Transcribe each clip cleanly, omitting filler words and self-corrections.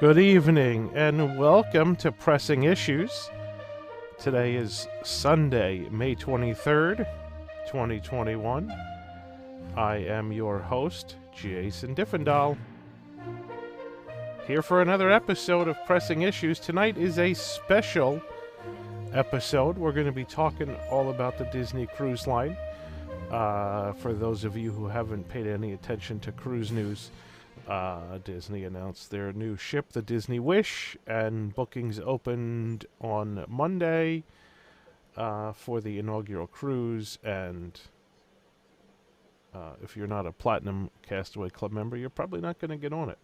Good evening and welcome to Pressing Issues. Today is Sunday, May 23rd, 2021. I am your host, Jason Diffendahl. Here for another episode of Pressing Issues. Tonight is a special episode. We're going to be talking all about the Disney Cruise Line. For those of you who haven't paid any attention to cruise news, Disney announced their new ship, the Disney Wish, and bookings opened on Monday for the inaugural cruise. And if you're not a Platinum Castaway Club member, you're probably not going to get on it.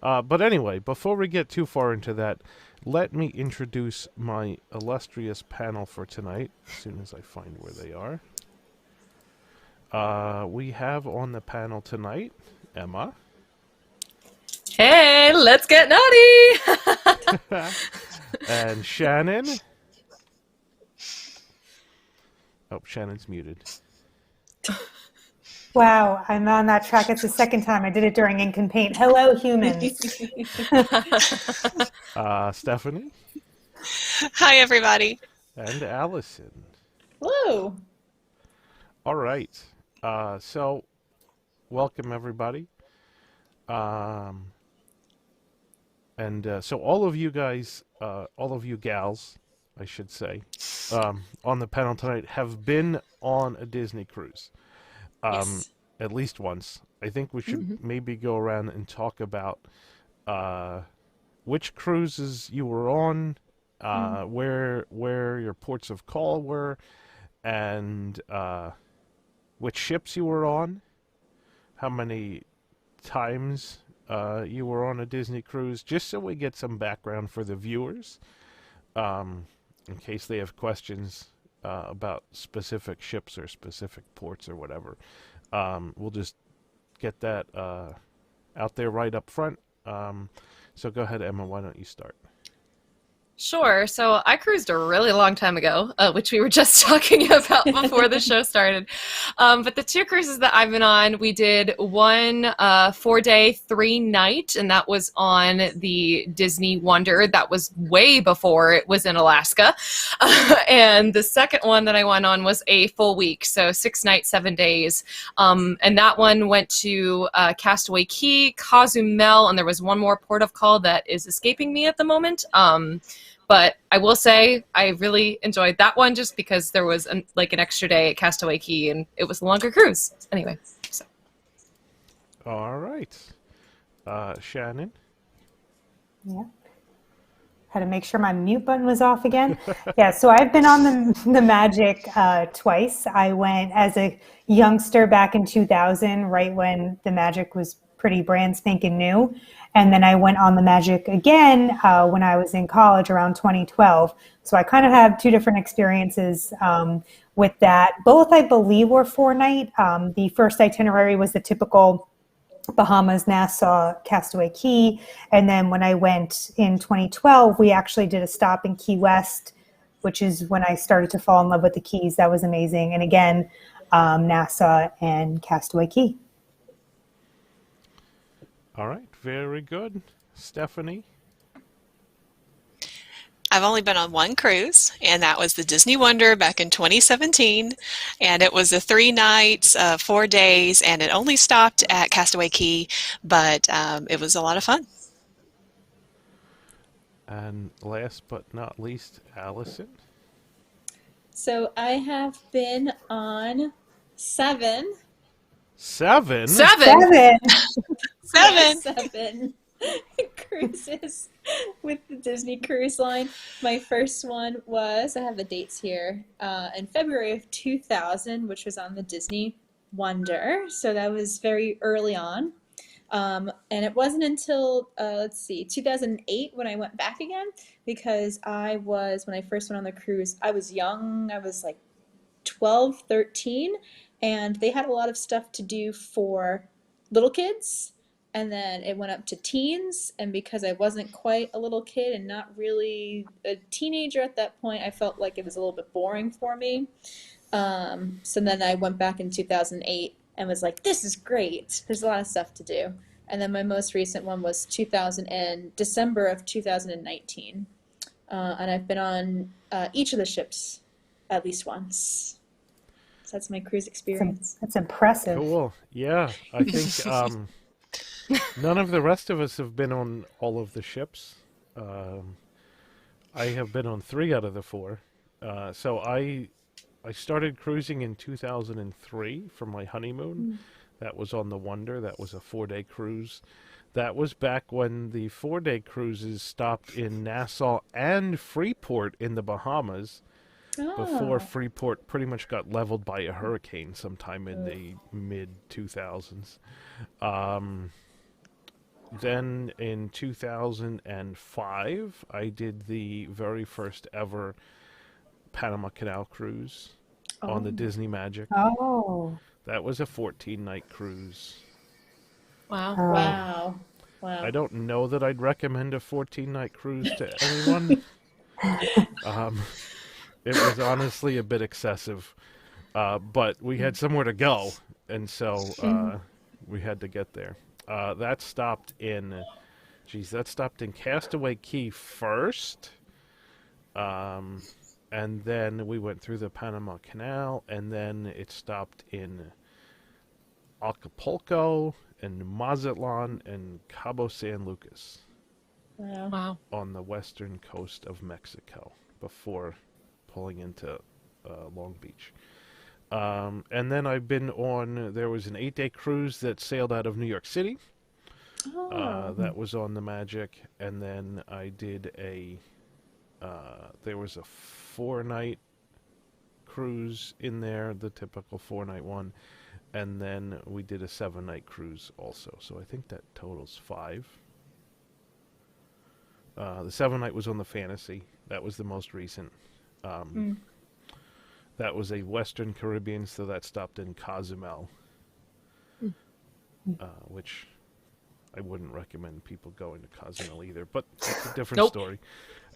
But anyway, before we get too far into that, let me introduce my illustrious panel for tonight, as soon as I find where they are. We have on the panel tonight, Emma. Hey, let's get naughty! And Shannon. Oh, Shannon's muted. Wow, I'm on that track. It's the second time I did it during Ink and Paint. Hello, humans. Stephanie. Hi, everybody. And Allison. Hello. All right. So, welcome, everybody. So all of you guys, all of you gals, I should say, on the panel tonight have been on a Disney cruise. Yes. At least once. I think we should maybe go around and talk about which cruises you were on, where your ports of call were, and which ships you were on, how many times you were on a Disney cruise, just so we get some background for the viewers, in case they have questions about specific ships or specific ports or whatever. We'll just get that out there right up front. So go ahead, Emma, why don't you start? Sure. So I cruised a really long time ago, which we were just talking about before the show started. But the two cruises that I've been on, we did one 4-day, 3-night, and that was on the Disney Wonder. That was way before it was in Alaska. And the second one that I went on was a full week, so 6 nights, 7 days. And that one went to Castaway Cay, Cozumel, and there was one more port of call that is escaping me at the moment. But I will say I really enjoyed that one just because there was an extra day at Castaway Cay and it was a longer cruise. Anyway, so. All right. Shannon? Yeah. Had to make sure my mute button was off again. Yeah, so I've been on the Magic twice. I went as a youngster back in 2000, right when the Magic was pretty brand spanking new. And then I went on the Magic again when I was in college around 2012. So I kind of have two different experiences with that. Both, I believe, were 4-night. The first itinerary was the typical Bahamas, Nassau, Castaway Cay. And then when I went in 2012, we actually did a stop in Key West, which is when I started to fall in love with the Keys. That was amazing. And again, Nassau and Castaway Cay. All right, very good. Stephanie? I've only been on one cruise, and that was the Disney Wonder back in 2017. And it was a 3 nights, 4 days, and it only stopped at Castaway Cay, but it was a lot of fun. And last but not least, Allison? So I have been on 7. 7? 7. 7. Cruises with the Disney Cruise Line. My first one was, I have the dates here, in February of 2000, which was on the Disney Wonder. So that was very early on. And it wasn't until, 2008 when I went back again, because when I first went on the cruise, I was young. I was like 12, 13, and they had a lot of stuff to do for little kids. And then it went up to teens, and because I wasn't quite a little kid and not really a teenager at that point, I felt like it was a little bit boring for me. So then I went back in 2008 and was like, this is great. There's a lot of stuff to do. And then my most recent one was 2000 and December of 2019. And I've been on each of the ships at least once. So that's my cruise experience. That's impressive. Cool. Yeah, I think none of the rest of us have been on all of the ships. Um, I have been on 3 out of the 4. So I started cruising in 2003 for my honeymoon. That was on the Wonder. That was a 4-day cruise. That was back when the 4-day cruises stopped in Nassau and Freeport in the Bahamas before Oh, Freeport pretty much got leveled by a hurricane sometime in the mid 2000s. Um, then in 2005, I did the very first ever Panama Canal cruise on the oh, Disney Magic. Oh, That was a 14-night cruise. Wow. wow. I Wow. don't know that I'd recommend a 14-night cruise to anyone. Um, it was honestly a bit excessive, but we had somewhere to go, and so we had to get there. That stopped in, that stopped in Castaway Key first, um, and then we went through the Panama Canal, and then it stopped in Acapulco and Mazatlan and Cabo San Lucas Wow. Wow. on the western coast of Mexico before pulling into Long Beach. And then I've been on, there was an 8-day cruise that sailed out of New York City. Oh, That was on the Magic. And then I did there was a 4-night cruise in there, the typical 4-night one. And then we did a 7-night cruise also. So I think that totals 5. The 7-night was on the Fantasy. That was the most recent. Um, that was a Western Caribbean, so that stopped in Cozumel, which I wouldn't recommend people going to Cozumel either, but it's a different Nope. story.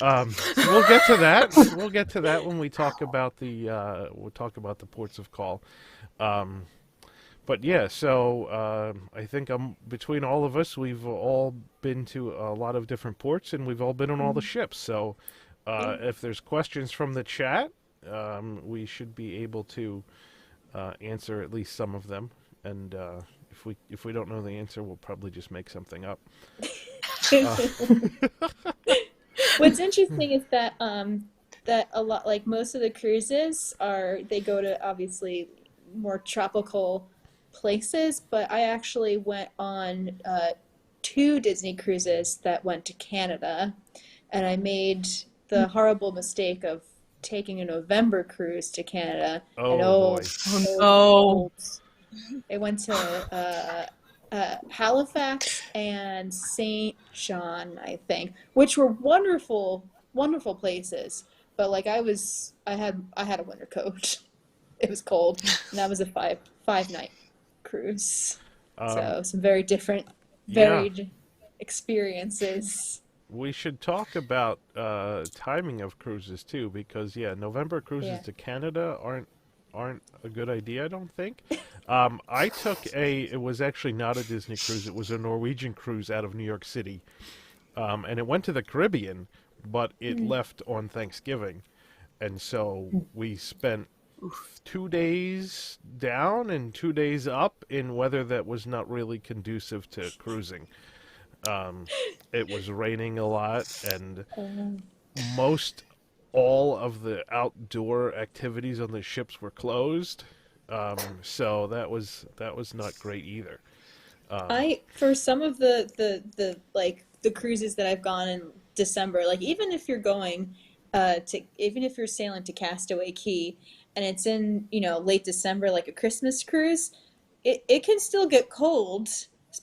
We'll get to that. We'll get to that when we talk about the ports of call. But yeah, so I think between all of us, we've all been to a lot of different ports, and we've all been on all the ships. So if there's questions from the chat, we should be able to answer at least some of them. And if we don't know the answer, we'll probably just make something up. what's interesting is that that a lot like most of the cruises they go to obviously more tropical places, but I actually went on 2 Disney cruises that went to Canada, and I made the horrible mistake of taking a November cruise to Canada, and Oh boy. Oh so no. cold. It went to Halifax and Saint John, I think, which were wonderful, wonderful places. But like I had a winter coat. It was cold, and that was a five night cruise. Um, So some very different, yeah, varied experiences. we should talk about timing of cruises too, because November cruises Yeah. to Canada aren't a good idea, I don't think. I took it was actually not a Disney cruise, it was a Norwegian cruise out of New York City. And it went to the Caribbean, but it left on Thanksgiving. And so we spent 2 days down and 2 days up in weather that was not really conducive to cruising. It was raining a lot, and most all of the outdoor activities on the ships were closed. So that was not great either. Um, For some of the like the cruises that I've gone in December, like even if you're sailing to Castaway Key and it's in, late December, like a Christmas cruise, it can still get cold,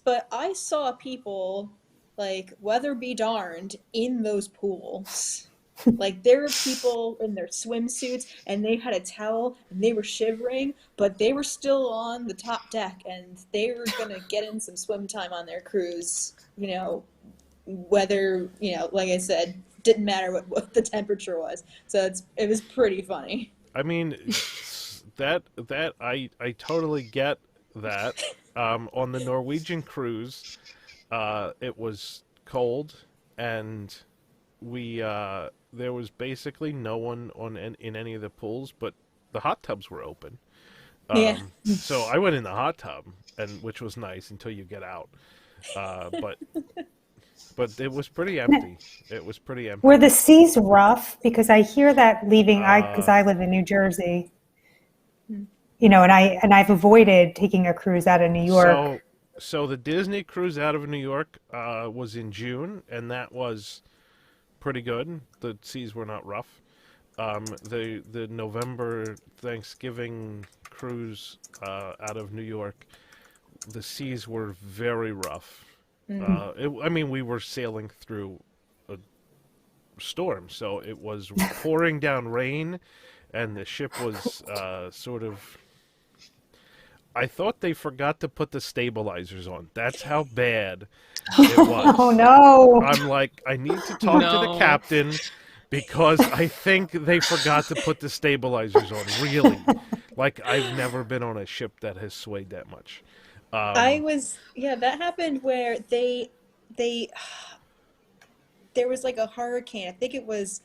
but I saw people, like, weather be darned, in those pools. Like, there were people in their swimsuits and they had a towel and they were shivering, but they were still on the top deck and they were gonna get in some swim time on their cruise. Whether, like I said, didn't matter what the temperature was. So it was pretty funny. I mean, that I totally get that. On the Norwegian cruise, It was cold, and we there was basically no one in any of the pools, but the hot tubs were open. Yeah. So I went in the hot tub, and which was nice until you get out. But it was pretty empty. It was pretty empty. Were the seas rough? Because I hear that leaving, because Uh, I live in New Jersey, and I've avoided taking a cruise out of New York. so the Disney cruise out of New York was in June, and that was pretty good. The seas were not rough. The November Thanksgiving cruise out of New York, the seas were very rough. I mean, we were sailing through a storm, so it was pouring down rain, and the ship was sort of. I thought they forgot to put the stabilizers on. That's how bad it was. Oh no! I'm like, I need to talk to the No. captain because I think they forgot to put the stabilizers on. Really, like I've never been on a ship that has swayed that much. That happened where they there was like a hurricane. I think it was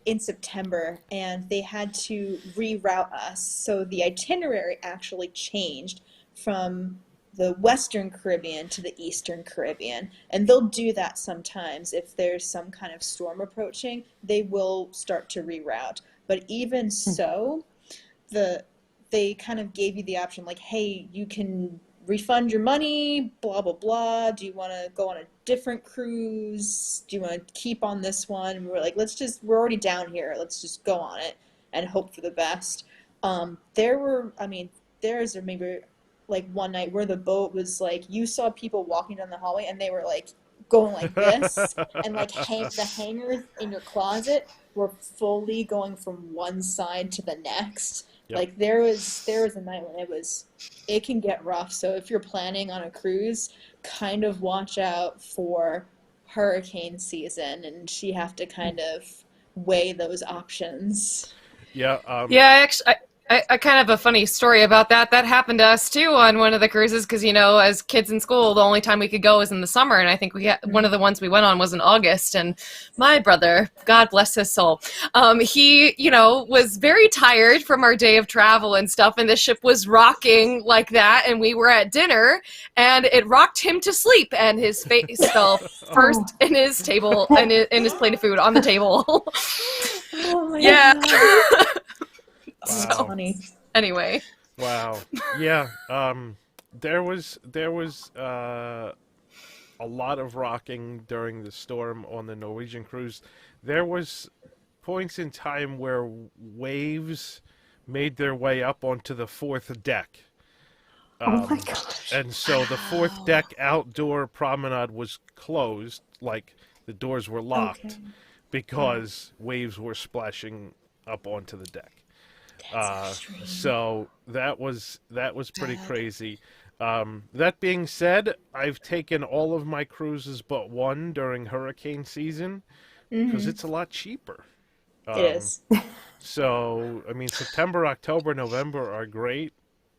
in September, and they had to reroute us. So the itinerary actually changed from the Western Caribbean to the Eastern Caribbean. And they'll do that sometimes. If there's some kind of storm approaching, they will start to reroute. But even so, they kind of gave you the option like, hey, you can refund your money, blah, blah, blah. Do you want to go on a different cruise? Do you want to keep on this one? And we're like, we're already down here. Let's just go on it and hope for the best. There's maybe like one night where the boat was like, you saw people walking down the hallway and they were like going like this, and like the hangers in your closet were fully going from one side to the next. Yep. Like there was a night when it can get rough. So if you're planning on a cruise, kind of watch out for hurricane season, and you have to kind of weigh those options. Yeah. Yeah, actually, I kind of have a funny story about that. That happened to us too on one of the cruises because, as kids in school, the only time we could go was in the summer. And I think one of the ones we went on was in August. And my brother, God bless his soul, he, was very tired from our day of travel and stuff. And the ship was rocking like that. And we were at dinner and it rocked him to sleep. And his face fell first in his table, in his plate of food on the table. Oh my Yeah. God. Wow. That's funny. Anyway. Wow. Yeah. There was a lot of rocking during the storm on the Norwegian cruise. There was points in time where waves made their way up onto the fourth deck. Oh my gosh! And so the fourth deck outdoor promenade was closed, like the doors were locked, Okay. because waves were splashing up onto the deck. That's extreme. So that was pretty crazy. That being said, I've taken all of my cruises but one during hurricane season because it's a lot cheaper. It is. So, I mean, September, October, November are great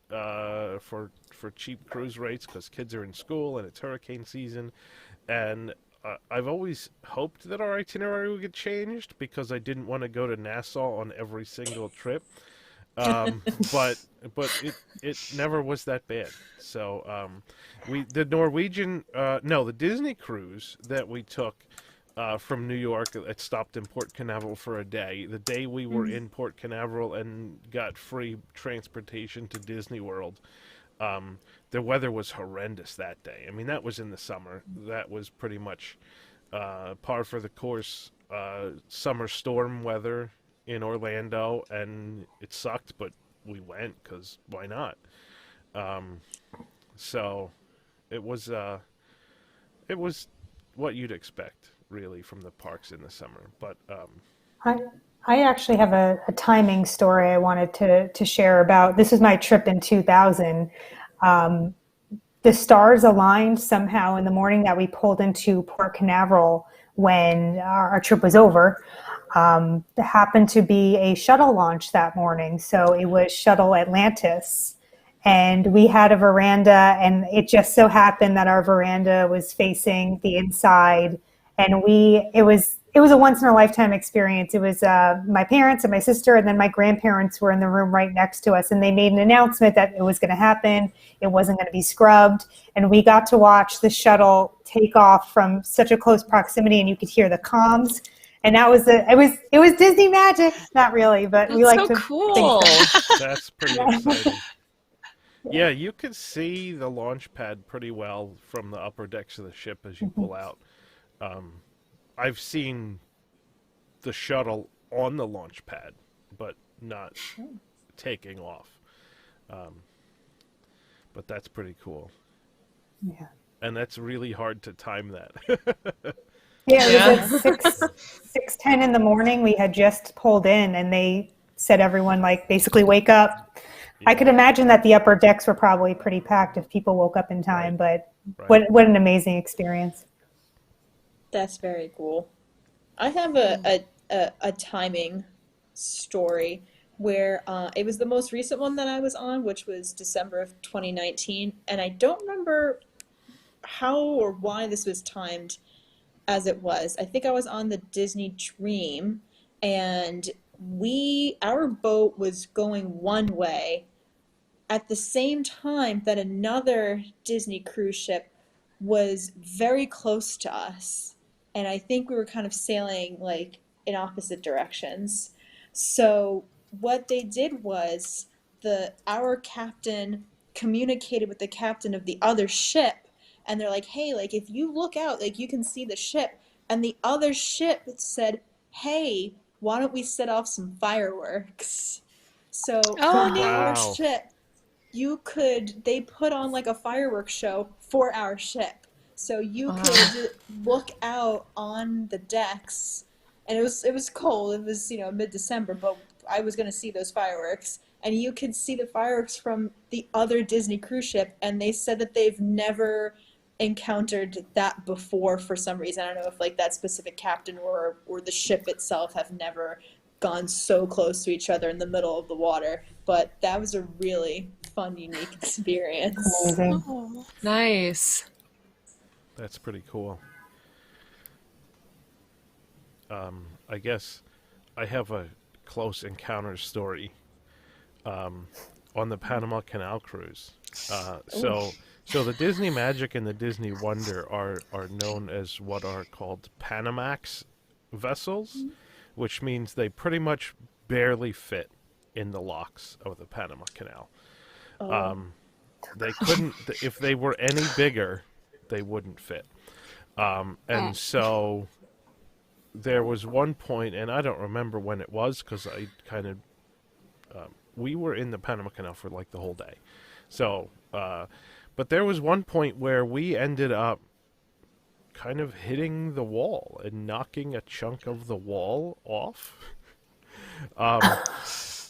for cheap cruise rates because kids are in school and it's hurricane season. And I've always hoped that our itinerary would get changed because I didn't want to go to Nassau on every single trip. But it never was that bad. So the Disney cruise that we took from New York, it stopped in Port Canaveral for a day. The day we were in Port Canaveral and got free transportation to Disney World, the weather was horrendous that day. I mean, that was in the summer. That was pretty much par for the course. Summer storm weather in Orlando, and it sucked, but we went because why not? So it was what you'd expect, really, from the parks in the summer. But I actually have a timing story I wanted to share about. This is my trip in 2000. The stars aligned somehow in the morning that we pulled into Port Canaveral when our trip was over. There happened to be a shuttle launch that morning. So it was Shuttle Atlantis. and we had a veranda, and it just so happened that our veranda was facing the inside, and it was a once in a lifetime experience. It was my parents and my sister, and then my grandparents were in the room right next to us, and they made an announcement that it was going to happen. It wasn't going to be scrubbed, and we got to watch the shuttle take off from such a close proximity, and you could hear the comms. And that was it was Disney magic. Not really, but we like so to cool. think so. That's pretty exciting. Yeah, you could see the launch pad pretty well from the upper decks of the ship as you pull out. I've seen the shuttle on the launch pad, but not taking off. But that's pretty cool. Yeah. And that's really hard to time that. Yeah, it was at 6:10 in the morning. We had just pulled in, and they said everyone like basically wake up. I could imagine that the upper decks were probably pretty packed if people woke up in time. But what an amazing experience! That's very cool. I have a timing story where it was the most recent one that I was on, which was December of 2019, and I don't remember how or why this was timed as it was. I think I was on the Disney Dream, and our boat was going one way at the same time that another Disney cruise ship was very close to us. And I think we were kind of sailing like in opposite directions. So what they did was our captain communicated with the captain of the other ship, and they're like, hey, like if you look out, like you can see the ship. And the other ship said, hey, why don't we set off some fireworks? So from our ship, they put on like a fireworks show for our ship. So you could look out on the decks, and it was cold. It was, mid-December, but I was going to see those fireworks. And you could see the fireworks from the other Disney cruise ship, and they said that they've never encountered that before for some reason. I don't know if like that specific captain or the ship itself have never gone so close to each other in the middle of the water, but that was a really fun, unique experience. Amazing. Oh, nice. That's pretty cool. I guess I have a close encounter story on the Panama Canal cruise. So the Disney Magic and the Disney Wonder are known as what are called Panamax vessels, which means they pretty much barely fit in the locks of the Panama Canal. They couldn't, if they were any bigger, they wouldn't fit. And so there was one point, and I don't remember when it was because I kind of, we were in the Panama Canal for like the whole day. So, but there was one point where we ended up kind of hitting the wall and knocking a chunk of the wall off.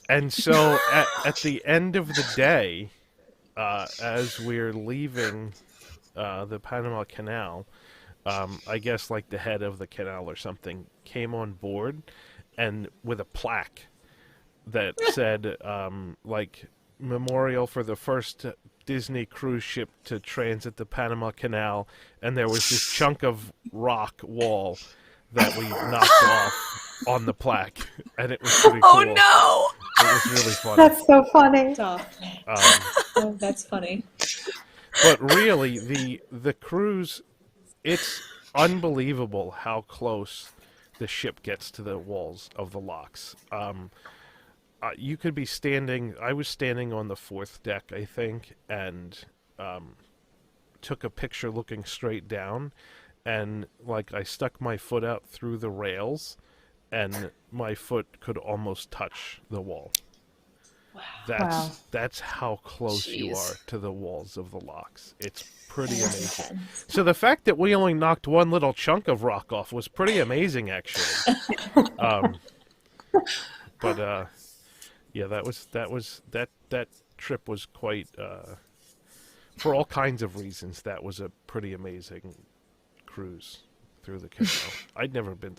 And so at the end of the day, as we're leaving the Panama Canal, I guess like the head of the canal or something came on board and with a plaque that said like memorial for the first Disney cruise ship to transit the Panama Canal, and there was this chunk of rock wall that we knocked off on the plaque, and it was pretty cool. Oh no! It was really funny. That's so funny. That's funny. But really, the cruise, it's unbelievable how close the ship gets to the walls of the locks. You could be standing, I was standing on the fourth deck, I think, and took a picture looking straight down, and like I stuck my foot out through the rails, and my foot could almost touch the wall. Wow. That's how close you are to the walls of the locks. It's pretty amazing. So the fact that we only knocked one little chunk of rock off was pretty amazing, actually. But yeah, that trip was quite for all kinds of reasons. That was a pretty amazing cruise through the canal. I'd never been.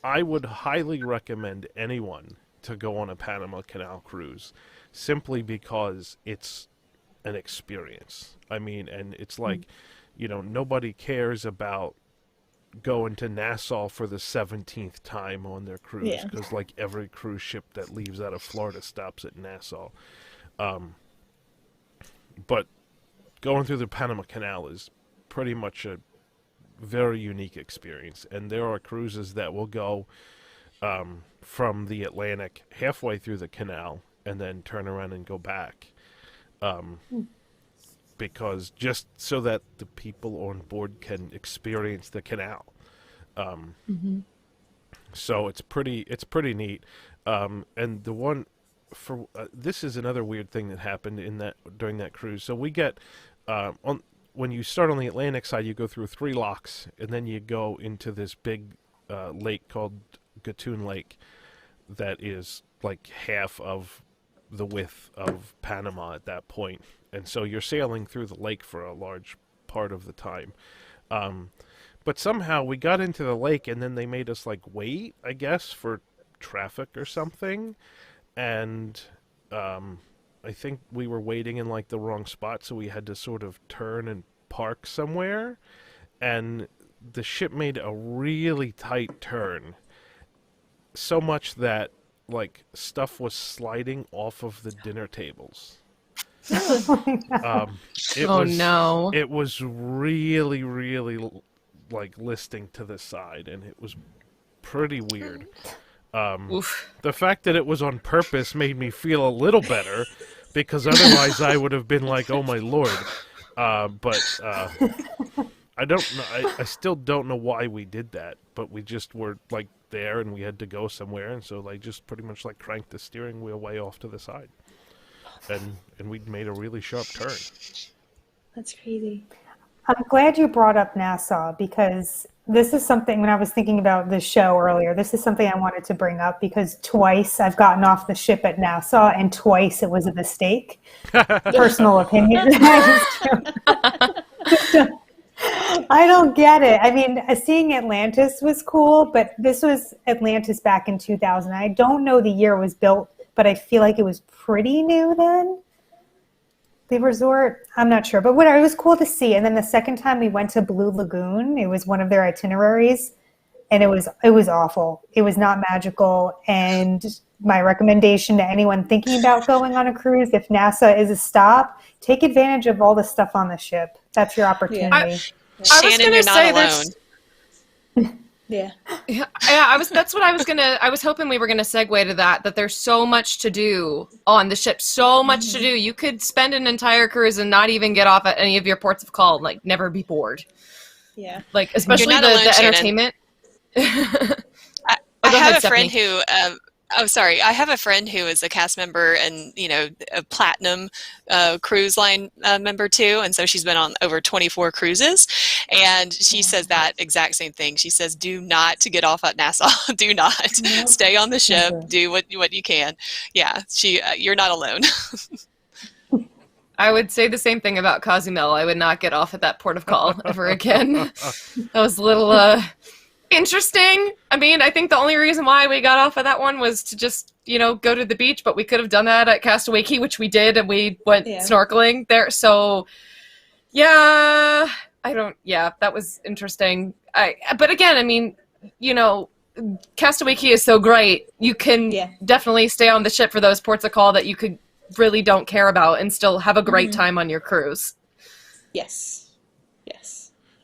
I would highly recommend anyone to go on a Panama Canal cruise, simply because it's an experience. I mean, and it's like, nobody cares about going to Nassau for the 17th time on their cruise, Yeah. because like every cruise ship that leaves out of Florida stops at Nassau. But going through the Panama Canal is pretty much a very unique experience, and there are cruises that will go from the Atlantic halfway through the canal and then turn around and go back, because just so that the people on board can experience the canal. So it's pretty neat. And the one for this is another weird thing that happened during that cruise. So we get when you start on the Atlantic side, you go through 3 locks, and then you go into this big lake called Gatun Lake that is like half of the width of Panama at that point. And so you're sailing through the lake for a large part of the time. But somehow we got into the lake, and then they made us like wait, I guess, for traffic or something. And I think we were waiting in like the wrong spot, so we had to sort of turn and park somewhere. And the ship made a really tight turn, so much that like stuff was sliding off of the dinner tables. No. It was really, really like listing to the side, and it was pretty weird. The fact that it was on purpose made me feel a little better, because otherwise I would have been like, oh my lord. But I don't know. I still don't know why we did that, but we just were like there, and we had to go somewhere, and so they just pretty much like cranked the steering wheel way off to the side, and we made a really sharp turn. That's crazy. I'm glad you brought up Nassau, because this is something, when I was thinking about this show earlier, this is something I wanted to bring up, because twice I've gotten off the ship at Nassau, and twice it was a mistake. Personal opinion. I don't get it. I mean, seeing Atlantis was cool, but this was Atlantis back in 2000. I don't know the year it was built, but I feel like it was pretty new then. The resort, I'm not sure, but whatever, it was cool to see. And then the second time we went to Blue Lagoon, it was one of their itineraries, and it was awful. It was not magical. And my recommendation to anyone thinking about going on a cruise, if NASA is a stop, take advantage of all the stuff on the ship. That's your opportunity. I Shannon, you're not alone. Yeah. That's what I was hoping we were gonna segue to that there's so much to do on the ship, so much to do. You could spend an entire cruise and not even get off at any of your ports of call, like never be bored. Yeah. Like, especially You're not alone, the Shannon. entertainment. I Go have ahead, a friend Stephanie. who I have a friend who is a cast member and, a platinum cruise line member too. And so she's been on over 24 cruises. And she says that exact same thing. She says, do not to get off at Nassau. Do not. Nope. Stay on the ship. Never. Do what you can. Yeah, you're not alone. I would say the same thing about Cozumel. I would not get off at that port of call ever again. That was a little interesting. I mean, I think the only reason why we got off of that one was to just, go to the beach, but we could have done that at Castaway Cay, which we did, and we went snorkeling there. So, that was interesting. But again, I mean, Castaway Cay is so great. You can definitely stay on the ship for those ports of call that you could really don't care about and still have a great time on your cruise. Yes.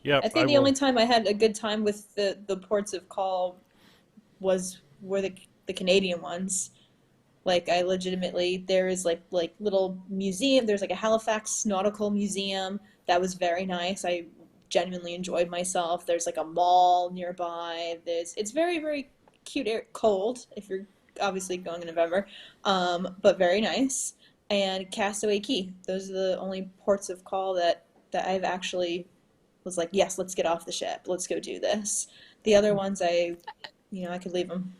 Yeah, I think the only time I had a good time with the ports of call were the Canadian ones. Like, I legitimately, there is like little museum. There's like a Halifax Nautical Museum that was very nice. I genuinely enjoyed myself. There's like a mall nearby. It's very, very cute. Cold if you're obviously going in November, but very nice. And Castaway Cay. Those are the only ports of call that I've actually was like, yes, let's get off the ship. Let's go do this. The other ones, I could leave them.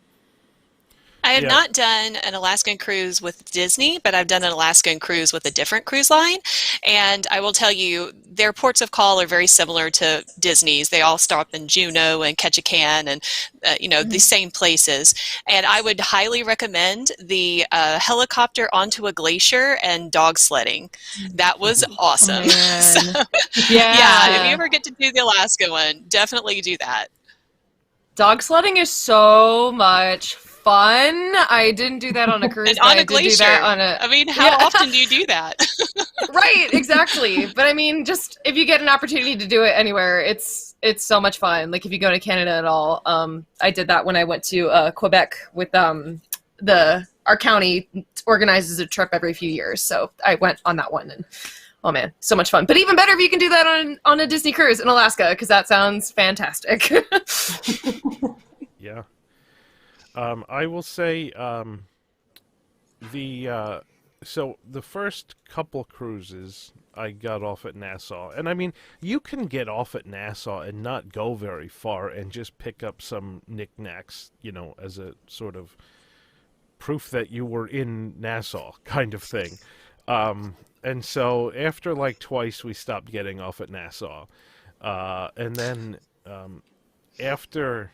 I have Yeah. not done an Alaskan cruise with Disney, but I've done an Alaskan cruise with a different cruise line. And I will tell you, their ports of call are very similar to Disney's. They all stop in Juneau and Ketchikan and, the same places. And I would highly recommend the helicopter onto a glacier and dog sledding. That was awesome. So, Man. yeah, if you Yeah. ever get to do the Alaska one, definitely do that. Dog sledding is so much fun. I didn't do that on a cruise, And but on I a did do that glacier. on a. I mean, how Yeah. often do you do that? Right, exactly. But I mean, just if you get an opportunity to do it anywhere, it's so much fun. Like if you go to Canada at all, I did that when I went to Quebec with our county organizes a trip every few years, so I went on that one, and oh man, so much fun. But even better if you can do that on a Disney cruise in Alaska, because that sounds fantastic. Yeah. I will say so the first couple cruises I got off at Nassau, and I mean you can get off at Nassau and not go very far and just pick up some knickknacks, as a sort of proof that you were in Nassau kind of thing. And so after like twice we stopped getting off at Nassau, and then after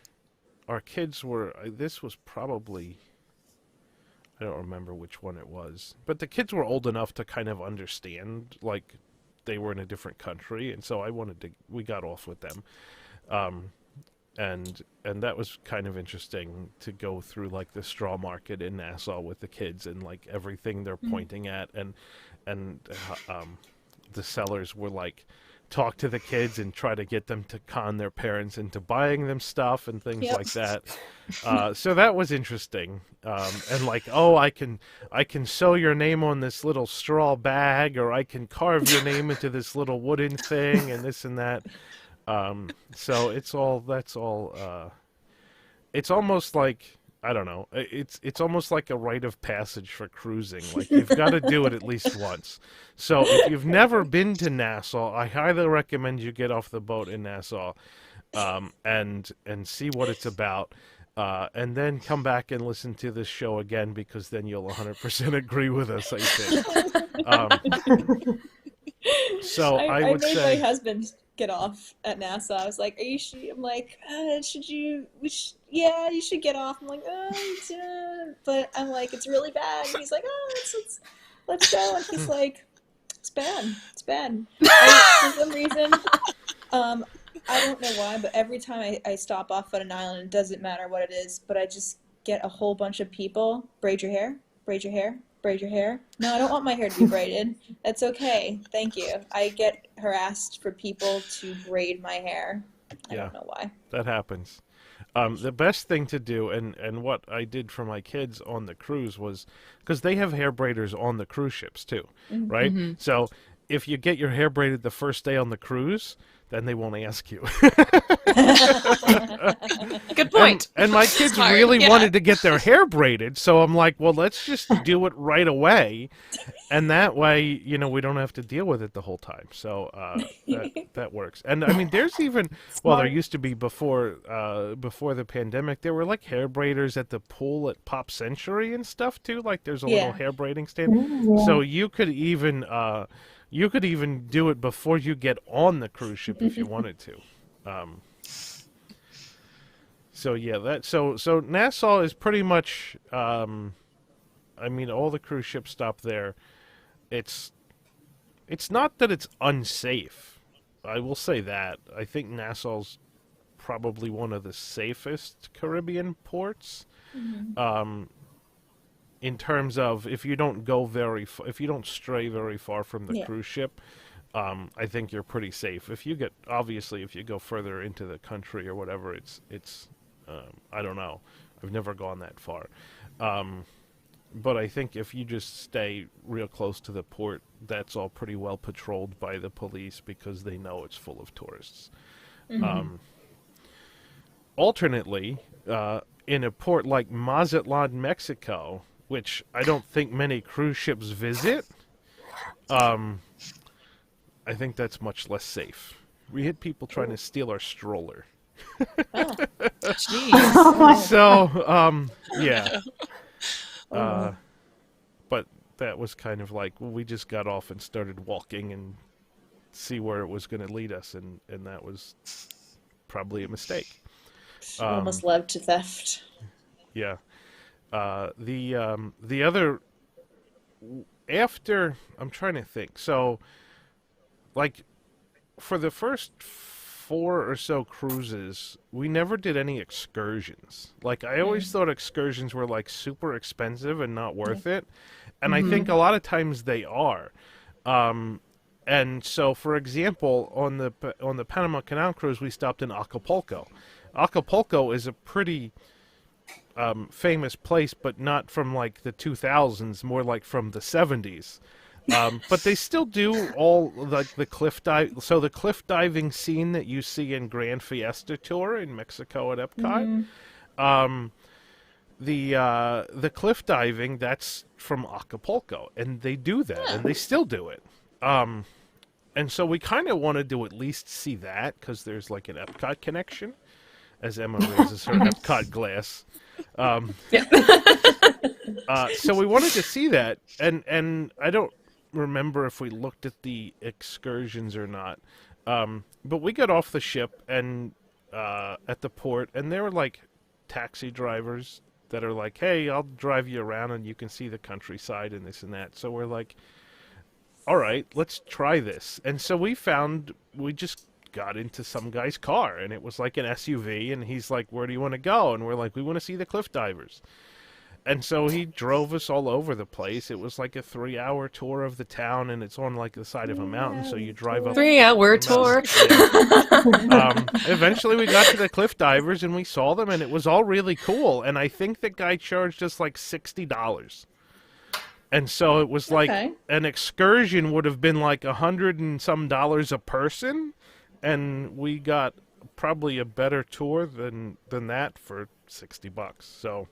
our kids were, this was probably, I don't remember which one it was, but the kids were old enough to kind of understand, like, they were in a different country, and so we got off with them. And that was kind of interesting to go through, like, the straw market in Nassau with the kids and, like, everything they're pointing at, and the sellers were, like, talk to the kids and try to get them to con their parents into buying them stuff and things like that. So that was interesting. And like, oh, I can sew your name on this little straw bag, or I can carve your name into this little wooden thing, and this and that. So it's almost like, I don't know. It's almost like a rite of passage for cruising. Like, you've got to do it at least once. So if you've never been to Nassau, I highly recommend you get off the boat in Nassau, and see what it's about, and then come back and listen to this show again, because then you'll 100% agree with us, I think. So I would made say, my husband get off at Nassau. I was like, "Are you sure?" I'm like, "Should you? Yeah, you should get off." I'm like, but I'm like, "It's really bad." And he's like, let's go." And he's like, "It's bad. It's bad." For some reason, I don't know why, but every time I stop off at an island, it doesn't matter what it is, but I just get a whole bunch of people, braid your hair, braid your hair, braid your hair. No, I don't want my hair to be braided. That's okay. Thank you. I get harassed for people to braid my hair. I don't know why. That happens. The best thing to do, and what I did for my kids on the cruise, was, because they have hair braiders on the cruise ships too, right? Mm-hmm. So if you get your hair braided the first day on the cruise, then they won't ask you. Good point. And my kids really wanted to get their hair braided, so I'm like, well, let's just do it right away, and that way, we don't have to deal with it the whole time. So that works. And I mean, there's even, well, there used to be before the pandemic, there were like hair braiders at the pool at Pop Century and stuff too. Like, there's a little hair braiding stand, so you could even do it before you get on the cruise ship if you wanted to. So yeah, so Nassau is pretty much, I mean, all the cruise ships stop there. It's not that it's unsafe. I will say that. I think Nassau's probably one of the safest Caribbean ports. Mm-hmm. In terms of, if you don't stray very far from the cruise ship, I think you're pretty safe. If you go further into the country or whatever, it's I don't know. I've never gone that far. But I think if you just stay real close to the port, that's all pretty well patrolled by the police, because they know it's full of tourists. Mm-hmm. Alternately, in a port like Mazatlan, Mexico, which I don't think many cruise ships visit, I think that's much less safe. We had people trying to steal our stroller. Jeez. So, yeah. Uh, but that was kind of like, well, we just got off and started walking and see where it was going to lead us, and that was probably a mistake. Almost led to theft. Yeah. The other, after, I'm trying to think. So, like, for the first 4 or so cruises, we never did any excursions. Like, I always thought excursions were like super expensive and not worth it, and I think a lot of times they are. And so, for example, on the Panama Canal cruise, we stopped in Acapulco. Acapulco is a pretty famous place, but not from like the 2000s, more like from the 70s. But they still do all like the cliff dive. So the cliff diving scene that you see in Grand Fiesta Tour in Mexico at Epcot, the cliff diving, that's from Acapulco, and they do that, and they still do it. And so we kind of wanted to at least see that, because there's like an Epcot connection, as Emma raises her Epcot glass. So we wanted to see that, and I don't remember if we looked at the excursions or not. But we got off the ship and at the port, and there were like taxi drivers that are like, hey, I'll drive you around and you can see the countryside and this and that. So we're like, all right, let's try this. And so we just got into some guy's car, and it was like an SUV, and he's like, where do you want to go? And we're like, we want to see the cliff divers. And so he drove us all over the place. It was like a 3-hour tour of the town, and it's on like the side of a mountain, so you drive up. 3-hour tour. Yeah. Eventually we got to the cliff divers, and we saw them, and it was all really cool. And I think the guy charged us like $60. And so it was like an excursion would have been like $100 and some a person, and we got probably a better tour than that for $60. So.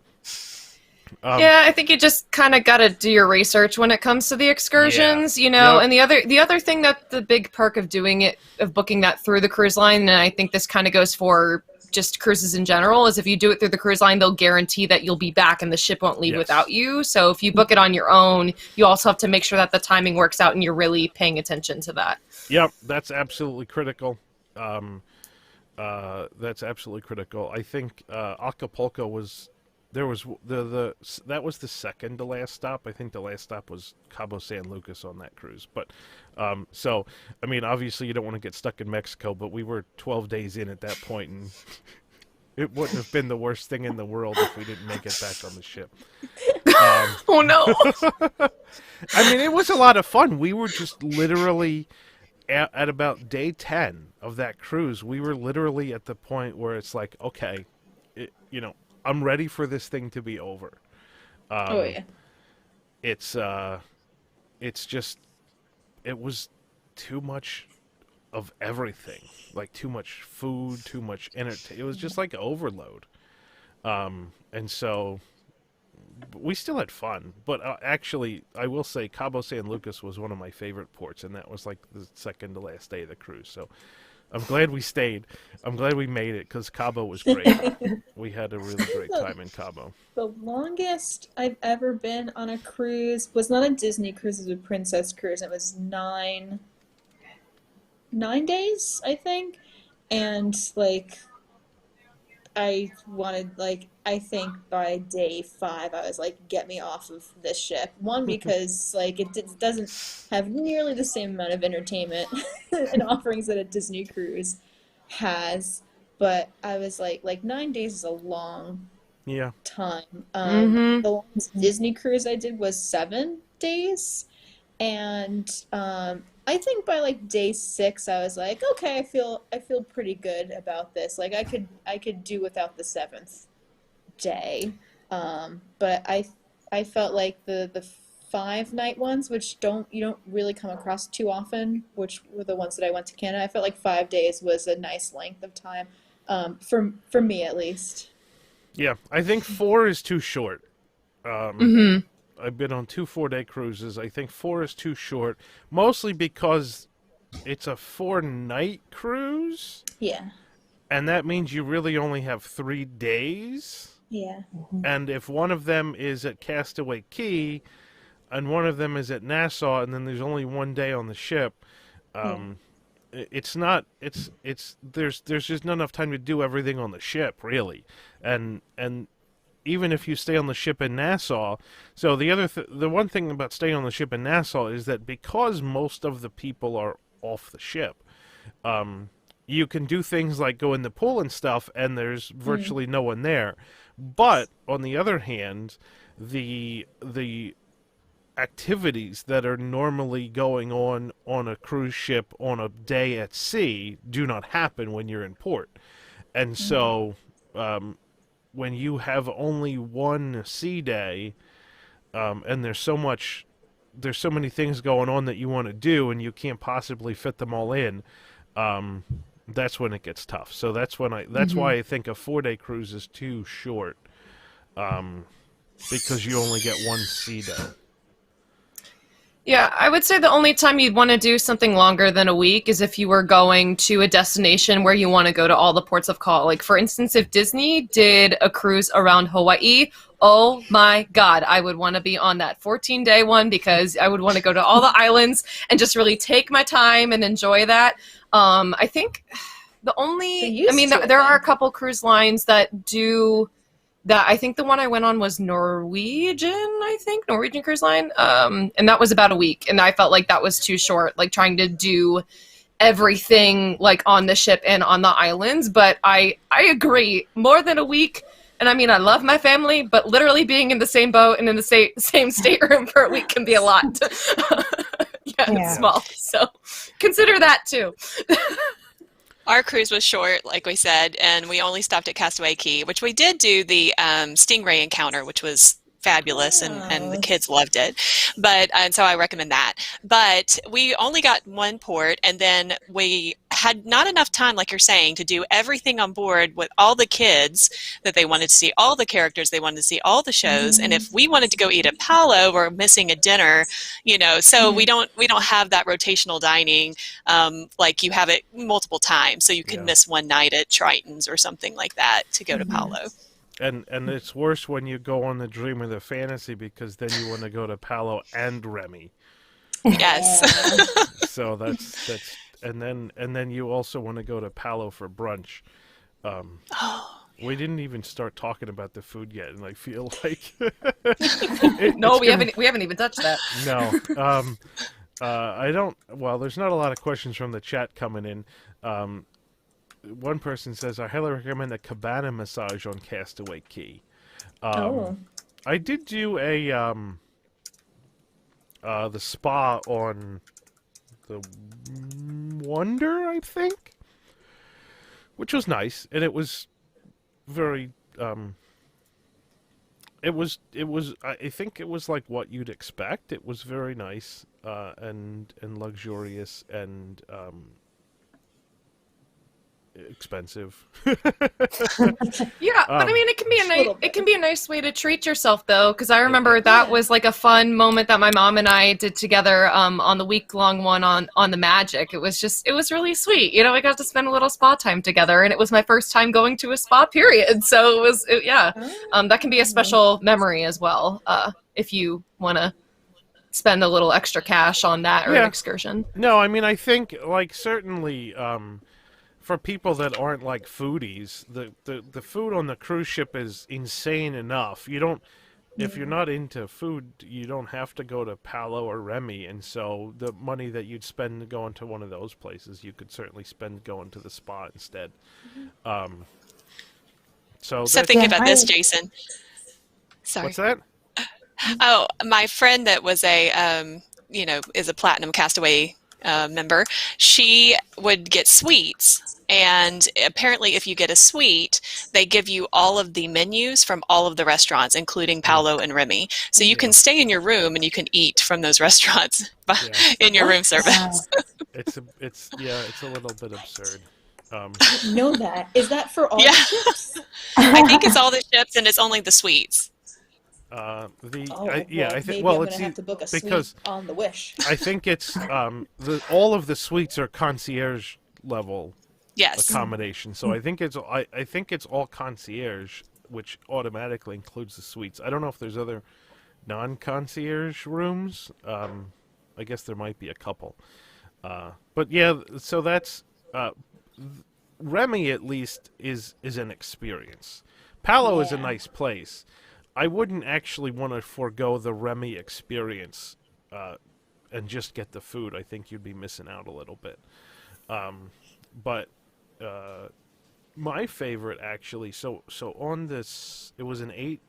Yeah, I think you just kind of got to do your research when it comes to the excursions, you know. And the other thing that the big perk of doing it, of booking that through the cruise line, and I think this kind of goes for just cruises in general, is if you do it through the cruise line, they'll guarantee that you'll be back and the ship won't leave without you. So if you book it on your own, you also have to make sure that the timing works out and you're really paying attention to that. Yep, that's absolutely critical. That's absolutely critical. I think Acapulco was. There was that was the second to last stop. I think the last stop was Cabo San Lucas on that cruise. But so I mean, obviously you don't want to get stuck in Mexico, but we were 12 days in at that point, and it wouldn't have been the worst thing in the world if we didn't make it back on the ship. Oh no! I mean, it was a lot of fun. We were just literally at about day 10 of that cruise. We were literally at the point where it's like, okay, I'm ready for this thing to be over. It's just, it was too much of everything. Like too much food, too much entertainment. It was just like overload. And so we still had fun. But actually, I will say Cabo San Lucas was one of my favorite ports, and that was like the second to last day of the cruise. So I'm glad we stayed. I'm glad we made it, because Cabo was great. We had a really great time in Cabo. The longest I've ever been on a cruise was not a Disney cruise, it was a Princess cruise. It was 9 days, I think. And like, I think by day 5, I was like, get me off of this ship. One, because like it doesn't have nearly the same amount of entertainment and offerings that a Disney cruise has. But I was like 9 days is a long time. The longest Disney cruise I did was 7 days. And I think by like day 6, I was like, okay, I feel pretty good about this. Like I could do without the 7th day. But I felt like the 5-night ones, which you don't really come across too often, which were the ones that I went to Canada. I felt like 5 days was a nice length of time, for me at least. Yeah, I think 4 is too short. I've been on 2 4-day cruises. I think 4 is too short, mostly because it's a 4-night cruise. Yeah. And that means you really only have 3 days. Yeah. And if one of them is at Castaway Cay and one of them is at Nassau, and then there's only one day on the ship, it's not it's there's just not enough time to do everything on the ship, really. And even if you stay on the ship in Nassau, so the one thing about staying on the ship in Nassau is that because most of the people are off the ship, you can do things like go in the pool and stuff, and there's virtually no one there. But on the other hand, the activities that are normally going on a cruise ship on a day at sea do not happen when you're in port. And so when you have only one sea day, and there's so many things going on that you want to do, and you can't possibly fit them all in, that's when it gets tough. So that's why I think a 4-day cruise is too short, because you only get one sea day. Yeah, I would say the only time you'd want to do something longer than a week is if you were going to a destination where you want to go to all the ports of call. Like, for instance, if Disney did a cruise around Hawaii, oh my God, I would want to be on that 14-day one, because I would want to go to all the islands and just really take my time and enjoy that. I think there are a couple cruise lines that do that. I think the one I went on was Norwegian Cruise Line. And that was about a week. And I felt like that was too short, like trying to do everything like on the ship and on the islands. But I agree, more than a week. And I mean, I love my family, but literally being in the same boat and in the same stateroom for a week can be a lot. It's small. So consider that too. Our cruise was short, like we said, and we only stopped at Castaway Cay, which we did do the stingray encounter, which was fabulous, and the kids loved it. And so I recommend that. But we only got one port, and then we had not enough time, like you're saying, to do everything on board with all the kids that they wanted to see, all the characters they wanted to see, all the shows. And if we wanted to go eat at Palo, we're missing a dinner, so we don't have that rotational dining like you have it multiple times. So you can miss one night at Triton's or something like that to go to Palo. And it's worse when you go on the Dream of the Fantasy, because then you want to go to Palo and Remy. Yes. So that's and then you also want to go to Palo for brunch. We didn't even start talking about the food yet, and I feel like we haven't even touched that. No. I don't. Well, there's not a lot of questions from the chat coming in. One person says, I highly recommend a cabana massage on Castaway Cay. I did do the spa on the Wonder, I think, which was nice, and it was very I think it was like what you'd expect. It was very nice and luxurious and expensive. But I mean, it can be a nice way to treat yourself, though, because I remember that was like a fun moment that my mom and I did together on the week-long one on the Magic. It was really sweet. We got to spend a little spa time together, and it was my first time going to a spa, period. So that can be a special memory as well, if you want to spend a little extra cash on that or an excursion. No, I mean, I think like certainly for people that aren't like foodies, the food on the cruise ship is insane enough. You don't, if you're not into food, you don't have to go to Palo or Remy, and so the money that you'd spend going to one of those places, you could certainly spend going to the spa instead. So thinking about this, Jason. Sorry. What's that? Oh, my friend that was is a Platinum Castaway member, she would get suites, and apparently if you get a suite, they give you all of the menus from all of the restaurants, including Palo and Remy. So you can stay in your room and you can eat from those restaurants in your room service. It's a little bit absurd. I know that. Is that for all the ships? I think it's all the ships, and it's only the suites. I think. Maybe Well, I'm it's gonna have to book a because suite on the Wish. I think it's all of the suites are concierge level Yes. accommodation. So I think it's all concierge which automatically includes the suites. I don't know if there's other non-concierge rooms. I guess there might be a couple. But yeah, so that's Remy at least is an experience. Palo is a Yeah. nice place. I wouldn't actually want to forego the Remy experience and just get the food. I think you'd be missing out a little bit. But my favorite actually, so on this, it was an eight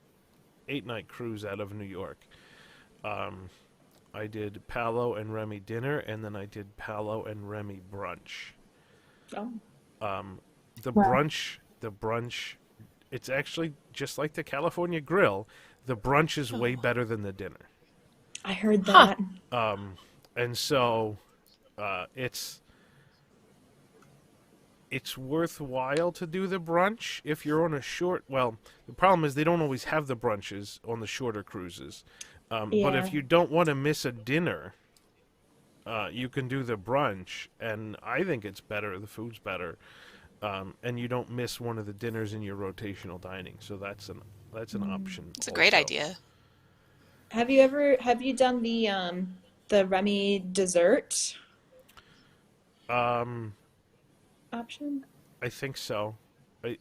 night cruise out of New York. I did Palo and Remy dinner, and then I did Palo and Remy brunch. Oh. The Wow. brunch, it's actually just like the California Grill. The brunch is way better than the dinner. I heard Huh. that. And so it's worthwhile to do the brunch if you're on a short. Well, the problem is they don't always have the brunches on the shorter cruises. But Yeah. if you don't want to miss a dinner, you can do the brunch, and I think it's better. The food's better, and you don't miss one of the dinners in your rotational dining. So that's an option. It's a great also. idea. Have you done the Remy dessert Um, option? I think so. I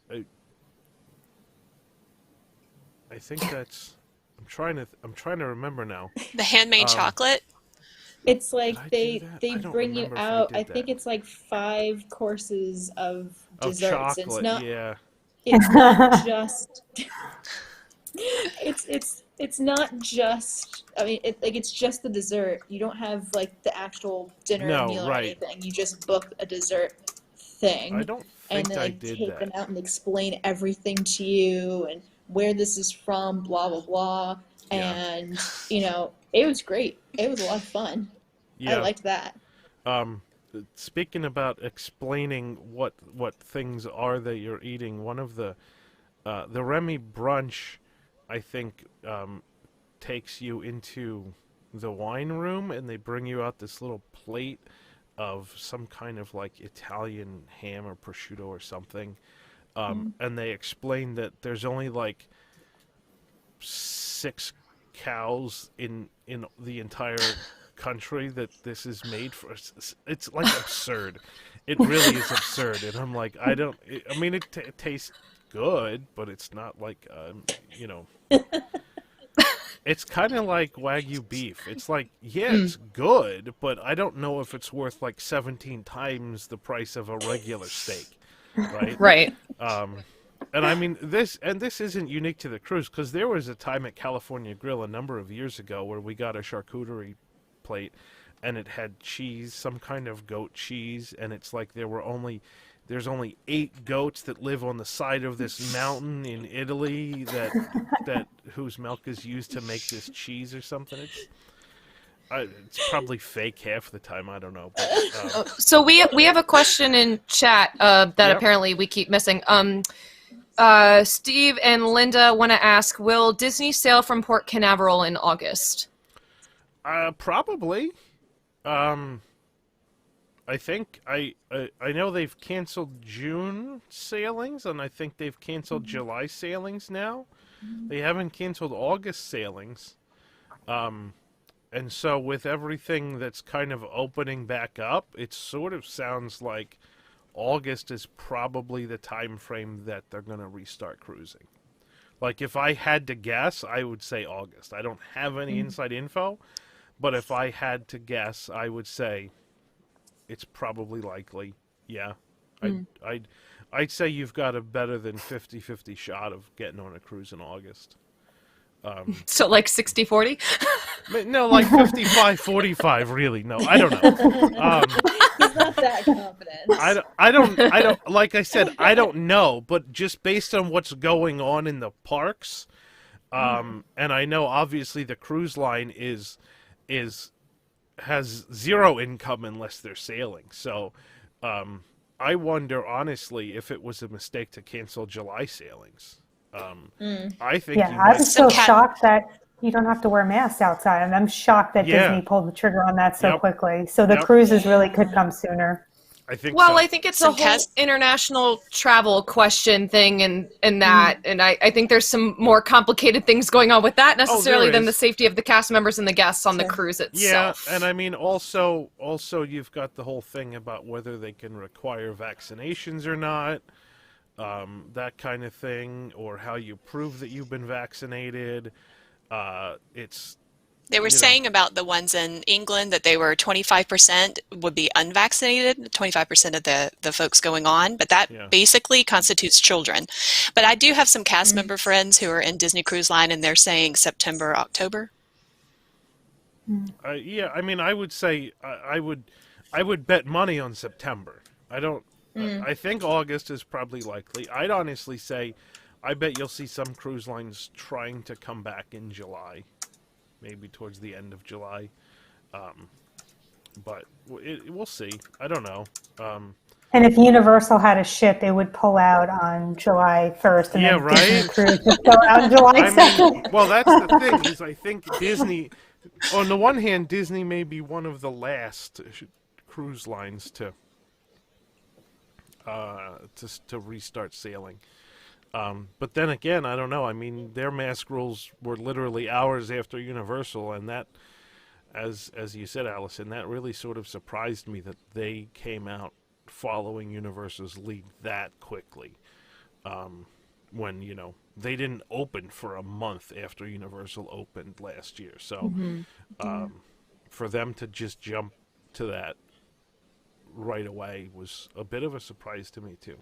think that's. I'm trying to remember now. The handmade chocolate. It's like Did I do that? they I don't bring you remember if I out. did I think that. it's like 5 courses of Of desserts. chocolate, It's not. yeah. It's not just. It's not just. I mean, it's just the dessert. You don't have like the actual dinner No, meal or right. anything. You just book a dessert thing. I don't And think then I like did take them that. out and explain everything to you and where this is from, blah blah blah. Yeah. And it was great. It was a lot of fun. I Yeah. liked that. Speaking about explaining what things are that you're eating, one of the Remy brunch, I think, takes you into the wine room, and they bring you out this little plate of some kind of like Italian ham or prosciutto or something, and they explain that there's only like 6 cows in the entire country that this is made for. It's like absurd. It really is absurd, and I'm like, I mean, it tastes good, but it's not like it's kind of like Wagyu beef. It's like, yeah, it's good, but I don't know if it's worth like 17 times the price of a regular steak, right? Right. And I mean, this isn't unique to the cruise, because there was a time at California Grill a number of years ago where we got a charcuterie plate, and it had cheese, some kind of goat cheese, and it's like there's only 8 goats that live on the side of this mountain in Italy that whose milk is used to make this cheese or something. It's probably fake half the time. I don't know. But, So we have a question in chat that Yep. apparently we keep missing. Steve and Linda want to ask, will Disney sail from Port Canaveral in August? Probably. I think I know they've canceled June sailings, and I think they've canceled July sailings now. They haven't canceled August sailings. And so with everything that's kind of opening back up, it sort of sounds like August is probably the time frame that they're going to restart cruising. Like, if I had to guess, I would say August. I don't have any inside info, but if I had to guess, I would say it's probably likely. Yeah. I'd say you've got a better than 50-50 shot of getting on a cruise in August. So like 60-40? No, like 55-45, really. No, I don't know. He's not that confident. I don't, like I said, I don't know, but just based on what's going on in the parks, and I know obviously the cruise line has zero income unless they're sailing. So, I wonder honestly if it was a mistake to cancel July sailings. I think Yeah, you I might, was so shocked that you don't have to wear masks outside. And I'm shocked that Yeah. Disney pulled the trigger on that so Yep. quickly. So the Yep. cruises really could come sooner. I think Well, so. I think it's a Some whole international travel question thing and that. And I think there's some more complicated things going on with that necessarily than the is. safety of the cast members and the guests on the Sure. cruise Yeah, itself. and I mean also you've got the whole thing about whether they can require vaccinations or not, that kind of thing, or how you prove that you've been vaccinated. It's They were you know, saying about the ones in England that they were 25% would be unvaccinated, 25% of the folks going on, but that Yeah. basically constitutes children. But I do have some cast member friends who are in Disney Cruise Line and they're saying September, October. Yeah. I mean, I would say I would bet money on September. I don't. I think August is probably likely. I'd honestly say, I bet you'll see some cruise lines trying to come back in July, maybe towards the end of July. But we'll see. I don't know. And if Universal had a ship, it would pull out on July 1st, and Yeah, then Disney right? Cruise would go out on July I 2nd. mean, well, that's the thing is I think Disney, on the one hand, Disney may be one of the last cruise lines to restart sailing. But then again, I don't know. I mean, their mask rules were literally hours after Universal, and that, as you said, Allison, that really sort of surprised me that they came out following Universal's lead that quickly. When they didn't open for a month after Universal opened last year, so for them to just jump to that right away was a bit of a surprise to me too.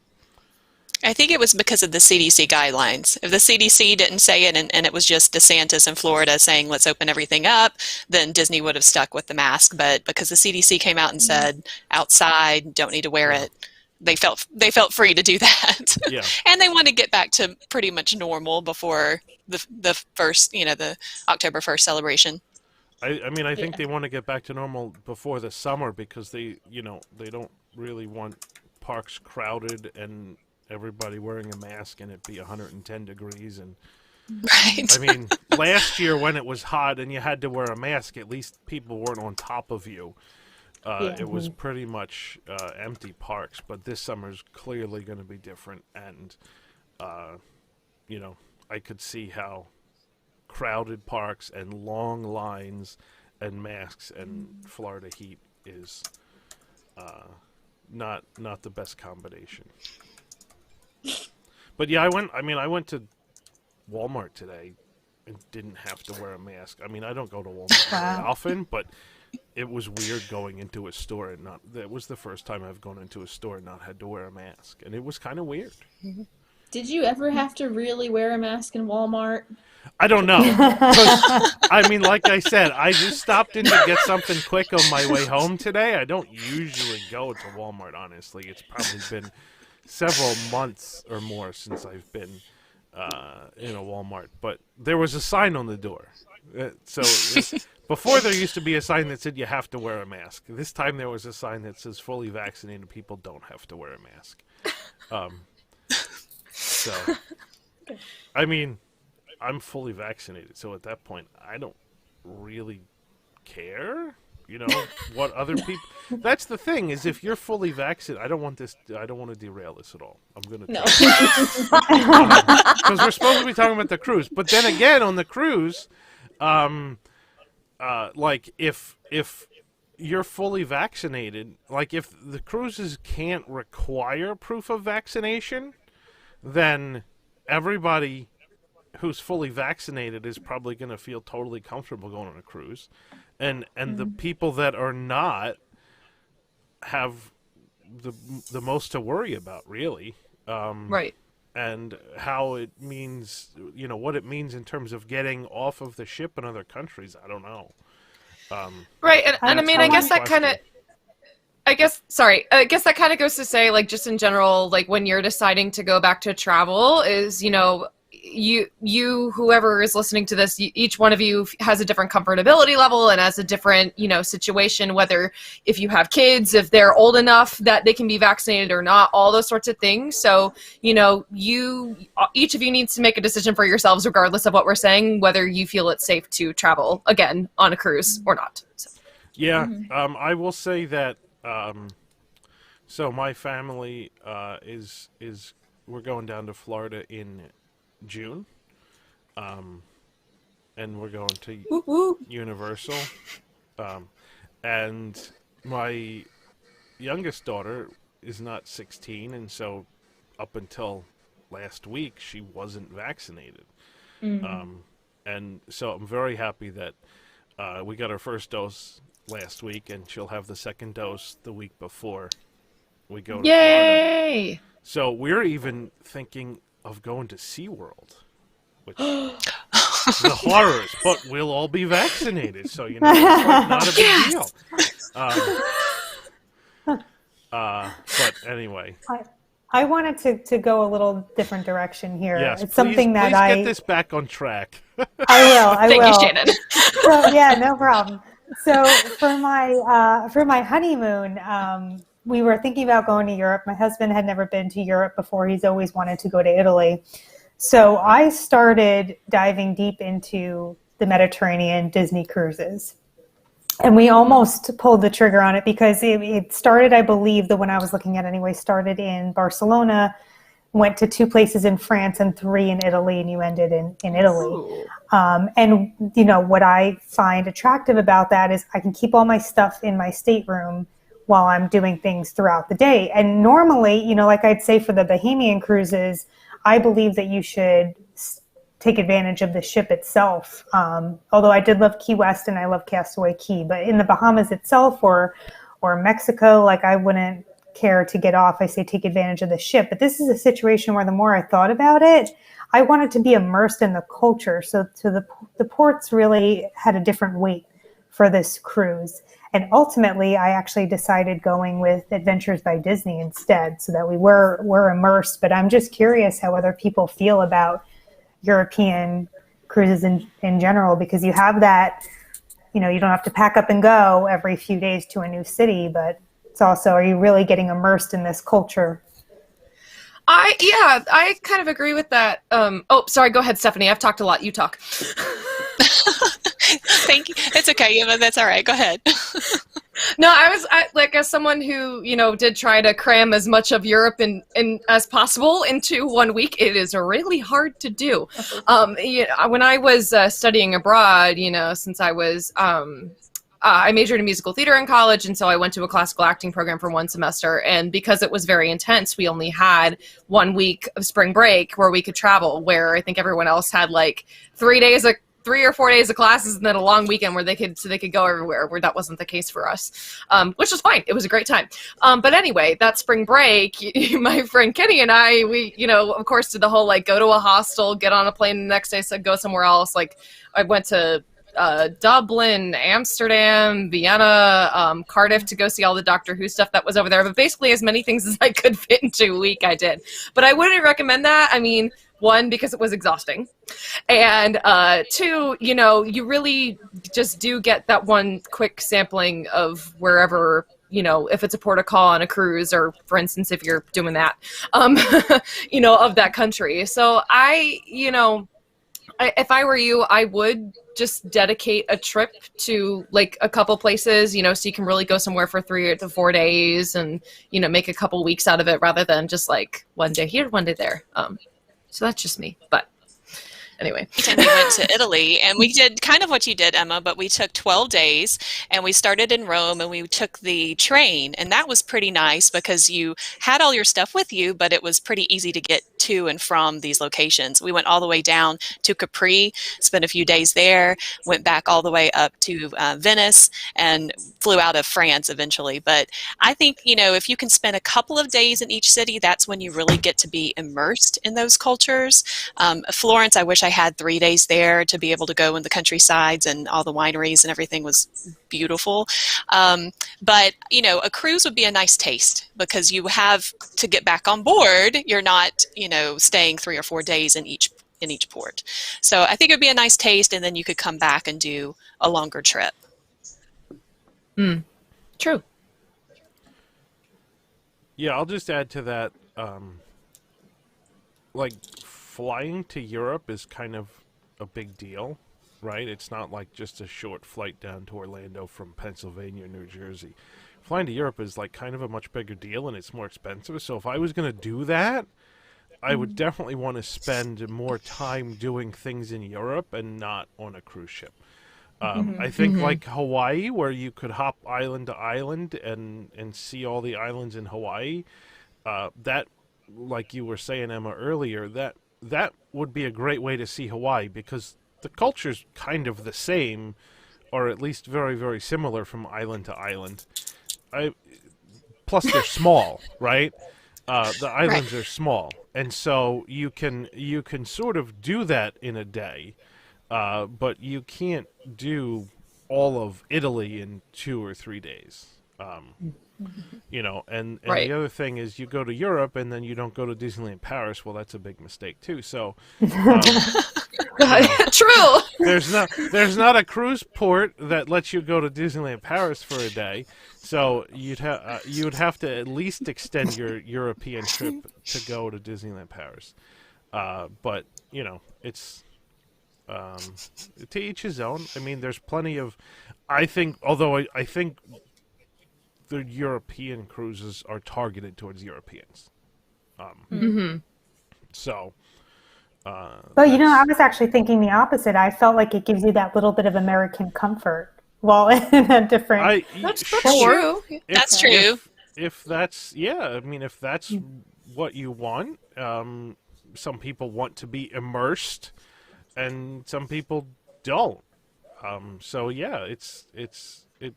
I think it was because of the CDC guidelines. If the CDC didn't say it and it was just DeSantis in Florida saying let's open everything up, then Disney would have stuck with the mask. But because the CDC came out and said outside, don't need to wear it, they felt free to do that. Yeah. And they want to get back to pretty much normal before the first, the October 1st celebration. I mean, I think they want to get back to normal before the summer because they don't really want parks crowded and everybody wearing a mask and it be 110 degrees. And Right. I mean, last year when it was hot and you had to wear a mask, at least people weren't on top of you. It was pretty much empty parks, but this summer's clearly going to be different. And, I could see how crowded parks and long lines and masks and Florida heat is not the best combination. But yeah, I went to Walmart today and didn't have to wear a mask. I mean, I don't go to Walmart very often, but it was weird going into a store and that was the first time I've gone into a store and not had to wear a mask, and it was kind of weird. Did you ever have to really wear a mask in Walmart? I don't know. 'Cause, I mean, like I said, I just stopped in to get something quick on my way home today. I don't usually go to Walmart, honestly. It's probably been several months or more since I've been in a Walmart. But there was a sign on the door. Before there used to be a sign that said you have to wear a mask. This time there was a sign that says fully vaccinated people don't have to wear a mask. I mean, I'm fully vaccinated, so at that point, I don't really care, what other people... That's the thing, is if you're fully vaccinated, I don't want to derail this at all. I'm going to... No. Because we're supposed to be talking about the cruise. But then again, on the cruise, like, if you're fully vaccinated, like, if the cruises can't require proof of vaccination, then everybody who's fully vaccinated is probably going to feel totally comfortable going on a cruise, and the people that are not have the most to worry about, really. Right. And how it means, what it means in terms of getting off of the ship in other countries, I don't know. Right, and I mean, I guess that kind of... I guess that kind of goes to say, like, just in general, like, when you're deciding to go back to travel is, you whoever is listening to this, each one of you has a different comfortability level and has a different, situation, whether if you have kids, if they're old enough that they can be vaccinated or not, all those sorts of things. So, each of you needs to make a decision for yourselves, regardless of what we're saying, whether you feel it's safe to travel again on a cruise or not. So. Yeah, I will say that So my family is we're going down to Florida in June, and we're going to Woo woo. Universal, um, and my youngest daughter is not 16, and so up until last week she wasn't vaccinated. Mm. Um, and so I'm very happy that we got our first dose last week, and she'll have the second dose the week before we go to Florida. Yay! So we're even thinking of going to SeaWorld, which the horrors, but we'll all be vaccinated, so it's like not a big deal. But anyway, I wanted to go a little different direction here. yes, It's something that please get this back on track. I will. I Thank will. you, Shannon. So yeah, no problem. So for my honeymoon, we were thinking about going to Europe. My husband had never been to Europe before. He's always wanted to go to Italy. So I started diving deep into the Mediterranean Disney cruises. And we almost pulled the trigger on it because it started, I believe, the one I was looking at anyway, started in Barcelona, went to 2 places in France and 3 in Italy, and you ended in Italy. And, what I find attractive about that is I can keep all my stuff in my stateroom while I'm doing things throughout the day. And normally, like I'd say for the Bahamian cruises, I believe that you should take advantage of the ship itself. Although I did love Key West and I love Castaway Cay, but in the Bahamas itself or Mexico, like I wouldn't care to get off. I say take advantage of the ship. But this is a situation where the more I thought about it, I wanted to be immersed in the culture. So the ports really had a different weight for this cruise. And ultimately, I actually decided going with Adventures by Disney instead, so that we were immersed. But I'm just curious how other people feel about European cruises in general, because you have that, you don't have to pack up and go every few days to a new city, but it's also, are you really getting immersed in this culture? I kind of agree with that. Sorry, go ahead, Stephanie. I've talked a lot. You talk. Thank you. It's okay, Emma. That's all right. Go ahead. No, I like, as someone who, did try to cram as much of Europe as possible into 1 week, it is really hard to do. When I was studying abroad, since I was, I majored in musical theater in college, and so I went to a classical acting program for 1 semester. And because it was very intense, we only had 1 week of spring break where we could travel, where I think everyone else had like 3 or 4 days of classes and then a long weekend where they could go everywhere, where that wasn't the case for us, which was fine. It was a great time. But anyway, that spring break, my friend Kenny and I, we, of course, did the whole, like, go to a hostel, get on a plane the next day, so go somewhere else. Like, I went to Dublin, Amsterdam, Vienna, Cardiff to go see all the Doctor Who stuff that was over there. But basically as many things as I could fit into a week, I did. But I wouldn't recommend that. I mean, 1, because it was exhausting. And 2, you really just do get that one quick sampling of wherever, if it's a port of call on a cruise, or for instance, if you're doing that, of that country. So if I were you, I would just dedicate a trip to like a couple places, so you can really go somewhere for 3 to 4 days and, make a couple weeks out of it rather than just like 1 day here, 1 day there. So that's just me, but anyway. And we went to Italy, and we did kind of what you did, Emma, but we took 12 days, and we started in Rome, and we took the train, and that was pretty nice because you had all your stuff with you, but it was pretty easy to get to and from these locations. We went all the way down to Capri, spent a few days there, went back all the way up to Venice, and flew out of France eventually. But I think, if you can spend a couple of days in each city, that's when you really get to be immersed in those cultures. Florence, I wish I had 3 days there to be able to go in the countrysides, and all the wineries and everything was beautiful. But, a cruise would be a nice taste because you have to get back on board. You're not, staying 3 or 4 days in each port. So I think it would be a nice taste, and then you could come back and do a longer trip. True. Yeah, I'll just add to that, like, flying to Europe is kind of a big deal, right? It's not like just a short flight down to Orlando from Pennsylvania, New Jersey. flying to Europe is like kind of a much bigger deal and it's more expensive. So if I was going to do that, I would definitely want to spend more time doing things in Europe and not on a cruise ship. I think like Hawaii, where you could hop island to island and see all the islands in Hawaii, that, like you were saying, Emma, earlier, that would be a great way to see Hawaii because the culture's kind of the same, or at least very, very similar from island to island. Plus, they're small, right? The islands are small, and so you can sort of do that in a day, but you can't do all of Italy in 2 or 3 days. And Right. the other thing is you go to Europe and then you don't go to Disneyland Paris. Well, that's a big mistake too. So True. there's not a cruise port that lets you go to Disneyland Paris for a day. So you'd have to at least extend your European trip to go to Disneyland Paris. But it's to each his own. I mean, there's plenty of. I think the European cruises are targeted towards Europeans. So. Well, I was actually thinking the opposite. I felt like it gives you that little bit of American comfort while in a different. That's sure. true. That's true. If that's if that's what you want, some people want to be immersed, and some people don't. So yeah, it's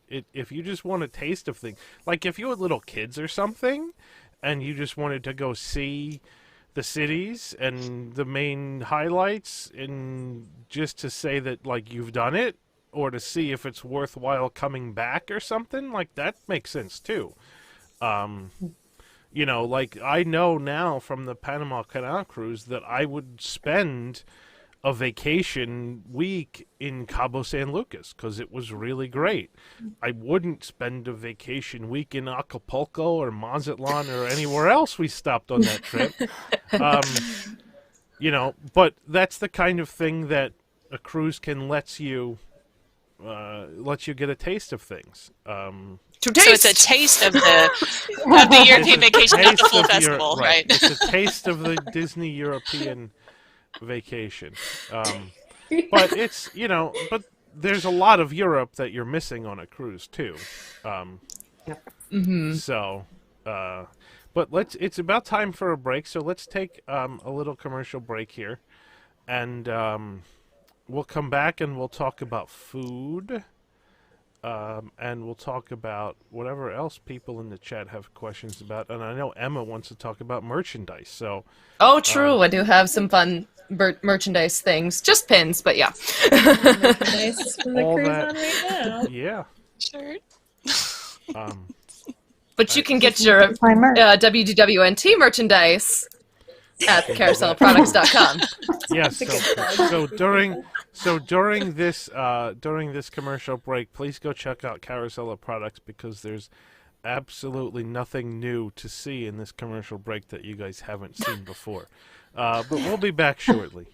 if you just want a taste of things, like if you had little kids or something, and you just wanted to go see the cities and the main highlights, and just to say that like you've done it, or to see if it's worthwhile coming back or something, like that makes sense too. Like I know now from the Panama Canal cruise that I would spend a vacation week in Cabo San Lucas because it was really great. I wouldn't spend a vacation week in Acapulco or Mazatlan or anywhere else we stopped on that trip. But that's the kind of thing that a cruise can let you get a taste of things. So it's a taste of the European vacation, not the full festival, right? It's a taste of the Disney European vacation. But it's, but there's a lot of Europe that you're missing on a cruise too. So, but it's about time for a break. So let's take a little commercial break here, and we'll come back and we'll talk about food. And we'll talk about whatever else people in the chat have questions about. And I know Emma wants to talk about merchandise. So, True. I do have some fun merchandise things. Just pins, but yeah. Nice from the All cruise that- on right now. yeah. Sure. But you can get your My merch. WDWNT merchandise at carouselproducts.com. Yes. So during this commercial break, please go check out Carousel of Products because there's absolutely nothing new to see in this commercial break that you guys haven't seen before. But we'll be back shortly.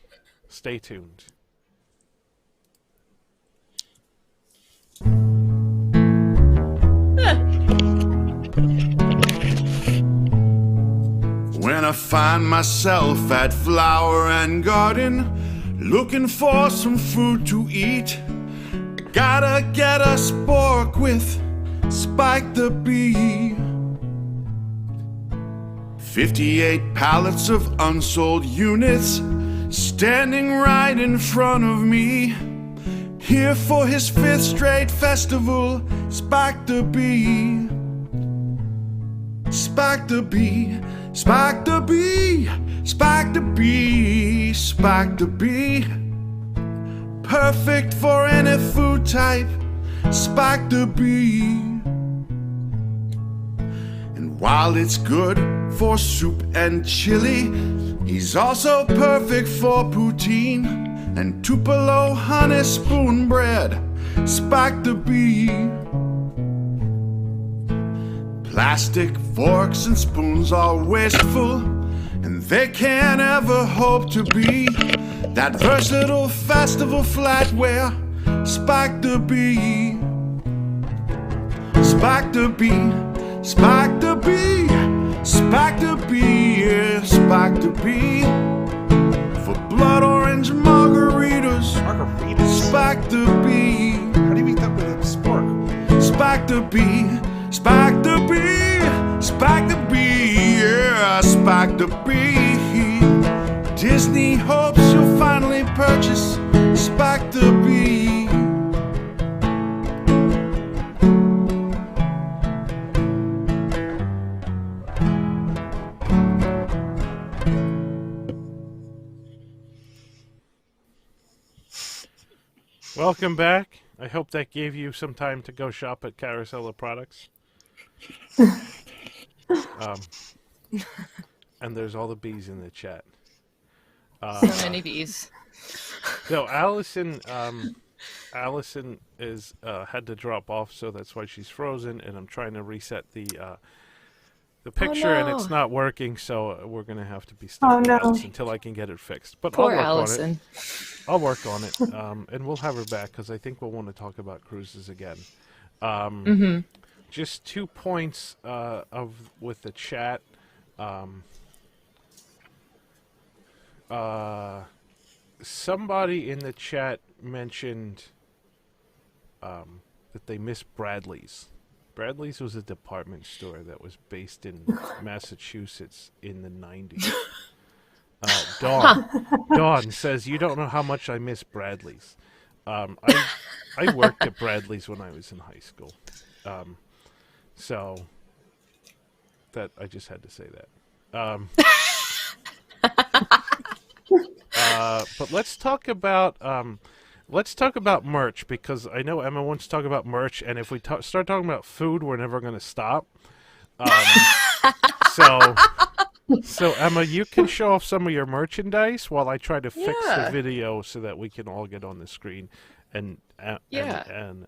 Stay tuned. When I find myself at Flower and Garden, looking for some food to eat, gotta get a spork with Spike the Bee. 58 pallets of unsold units standing right in front of me. Here for his 5th straight festival, Spike the Bee. Spike the Bee, Spike the Bee, Spike the Bee, Spike the Bee. Perfect for any food type, Spike the Bee. And while it's good for soup and chili, he's also perfect for poutine and Tupelo honey spoon bread, Spike the Bee. Plastic forks and spoons are wasteful, and they can't ever hope to be that versatile festival flatware, Spike the Bee. Spike the bee, spike the bee, spike the bee, yeah, spike the bee. For blood orange margaritas, spike the bee. How do you eat that with a spork? Spike the bee, spike the bee, spike the bee, yeah, spike the bee. Disney hopes you'll finally purchase Spike the Bee. Welcome back. I hope that gave you some time to go shop at Carousel of Products. And there's all the bees in the chat. So many bees. So Allison is had to drop off, so that's why she's frozen. And I'm trying to reset the picture, and it's not working. So we're gonna have to be stuck with Allison until I can get it fixed. But Poor I'll work Allison. on it. I'll work on it, and we'll have her back because I think we'll want to talk about cruises again. Just 2 points with the chat. Somebody in the chat mentioned that they miss Bradley's. Bradley's was a department store that was based in Massachusetts in the 90s. Dawn says, you don't know how much I miss Bradley's. I worked at Bradley's when I was in high school. So that I just had to say that. But let's talk about merch, because I know Emma wants to talk about merch, and if we start talking about food, we're never going to stop. So Emma, you can show off some of your merchandise while I try to fix the video so that we can all get on the screen, and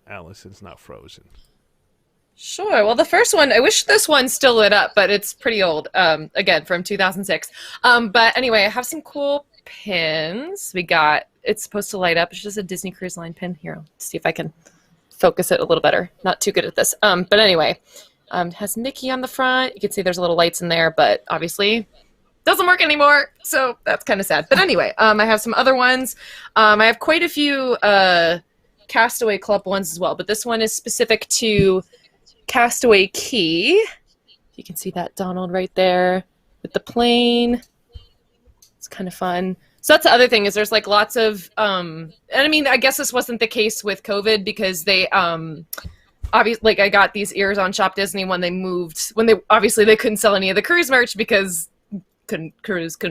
Allison's not frozen. Sure. Well, the first one, I wish this one still lit up, but it's pretty old. Again, from 2006. But anyway, I have some cool pins. It's supposed to light up. It's just a Disney Cruise Line pin. Here, let's see if I can focus it a little better. Not too good at this. But anyway, it has Mickey on the front. You can see there's little lights in there, but obviously doesn't work anymore. So that's kind of sad. But anyway, I have some other ones. I have quite a few Castaway Club ones as well, but this one is specific to Castaway Key. You can see that Donald right there with the plane. It's kind of fun. So that's the other thing, is there's like lots of and I mean, I guess this wasn't the case with COVID, because they obviously, like, I got these ears on Shop Disney when they they couldn't sell any of the cruise merch because couldn't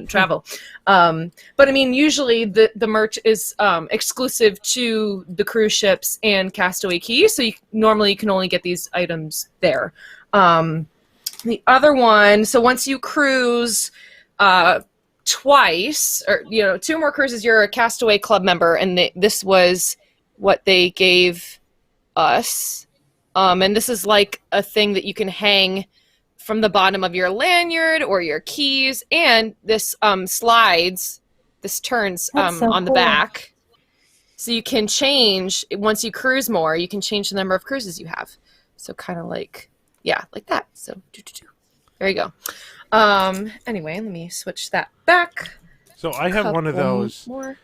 travel. But I mean, usually the merch is exclusive to the cruise ships and Castaway Key, so normally you can only get these items there. The other one, so once you cruise twice, or 2 more cruises, you're a Castaway Club member, and this was what they gave us. And this is like a thing that you can hang from the bottom of your lanyard or your keys, and this slides, this turns on the back, so you can change, once you cruise more, you can change the number of cruises you have. So kind of like that. So there you go. Anyway, let me switch that back. So I have one of those. More.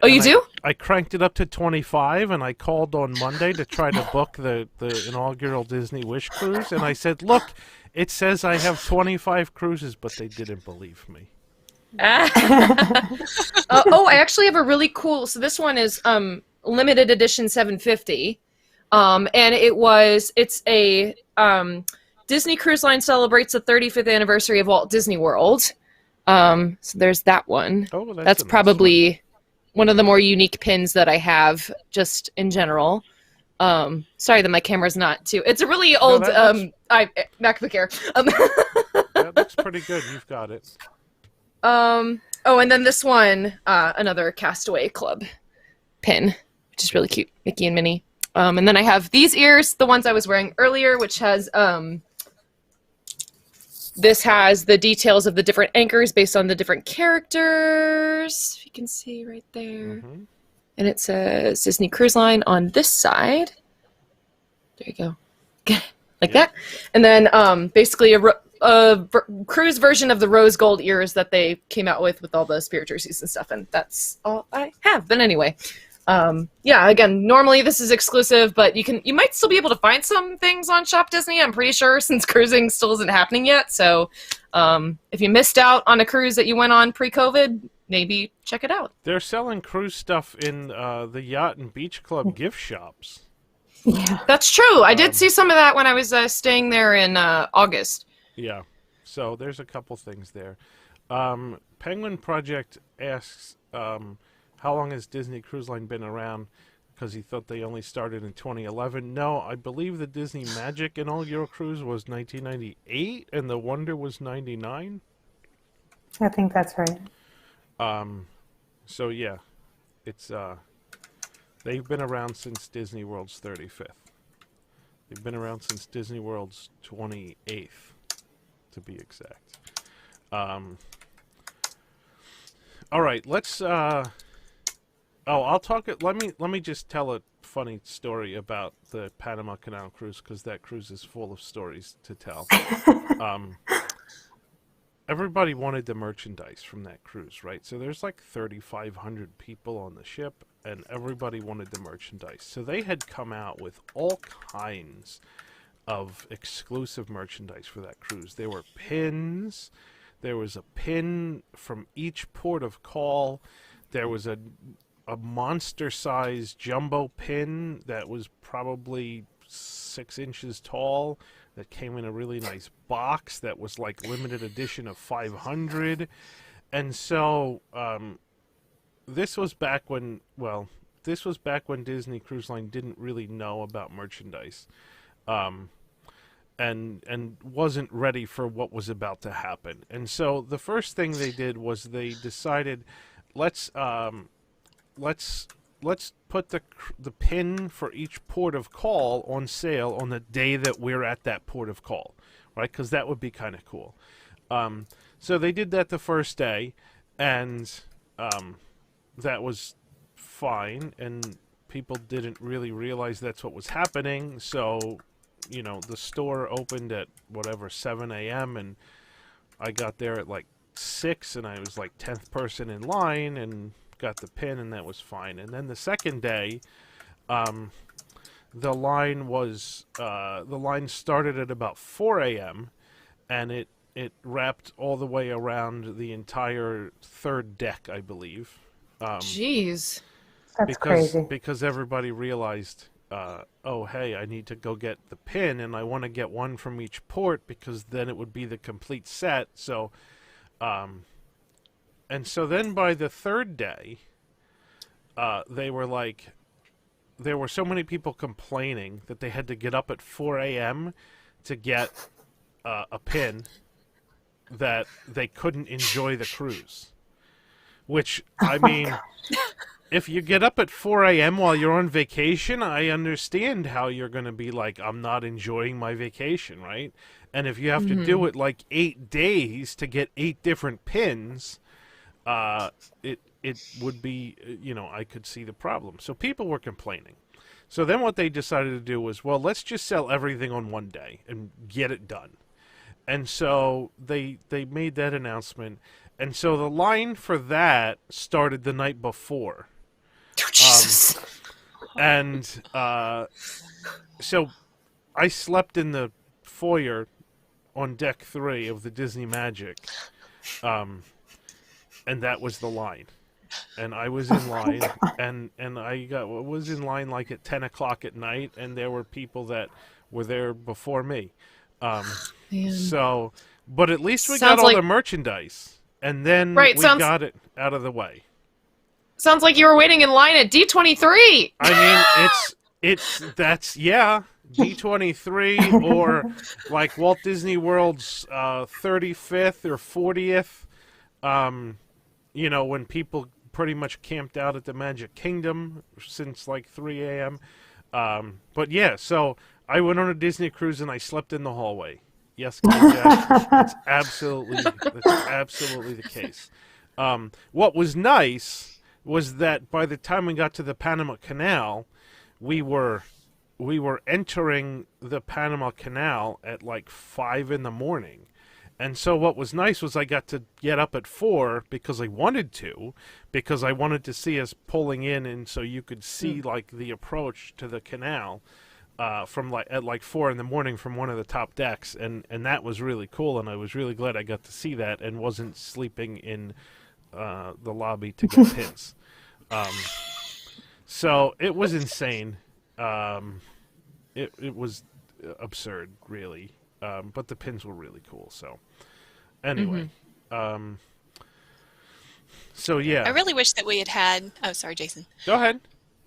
You do? I cranked it up to 25, and I called on Monday to try to book the inaugural Disney Wish cruise, and I said, look, it says I have 25 cruises, but they didn't believe me. I actually have a really cool, so this one is limited edition 750, and it's a Disney Cruise Line celebrates the 35th anniversary of Walt Disney World. So there's that one. Oh, that's probably one of the more unique pins that I have, just in general. Sorry that my camera's not too. It's a really old MacBook Air. That looks pretty good. You've got it. And then this one, another Castaway Club pin, which is really cute, Mickey and Minnie. And then I have these ears, the ones I was wearing earlier, which has this has the details of the different anchors based on the different characters. If you can see right there. Mm-hmm. And it says Disney Cruise Line on this side. There you go. like that. And then basically a cruise version of the rose gold ears that they came out with all the spirit jerseys and stuff. And that's all I have. But anyway, yeah, again, normally this is exclusive, but you might still be able to find some things on Shop Disney, I'm pretty sure, since cruising still isn't happening yet. So if you missed out on a cruise that you went on pre-COVID, maybe check it out. They're selling cruise stuff in the Yacht and Beach Club gift shops. Yeah. That's true. I did see some of that when I was staying there in August. Yeah, so there's a couple things there. Penguin Project asks, how long has Disney Cruise Line been around? Because he thought they only started in 2011. No, I believe the Disney Magic Inaugural Cruise was 1998, and the Wonder was 99. I think that's right. So yeah, it's they've been around since Disney World's 35th. They've been around since Disney World's 28th, to be exact. All right, let's. I'll talk. Let me just tell a funny story about the Panama Canal cruise, because that cruise is full of stories to tell. Everybody wanted the merchandise from that cruise, right? So there's like 3,500 people on the ship, and everybody wanted the merchandise. So they had come out with all kinds of exclusive merchandise for that cruise. There were pins. There was a pin from each port of call. There was a monster-sized jumbo pin that was probably 6 inches tall that came in a really nice box that was like limited edition of 500. And so this was back when Disney Cruise Line didn't really know about merchandise, and wasn't ready for what was about to happen. And so the first thing they did was they decided, let's put the pin for each port of call on sale on the day that we're at that port of call, right? Because that would be kind of cool. So they did that the first day, and that was fine, and people didn't really realize that's what was happening. So, you know, the store opened at whatever 7 a.m. and I got there at like 6, and I was like 10th person in line and got the pin, and that was fine. And then the second day, the line started at about 4 a.m. and it wrapped all the way around the entire third deck, I believe. Jeez. That's crazy. Because everybody realized, oh, hey, I need to go get the pin, and I want to get one from each port because then it would be the complete set. So, and so then by the third day, there were so many people complaining that they had to get up at 4 a.m. to get a pin that they couldn't enjoy the cruise. Which, I mean, if you get up at 4 a.m. while you're on vacation, I understand how you're going to be like, I'm not enjoying my vacation, right? And if you have to do it like 8 days to get 8 different pins, it would be, you know, I could see the problem. So people were complaining. So then what they decided to do was, well, let's just sell everything on one day and get it done. And so they made that announcement. And so the line for that started the night before. Oh, Jesus. And so I slept in the foyer on deck 3 of the Disney Magic. And that was the line. And I was in line, and I was in line like at 10 o'clock at night, and there were people that were there before me. So, but at least we got all the merchandise, and then we got it out of the way. Sounds like you were waiting in line at D23. I mean, that's D23 or like Walt Disney World's 35th or 40th. You know, when people pretty much camped out at the Magic Kingdom since like 3 a.m. But yeah, so I went on a Disney cruise and I slept in the hallway. Yes, that's absolutely the case. What was nice was that by the time we got to the Panama Canal, we were we were entering the Panama Canal at like 5 in the morning. And so what was nice was I got to get up at 4 because I wanted to, because I wanted to see us pulling in, and so you could see like the approach to the canal from like at like 4 in the morning from one of the top decks, and that was really cool, and I was really glad I got to see that and wasn't sleeping in the lobby to get pins. So it was insane. It was absurd, really. But the pins were really cool. So anyway, so yeah. I really wish that we had had. Oh, sorry, Jason. Go ahead.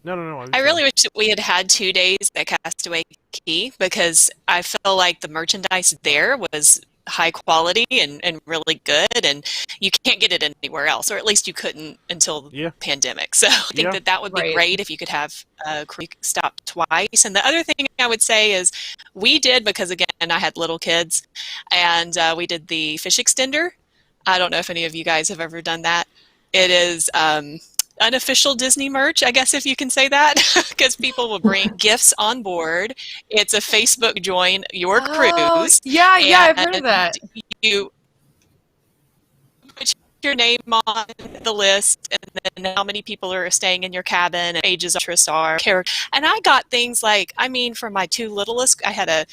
No. I really wish that we had had 2 days at Castaway Key, because I feel like the merchandise there was high quality and really good, and you can't get it anywhere else, or at least you couldn't until the pandemic. So I think that would be great if you could have a crew stop twice. And the other thing I would say is we did, because again, I had little kids, and we did the fish extender. I don't know if any of you guys have ever done that. It is unofficial Disney merch, I guess, if you can say that, because people will bring gifts on board. It's a Facebook join your cruise. Yeah, I've heard of that. You put your name on the list, and then how many people are staying in your cabin, and ages interests are. And I got things like, I mean, for my 2 littlest, I had a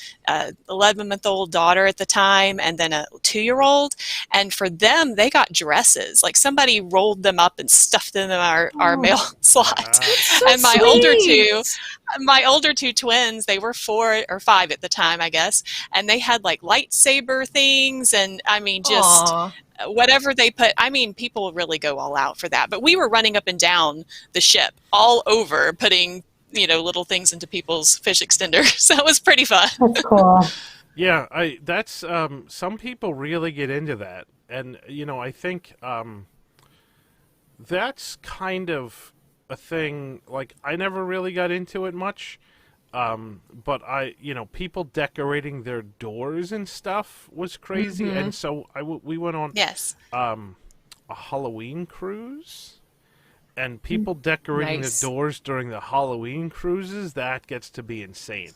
11-month-old daughter at the time, and then a 2-year-old, and for them, they got dresses. Like somebody rolled them up and stuffed them in our mail slot. So and my sweet. older two twins, they were 4 or 5 at the time, I guess, and they had like lightsaber things, and I mean, just Aw. whatever they put. I mean, people really go all out for that. But we were running up and down the ship all over, putting little things into people's fish extenders. So it was pretty fun. That's cool. Yeah, that's some people really get into that, and I think that's kind of a thing. Like, I never really got into it much, but people decorating their doors and stuff was crazy, and so we went on a Halloween cruise, and people decorating Nice. the doors during the Halloween cruises, that gets to be insane.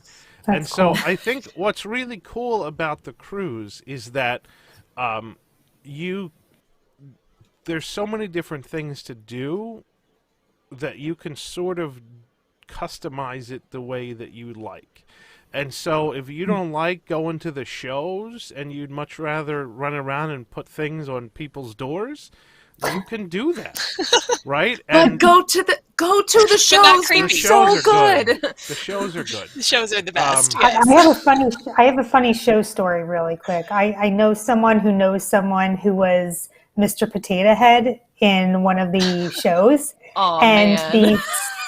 That's And so cool. I think what's really cool about the cruise is that there's so many different things to do that you can sort of customize it the way that you like. And so if you don't like going to the shows and you'd much rather run around and put things on people's doors, you can do that, right? But go to the shows. They're creepy. so good. The shows are good. The shows are the best. Um, yes. I have a funny show story really quick. I know someone who knows someone who was Mr. Potato Head in one of the shows. Oh, and man.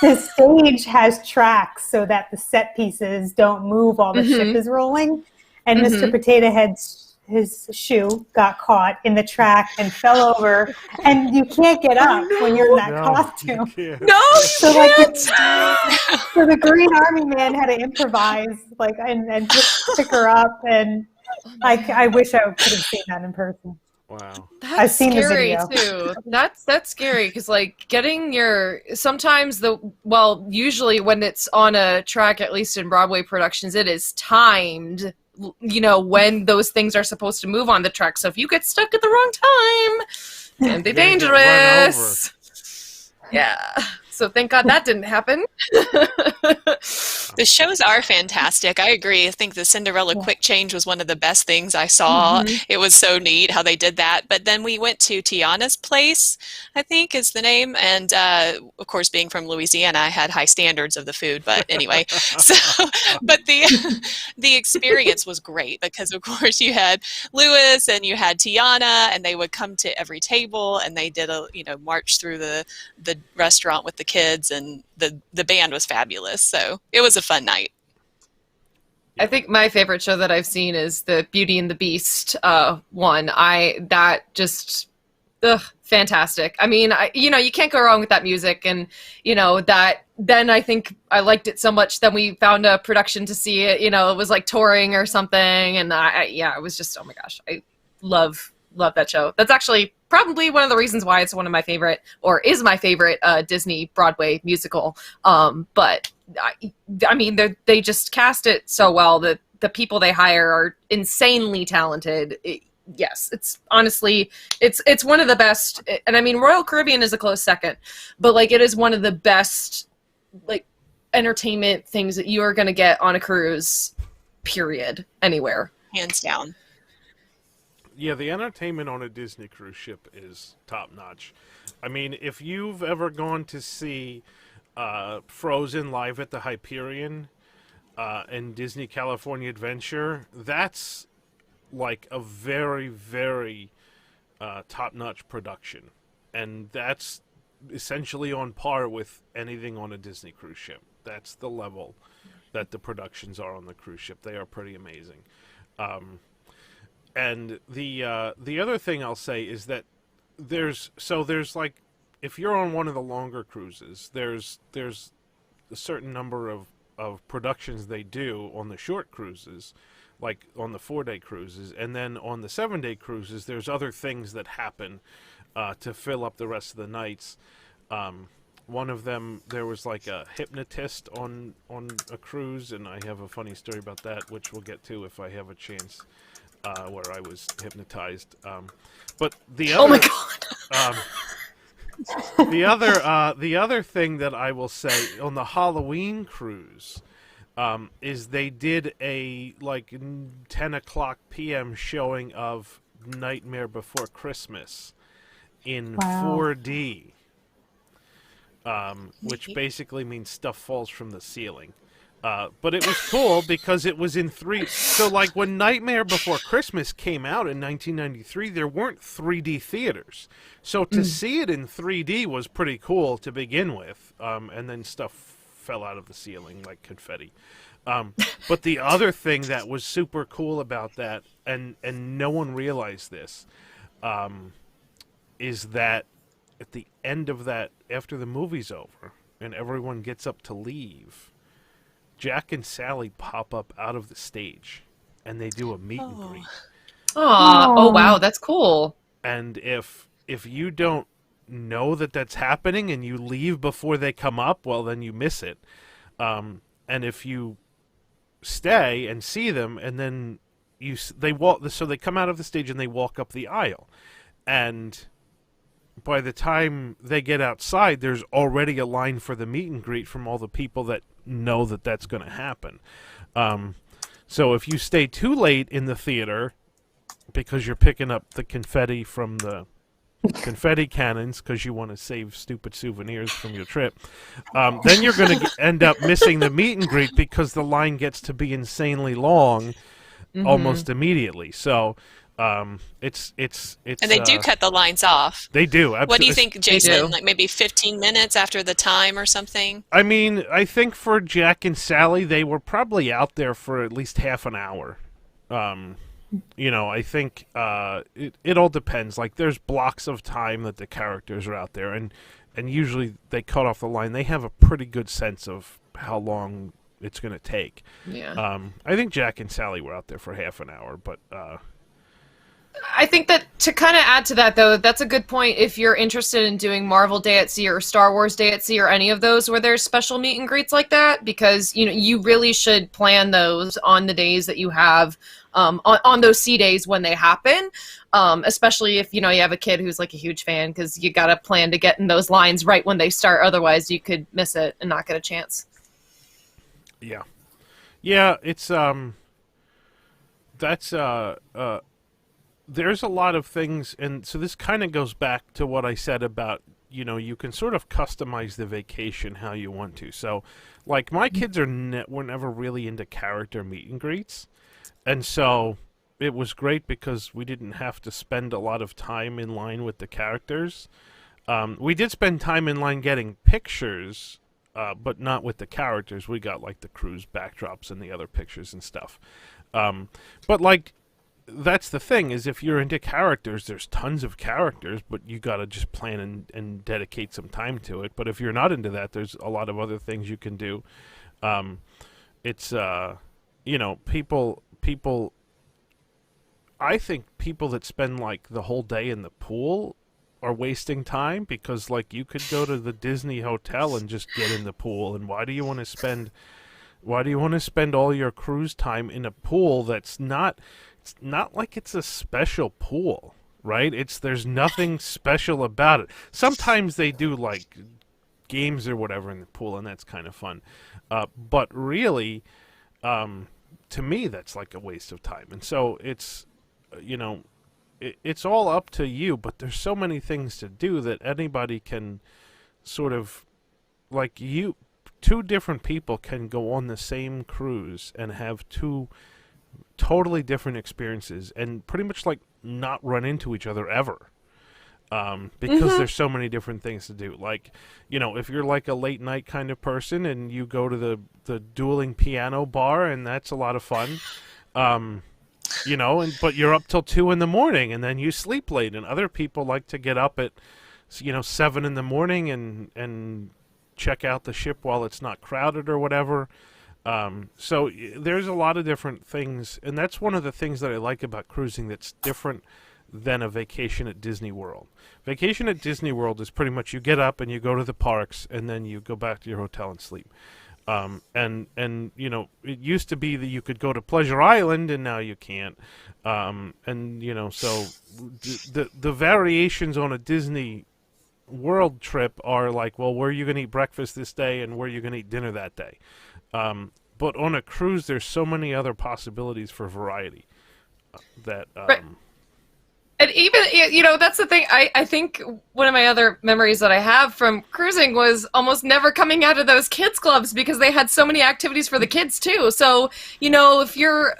the stage has tracks so that the set pieces don't move while the ship is rolling. And Mr. Potato Head's his shoe got caught in the track and fell over, and you can't get up when you're in that costume. No, So so the Green Army man had to improvise, and just pick her up. And I wish I could have seen that in person. Wow. That's I've seen the scary video. too. That's scary because getting usually when it's on a track, at least in Broadway productions, it is timed. When those things are supposed to move on the track. So if you get stuck at the wrong time, it can be dangerous. Yeah. So thank God that didn't happen. The shows are fantastic. I agree. I think the Cinderella Quick Change was one of the best things I saw. It was so neat how they did that. But then we went to Tiana's Place, I think is the name. And of course, being from Louisiana, I had high standards of the food. But anyway, but the experience was great because, of course, you had Louis and you had Tiana, and they would come to every table, and they did a march through the restaurant with the kids, and the band was fabulous. So it was a fun night. I think my favorite show that I've seen is the Beauty and the Beast one. Fantastic. I mean, you can't go wrong with that music, and then I think I liked it so much. Then we found a production to see it. It was like touring or something, and it was just, oh my gosh, I love that show. That's actually probably one of the reasons why it's one of my favorite, or is my favorite, Disney Broadway musical. But I mean, they just cast it so well that the people they hire are insanely talented. Yes, it's honestly, it's one of the best. And I mean, Royal Caribbean is a close second, but like it is one of the best like entertainment things that you are going to get on a cruise, period, anywhere. Hands down. Yeah, the entertainment on a Disney cruise ship is top notch. I mean, if you've ever gone to see Frozen live at the Hyperion and Disney California Adventure, that's like a very, very top-notch production. And that's essentially on par with anything on a Disney cruise ship. That's the level that the productions are on the cruise ship. They are pretty amazing. And the other thing I'll say is that there's like, if you're on one of the longer cruises, there's a certain number of productions they do on the short cruises, like on the 4-day cruises, and then on the 7-day cruises, there's other things that happen to fill up the rest of the nights. One of them, there was like a hypnotist on a cruise, and I have a funny story about that, which we'll get to if I have a chance, where I was hypnotized. But the other, Oh my god! the other thing that I will say on the Halloween cruise is they did a like 10 o'clock p.m. showing of Nightmare Before Christmas in 4D, which basically means stuff falls from the ceiling. But it was cool because it was in 3. So like when Nightmare Before Christmas came out in 1993, there weren't 3D theaters. So to see it in 3D was pretty cool to begin with. And then stuff fell out of the ceiling like confetti. But the other thing that was super cool about that, and no one realized this, is that at the end of that, after the movie's over and everyone gets up to leave, Jack and Sally pop up out of the stage, and they do a meet and greet. Oh wow, that's cool. And if you don't know that that's happening and you leave before they come up, well, then you miss it. And if you stay and see them, and then they walk, so they come out of the stage and they walk up the aisle, and by the time they get outside, there's already a line for the meet and greet from all the people that know that that's going to happen. So if you stay too late in the theater because you're picking up the confetti from the confetti cannons because you want to save stupid souvenirs from your trip, then you're going to end up missing the meet and greet because the line gets to be insanely long almost immediately. So it's And they do cut the lines off. They do. What do you think, Jason? Like maybe 15 minutes after the time or something? I mean, I think for Jack and Sally, they were probably out there for at least half an hour. You know, I think it all depends. Like, there's blocks of time that the characters are out there, and usually they cut off the line. They have a pretty good sense of how long it's going to take. Yeah. I think Jack and Sally were out there for half an hour, but I think that to kind of add to that, though, that's a good point. If you're interested in doing Marvel Day at Sea or Star Wars Day at Sea or any of those where there's special meet and greets like that, because you really should plan those on the days that you have on those sea days when they happen. Especially if you have a kid who's like a huge fan, because you got to plan to get in those lines right when they start. Otherwise, you could miss it and not get a chance. Yeah, it's that's there's a lot of things, and so this kind of goes back to what I said about, you can sort of customize the vacation how you want to. So, like, my kids were never really into character meet and greets, and so it was great because we didn't have to spend a lot of time in line with the characters. We did spend time in line getting pictures, but not with the characters. We got, like, the cruise backdrops and the other pictures and stuff. But, like, that's the thing, is if you're into characters, there's tons of characters, but you got to just plan and dedicate some time to it. But if you're not into that, there's a lot of other things you can do. It's people I think people that spend like the whole day in the pool are wasting time, because like you could go to the Disney hotel and just get in the pool, and why do you want to spend all your cruise time in a pool that's not, it's not like it's a special pool, right? There's nothing special about it. Sometimes they do like games or whatever in the pool, and that's kind of fun. But really, to me, that's like a waste of time. And so it's, it's all up to you, but there's so many things to do that anybody can sort of, like two different people can go on the same cruise and have two totally different experiences and pretty much like not run into each other ever. Because there's so many different things to do. Like, if you're like a late night kind of person and you go to the dueling piano bar, and that's a lot of fun. But you're up till 2 in the morning and then you sleep late, and other people like to get up at 7 in the morning and check out the ship while it's not crowded or whatever. So there's a lot of different things, and that's one of the things that I like about cruising that's different than a vacation at Disney World. Vacation at Disney World is pretty much you get up and you go to the parks and then you go back to your hotel and sleep. And it used to be that you could go to Pleasure Island, and now you can't. So the variations on a Disney World trip are like, well, where are you going to eat breakfast this day, and where are you going to eat dinner that day? But on a cruise, there's so many other possibilities for variety that. Right. And even, that's the thing. I think one of my other memories that I have from cruising was almost never coming out of those kids clubs, because they had so many activities for the kids too. So, if you're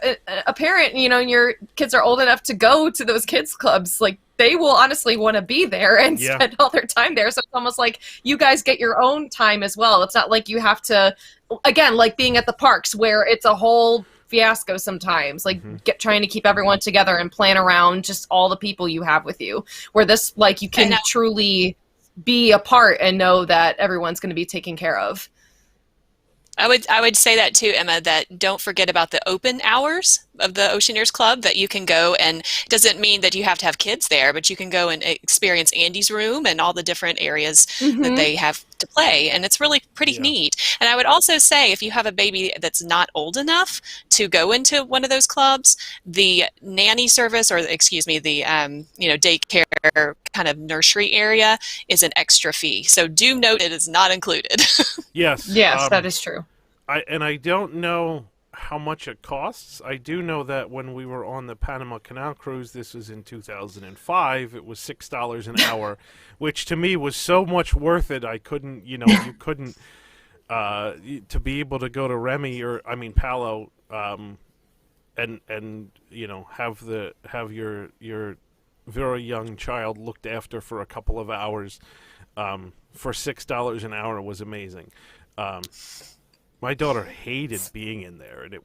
a parent, and your kids are old enough to go to those kids clubs, like they will honestly want to be there and spend all their time there. So it's almost like you guys get your own time as well. It's not like you have to, again, like being at the parks where it's a whole fiasco sometimes, like trying to keep everyone together and plan around just all the people you have with you, where this, like, you can truly be a part and know that everyone's going to be taken care of. I would say that too, Emma, that don't forget about the open hours of the Oceaneers Club, that you can go, and it doesn't mean that you have to have kids there, but you can go and experience Andy's room and all the different areas that they have to play, and it's really pretty neat. And I would also say, if you have a baby that's not old enough to go into one of those clubs, the nanny service, or the daycare kind of nursery area, is an extra fee. So do note it is not included. Yes, that is true. I don't know how much it costs. I do know that when we were on the Panama Canal cruise, this was in 2005, it was $6 an hour, which to me was so much worth it. I couldn't, you couldn't, to be able to go to Palo, and have your very young child looked after for a couple of hours, for $6 an hour was amazing. My daughter hated being in there, and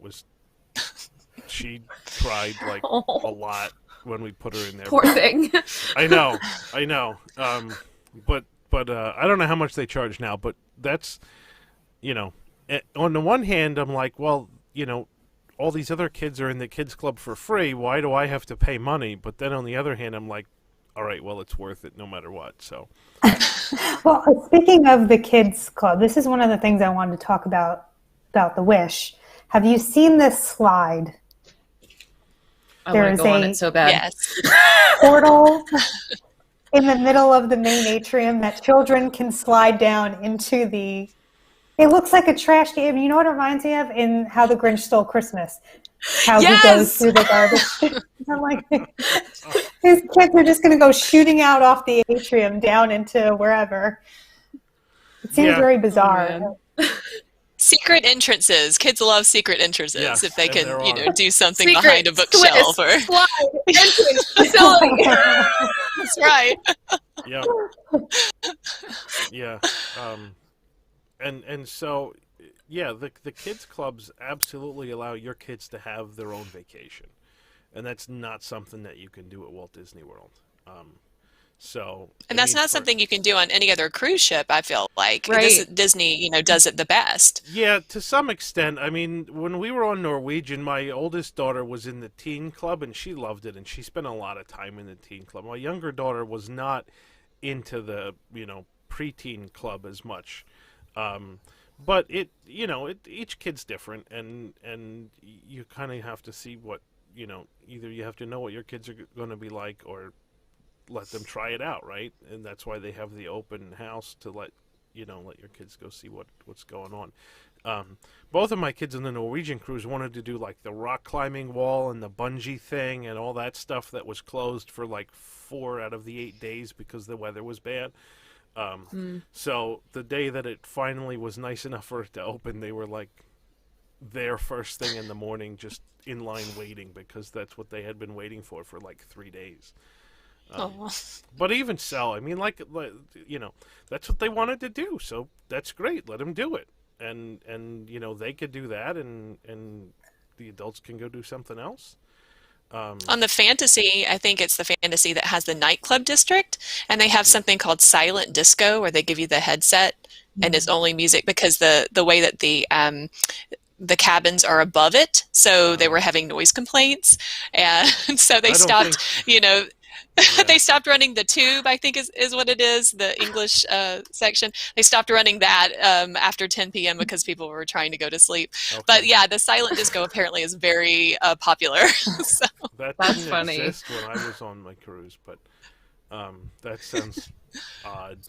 she cried like a lot when we put her in there. Poor thing. I know. But I don't know how much they charge now, but that's, on the one hand, I'm like, well, all these other kids are in the kids club for free. Why do I have to pay money? But then on the other hand, I'm like, all right, well, it's worth it no matter what. So. Well, speaking of the kids club, this is one of the things I wanted to talk about the Wish. Have you seen this slide? I want to go on it so bad. Yes. Portal in the middle of the main atrium that children can slide down into the. It looks like a trash can. You know what it reminds me of? In How the Grinch Stole Christmas. How he goes through the garbage. I'm like, these kids are just going to go shooting out off the atrium down into wherever. It seems very bizarre. Secret entrances. Kids love secret entrances if they can, do something secret behind a bookshelf or slide entrance facility. That's right. Yeah. Yeah. And so, the kids clubs absolutely allow your kids to have their own vacation, and that's not something that you can do at Walt Disney World. And that's not something you can do on any other cruise ship, I feel like. Right. Disney, does it the best. Yeah, to some extent. I mean, when we were on Norwegian, my oldest daughter was in the teen club, and she loved it, and she spent a lot of time in the teen club. My younger daughter was not into the preteen club as much. But each kid's different, and you kind of have to see what either you have to know what your kids are going to be like, or let them try it out, right? And that's why they have the open house to let your kids go see what's going on. Both of my kids on the Norwegian cruise wanted to do like the rock climbing wall and the bungee thing and all that stuff that was closed for like 4 out of the 8 days because the weather was bad. So the day that it finally was nice enough for it to open, they were like there first thing in the morning, just in line waiting, because that's what they had been waiting for like 3 days. But even so, I mean, like that's what they wanted to do, so that's great. Let them do it, and they could do that, and the adults can go do something else. On the Fantasy, I think it's the Fantasy that has the nightclub district, and they have something called silent disco, where they give you the headset and it's only music, because the way that the cabins are above it, so they were having noise complaints, and so they stopped. They stopped running the tube, I think is what it is, the English section. They stopped running that after 10 p.m. because people were trying to go to sleep. Okay. But yeah, the silent disco apparently is very popular. So. That That's didn't funny. exist when I was on my cruise, but that sounds odd.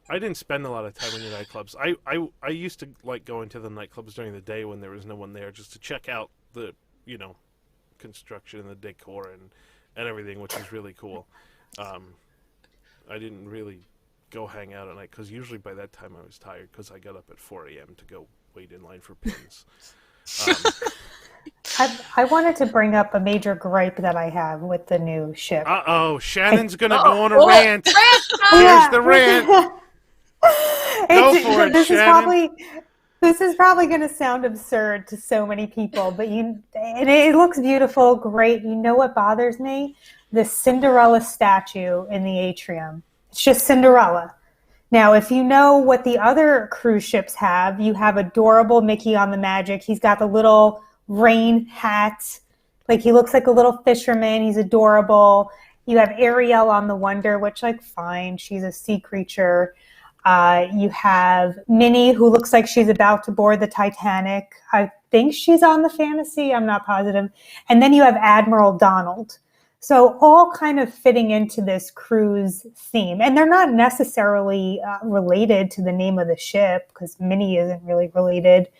I didn't spend a lot of time in the nightclubs. I used to like going to the nightclubs during the day when there was no one there, just to check out the construction and the decor and everything, which is really cool. I didn't really go hang out at night, because usually by that time I was tired, because I got up at 4 a.m. to go wait in line for pins. I wanted to bring up a major gripe that I have with the new ship. Shannon's gonna go on a rant. Here's the rant. Go for it, Shannon. This is probably going to sound absurd to so many people, but it looks beautiful, great. You know what bothers me? The Cinderella statue in the atrium. It's just Cinderella. Now, if you know what the other cruise ships have, you have adorable Mickey on the Magic. He's got the little rain hat. Like, he looks like a little fisherman. He's adorable. You have Ariel on the Wonder, which, like, fine. She's a sea creature. You have Minnie, who looks like she's about to board the Titanic. I think she's on the Fantasy. I'm not positive. And then you have Admiral Donald. So all kind of fitting into this cruise theme. And they're not necessarily related to the name of the ship, because Minnie isn't really related.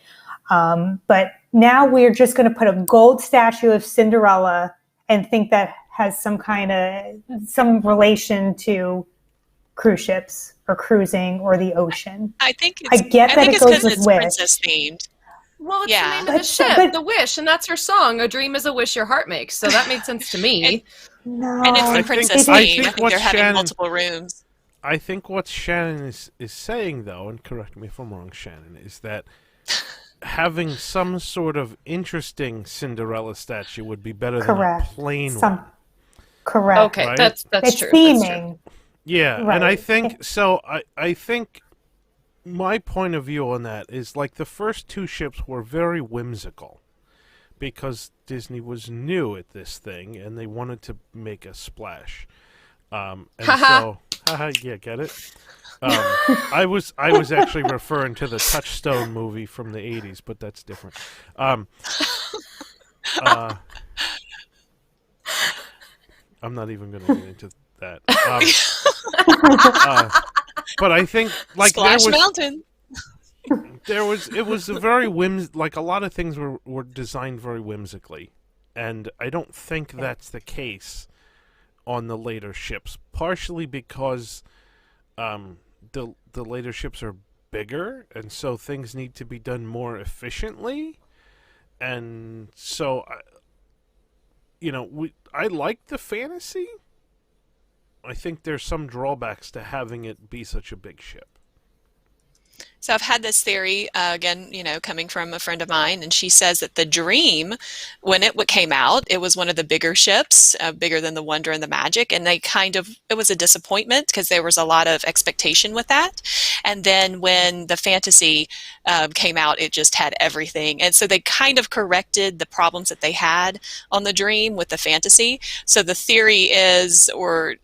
But now we're just going to put a gold statue of Cinderella and think that has some relation to cruise ships or cruising or the ocean. I think it goes with Wish. Princess themed. Well, it's the name of the ship, the Wish, and that's her song. A dream is a wish your heart makes. So that made sense to me. And it's the princess theme. I think they're having multiple rooms. I think what Shannon is saying, though, and correct me if I'm wrong, Shannon, is that having some sort of interesting Cinderella statue would be better than a plain one. Correct. Okay, right? that's it's true. Theming. That's true. Yeah, right. And I think so. I think my point of view on that is, like, the first 2 ships were very whimsical, because Disney was new at this thing and they wanted to make a splash. And so, yeah, get it? I was actually referring to the Touchstone movie from the 80s, but that's different. I'm not even going to get into that. But I think, like, Splash Mountain. It was a very like, a lot of things were designed very whimsically, and I don't think that's the case on the later ships. Partially because the later ships are bigger, and so things need to be done more efficiently, and so I like the Fantasy. I think there's some drawbacks to having it be such a big ship. So I've had this theory, again, coming from a friend of mine, and she says that the Dream, when it came out, it was one of the bigger ships, bigger than the Wonder and the Magic, and it was a disappointment because there was a lot of expectation with that. And then when the Fantasy came out, it just had everything. And so they kind of corrected the problems that they had on the Dream with the Fantasy. So the theory is, or,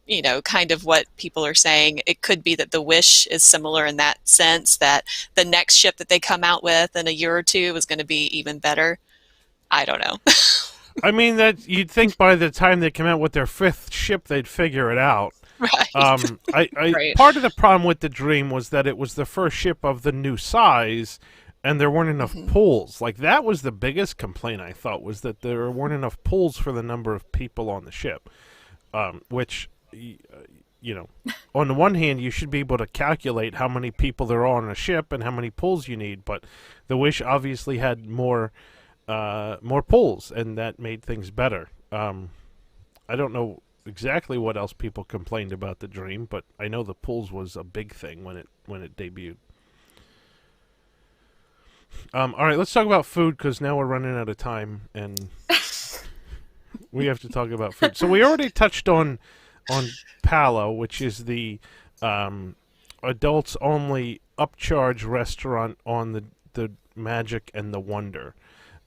kind of what people are saying, it could be that the Wish is similar in that sense, that the next ship that they come out with in a year or two is going to be even better. I don't know. I mean, that you'd think by the time they come out with their 5th ship, they'd figure it out. Right. Right. Part of the problem with the Dream was that it was the first ship of the new size, and there weren't enough pools. Like, that was the biggest complaint, I thought, was that there weren't enough pools for the number of people on the ship, which, on the one hand, you should be able to calculate how many people there are on a ship and how many pools you need, but the Wish obviously had more pools, and that made things better. I don't know exactly what else people complained about the Dream, but I know the pools was a big thing when it debuted. All right, let's talk about food, because now we're running out of time, and we have to talk about food. So we already touched on Palo, which is the adults-only upcharge restaurant on the Magic and the Wonder.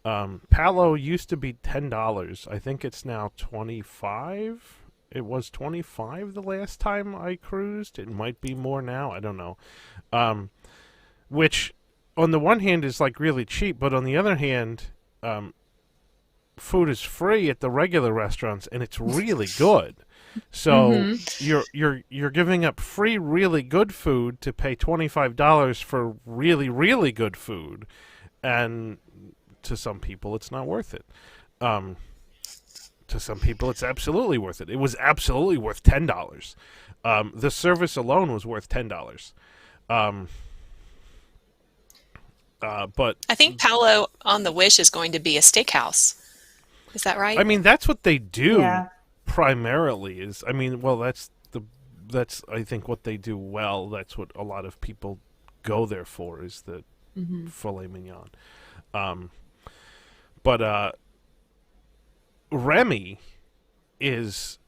Palo used to be $10. I think it's now $25. It was $25 the last time I cruised. It might be more now. I don't know. Which, on the one hand, is like really cheap, but on the other hand, food is free at the regular restaurants, and it's really good. So you're giving up free, really good food to pay $25 for really, really good food, and to some people, it's not worth it. To some people, it's absolutely worth it. It was absolutely worth $10. The service alone was worth $10. But I think Palo on the Wish is going to be a steakhouse. Is that right? I mean, that's what they do. Yeah. Primarily is, I mean, well, that's I think what they do well. That's what a lot of people go there for, is the filet mignon. But Remy is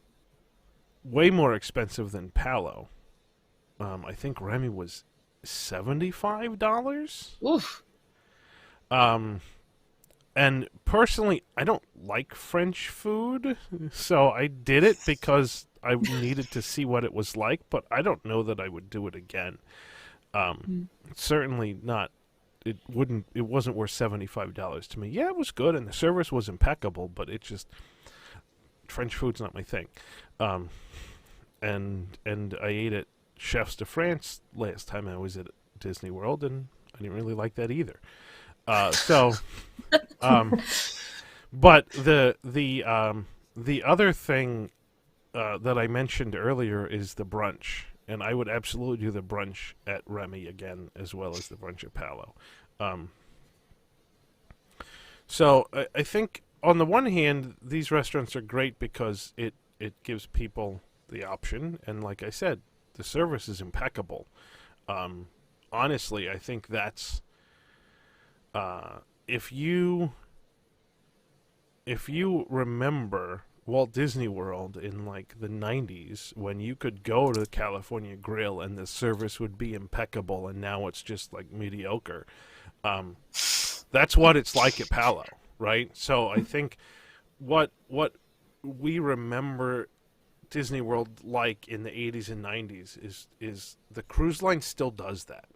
way more expensive than Palo. I think Remy was $75. Oof. And personally, I don't like French food, so I did it because I needed to see what it was like, but I don't know that I would do it again. Certainly not. It wasn't worth $75 to me. Yeah, it was good, and the service was impeccable, but it just, French food's not my thing. And I ate at Chefs de France last time I was at Disney World, and I didn't really like that either. But the other thing that I mentioned earlier is the brunch, and I would absolutely do the brunch at Remy again, as well as the brunch at Palo. So I think on the one hand, these restaurants are great because it gives people the option, and like I said, the service is impeccable. Honestly, I think that's if you remember Walt Disney World in like the 90s, when you could go to the California Grill and the service would be impeccable, and now it's just like mediocre. That's what it's like at Palo, right? So I think what we remember Disney World like in the 80s and 90s is the cruise line still does that.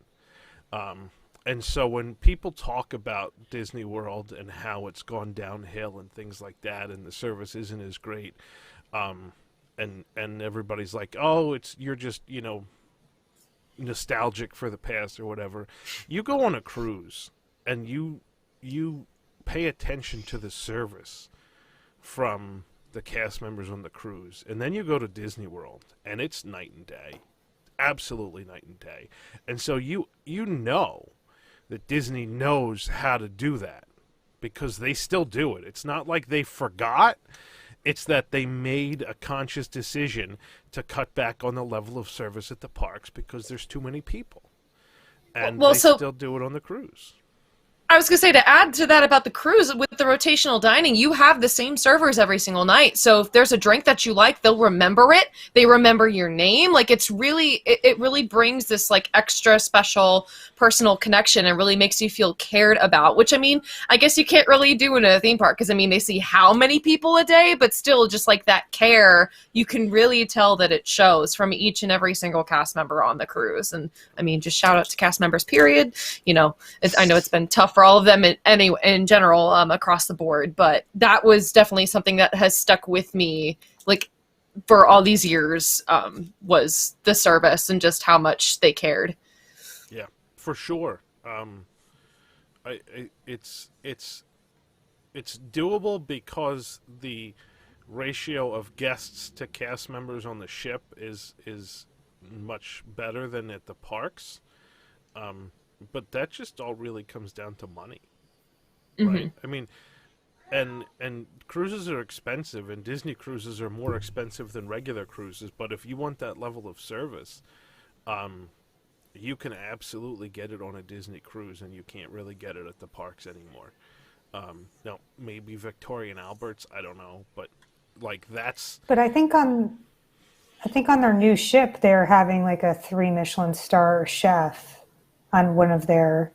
And so when people talk about Disney World and how it's gone downhill and things like that, and the service isn't as great, and everybody's like, oh, you're just, nostalgic for the past or whatever. You go on a cruise and you pay attention to the service from the cast members on the cruise, and then you go to Disney World and it's night and day, absolutely night and day. And so you know that Disney knows how to do that, because they still do it. It's not like they forgot. It's that they made a conscious decision to cut back on the level of service at the parks because there's too many people. and Well, they so still do it on the cruise. I was going to say, to add to that about the cruise, with the rotational dining, you have the same servers every single night. So if there's a drink that you like, they'll remember it. They remember your name. Like, it's really, it really brings this like extra special personal connection and really makes you feel cared about, which, I mean, I guess you can't really do in a theme park because, I mean, they see how many people a day, but still just like that care, you can really tell that it shows from each and every single cast member on the cruise. And I mean, just shout out to cast members, period. You know, I know it's been tough for all of them in general, across the board, but that was definitely something that has stuck with me, like, for all these years, was the service and just how much they cared. Yeah, for sure. It's doable because the ratio of guests to cast members on the ship is much better than at the parks. But that just all really comes down to money, right? I mean, and cruises are expensive, and Disney cruises are more expensive than regular cruises. But if you want that level of service, you can absolutely get it on a Disney cruise, and you can't really get it at the parks anymore. Now, maybe Victoria and Albert's, I don't know, but like that's. But I think on their new ship, they're having like a 3 Michelin star chef on one of their,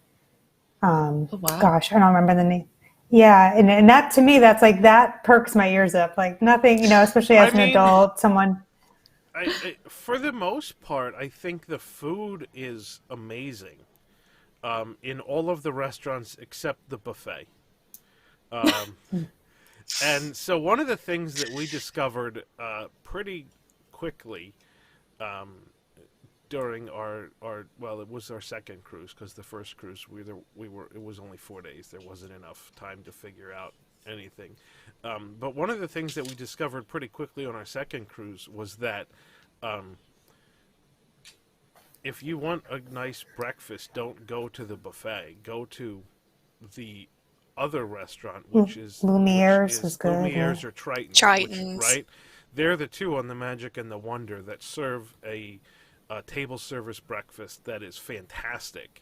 Oh, wow. gosh, I don't remember the name. Yeah, and that, to me, that's like, that perks my ears up. Like nothing, you know, especially as an adult, someone. For the most part, I think the food is amazing in all of the restaurants except the buffet. And so one of the things that we discovered pretty quickly during our well, it was our second cruise, because the first cruise it was only 4 days. There wasn't enough time to figure out anything. But one of the things that we discovered pretty quickly on our second cruise was that if you want a nice breakfast, don't go to the buffet. Go to the other restaurant, which is Lumiere's was good. Lumiere's, yeah. or Triton's. Triton's. Right? They're the two on the Magic and the Wonder that serve a table service breakfast that is fantastic.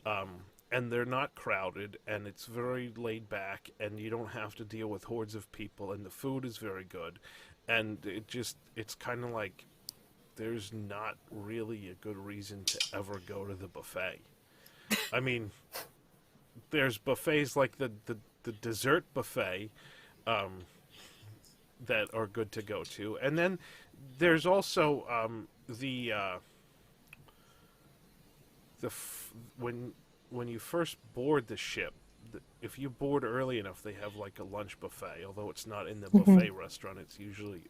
And they're not crowded, and it's very laid back, and you don't have to deal with hordes of people, and the food is very good. And it's kind of like there's not really a good reason to ever go to the buffet. I mean, there's buffets like the dessert buffet that are good to go to. And then there's also when you first board the ship, if you board early enough, they have like a lunch buffet. Although it's not in the buffet restaurant, it's usually,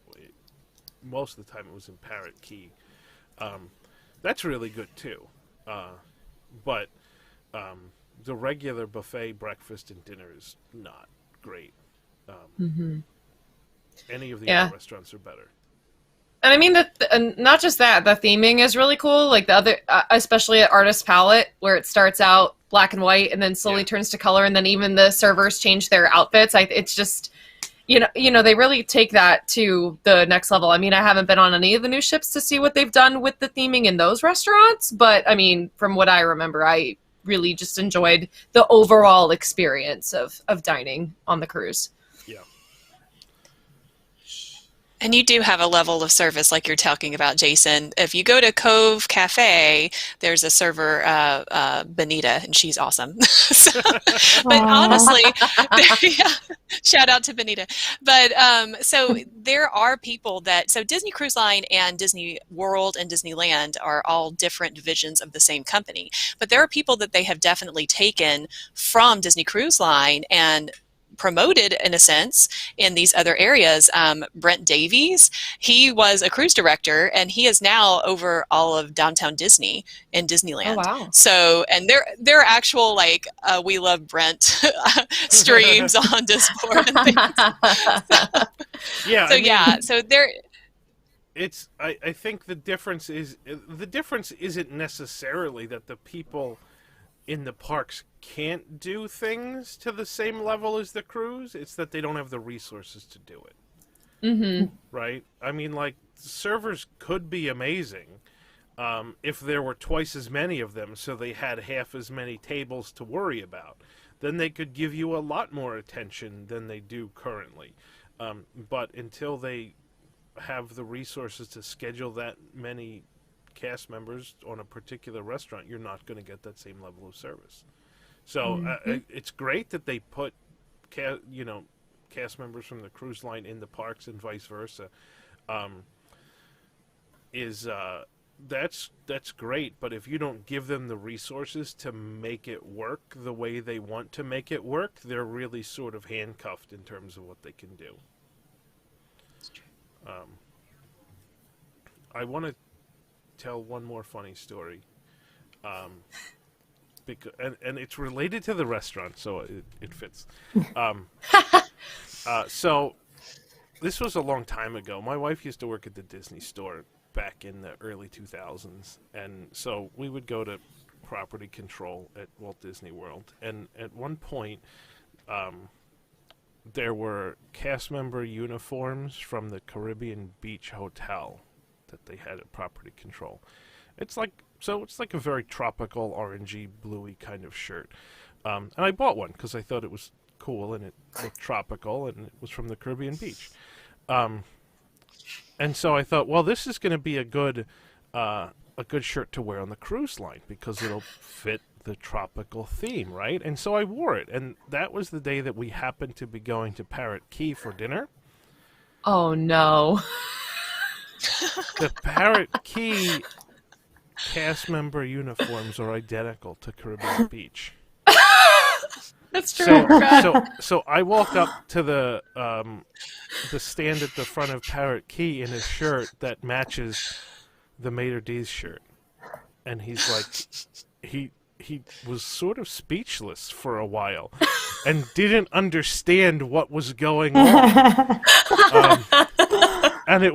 most of the time it was in Parrot Key. That's really good too. But the regular buffet breakfast and dinner is not great. Any of the other restaurants are better. And I mean, not just that, the theming is really cool. Like the other, especially at Artist Palette, where it starts out black and white and then slowly turns to color, and then even the servers change their outfits. It's just, you know, they really take that to the next level. I mean, I haven't been on any of the new ships to see what they've done with the theming in those restaurants, but I mean, from what I remember, I really just enjoyed the overall experience of dining on the cruise. Yeah. And you do have a level of service like you're talking about, Jason. If you go to Cove Cafe, there's a server, Benita, and she's awesome. But honestly, shout out to Benita. But so there are people so Disney Cruise Line and Disney World and Disneyland are all different divisions of the same company. But there are people that they have definitely taken from Disney Cruise Line and promoted, in a sense, in these other areas. Brent Davies, he was a cruise director, and he is now over all of downtown Disney in Disneyland. Oh, wow. So, and there are actual like We Love Brent streams on Discord and things. Yeah. So so there. It's. I think the difference isn't necessarily that the people in the parks can't do things to the same level as the cruise. It's that they don't have the resources to do it. Right? I mean, like, servers could be amazing, if there were twice as many of them, so they had half as many tables to worry about, then they could give you a lot more attention than they do currently. But until they have the resources to schedule that many cast members on a particular restaurant, you're not going to get that same level of service. So it's great that they put, cast members from the cruise line in the parks and vice versa. That's great, but if you don't give them the resources to make it work the way they want to make it work, they're really sort of handcuffed in terms of what they can do. I want to tell one more funny story, because and it's related to the restaurant, so it fits. So this was a long time ago. My wife used to work at the Disney store back in the early 2000s, and so we would go to property control at Walt Disney World, and at one point there were cast member uniforms from the Caribbean Beach Hotel that they had at property control. It's like a very tropical, orangey, bluey kind of shirt, and I bought one because I thought it was cool and it looked tropical, and it was from the Caribbean Beach. And so I thought, well, this is going to be a good shirt to wear on the cruise line because it'll fit the tropical theme, right? And so I wore it, and that was the day that we happened to be going to Parrot Key for dinner. Oh no. The Parrot Key cast member uniforms are identical to Caribbean Beach. That's true. So I walk up to the stand at the front of Parrot Key in a shirt that matches the Maitre D's shirt, and he's like, he was sort of speechless for a while, and didn't understand what was going on, and it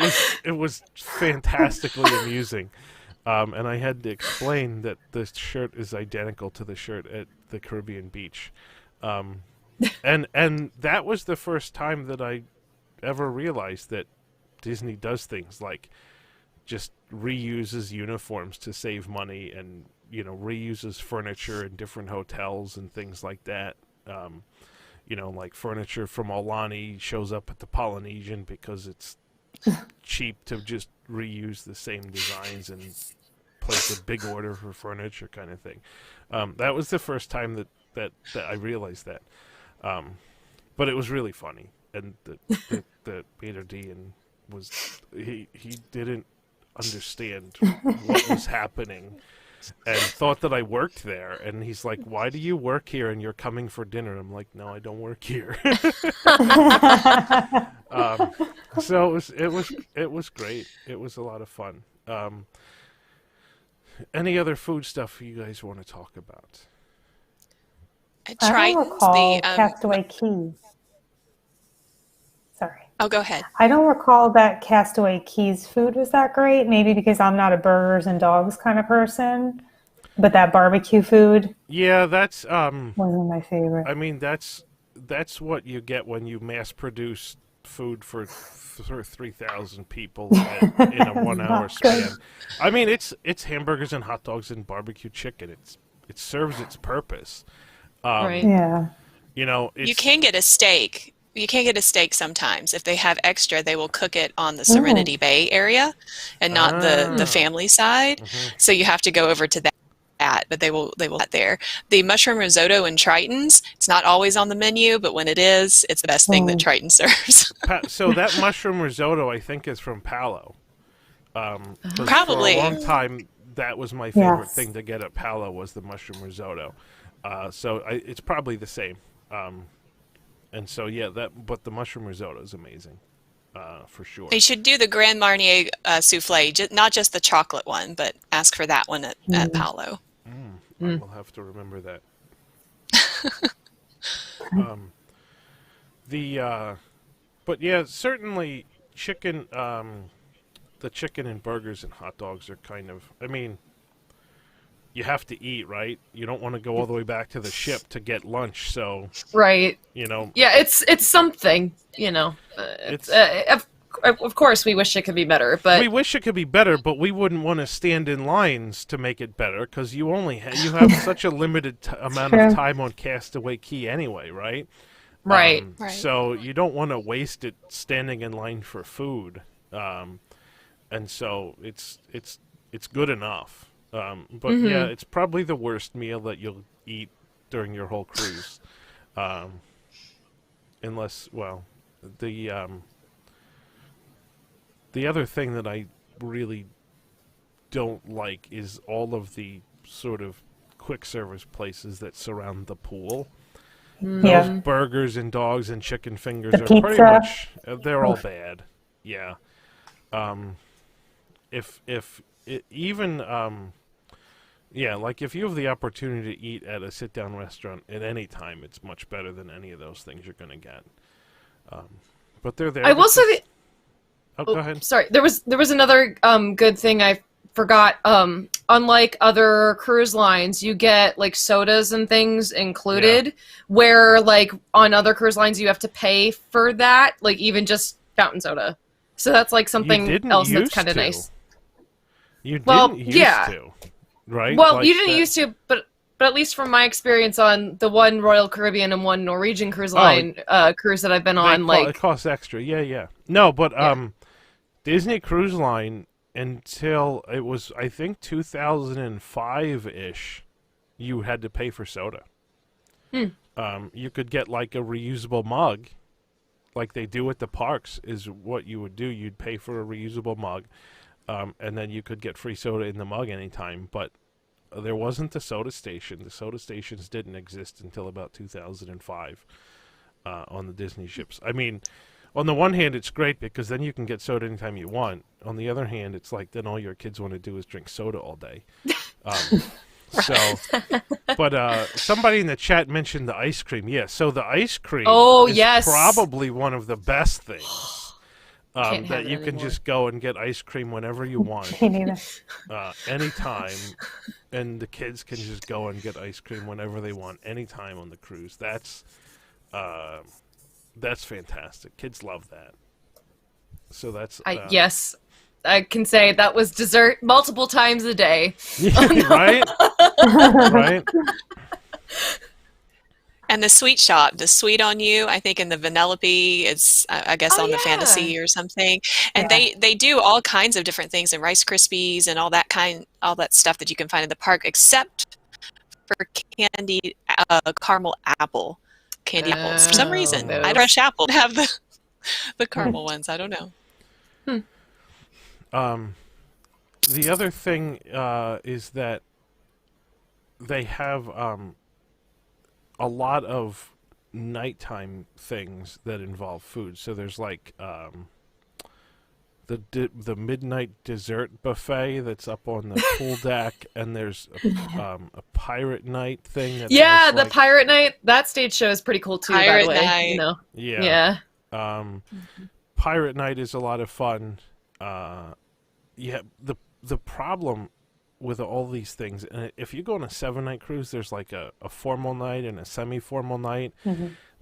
was fantastically amusing, and I had to explain that the shirt is identical to the shirt at the Caribbean Beach. And that was the first time that I ever realized that Disney does things like just reuses uniforms to save money, and reuses furniture in different hotels and things like that. Like furniture from Aulani shows up at the Polynesian because it's cheap to just reuse the same designs and place a big order for furniture, kind of thing. That was the first time that I realized that, but it was really funny, and the Maitre D he didn't understand what was happening, and thought that I worked there, and he's like, "Why do you work here and you're coming for dinner?" I'm like, "No, I don't work here." So it was great. It was a lot of fun. Any other food stuff you guys want to talk about? I don't recall Castaway Keys. Sorry. Oh, go ahead. I don't recall that Castaway Keys food was that great. Maybe because I'm not a burgers and dogs kind of person. But that barbecue food. Yeah, that's wasn't my favorite. I mean, that's what you get when you mass produce food for 3,000 people in a 1 hour span. I mean, it's hamburgers and hot dogs and barbecue chicken. It serves its purpose. Right. Yeah. You can get a steak. You can get a steak sometimes. If they have extra, they will cook it on the Serenity Bay area and not the family side. Mm-hmm. So you have to go over to that, but they will that there. The mushroom risotto and Triton's, it's not always on the menu, but when it is, it's the best thing that Triton serves. So that mushroom risotto, I think, is from Palo. Probably. For a long time, that was my favorite thing to get at Palo, was the mushroom risotto. So it's probably the same. And so, but the mushroom risotto is amazing, for sure. You should do the Grand Marnier souffle, not just the chocolate one, but ask for that one at Palo. I will have to remember that. But yeah, certainly chicken, the chicken and burgers and hot dogs are kind of, I mean, you have to eat, right? You don't want to go all the way back to the ship to get lunch, so right. Yeah, it's something, of course, we wish it could be better, but we wish it could be better, but we wouldn't want to stand in lines to make it better because you you have such a limited amount of time on Castaway Key anyway, right? right. Right. So you don't want to waste it standing in line for food, and so it's good enough. But yeah, it's probably the worst meal that you'll eat during your whole cruise, unless the other thing that I really don't like is all of the sort of quick service places that surround the pool. Yeah. Those burgers and dogs and chicken fingers The are pretty pizza. much they're all bad. Yeah. If it, even yeah, like if you have the opportunity to eat at a sit down restaurant at any time, it's much better than any of those things you're going to get. But they're there. I will say that. Oh, go ahead. Sorry, there was another good thing I forgot. Unlike other cruise lines, you get like sodas and things included, where like on other cruise lines you have to pay for that, like even just fountain soda. So that's like something else that's kind of nice. You didn't used to, right? Well, like you didn't used to, but at least from my experience on the one Royal Caribbean and one Norwegian cruise line cruise that I've been on, it costs extra. Yeah. No, but Disney Cruise Line until it was I think 2005-ish, you had to pay for soda. You could get like a reusable mug, like they do at the parks. Is what you would do. You'd pay for a reusable mug, and then you could get free soda in the mug anytime. But there wasn't the soda station. The soda stations didn't exist until about 2005 on the Disney ships. I mean, on the one hand, it's great because then you can get soda anytime you want. On the other hand, it's like then all your kids want to do is drink soda all day. So, but somebody in the chat mentioned the ice cream. Yeah, so the ice cream is probably one of the best things that you can just go and get ice cream whenever you want, anytime, and the kids can just go and get ice cream whenever they want, anytime on the cruise. That's fantastic. Kids love that. So that's yes, I can say that was dessert multiple times a day. Right? Right? And the sweet shop, the sweet on you, I think in the Vanellope, it's I guess on the Fantasy or something. And they do all kinds of different things and Rice Krispies and all that stuff that you can find in the park, except for candied caramel apple. Candy apples. For some reason, I'd rush apple to have the caramel ones. I don't know. The other thing is that they have a lot of nighttime things that involve food. So there's like the midnight dessert buffet that's up on the pool deck, and there's a pirate night thing. That's the pirate night. That stage show is pretty cool too. Pirate by the way, night. you know. Yeah. Pirate night is a lot of fun. The problem with all these things, and if you go on a 7-night cruise, there's like a formal night and a semi-formal night.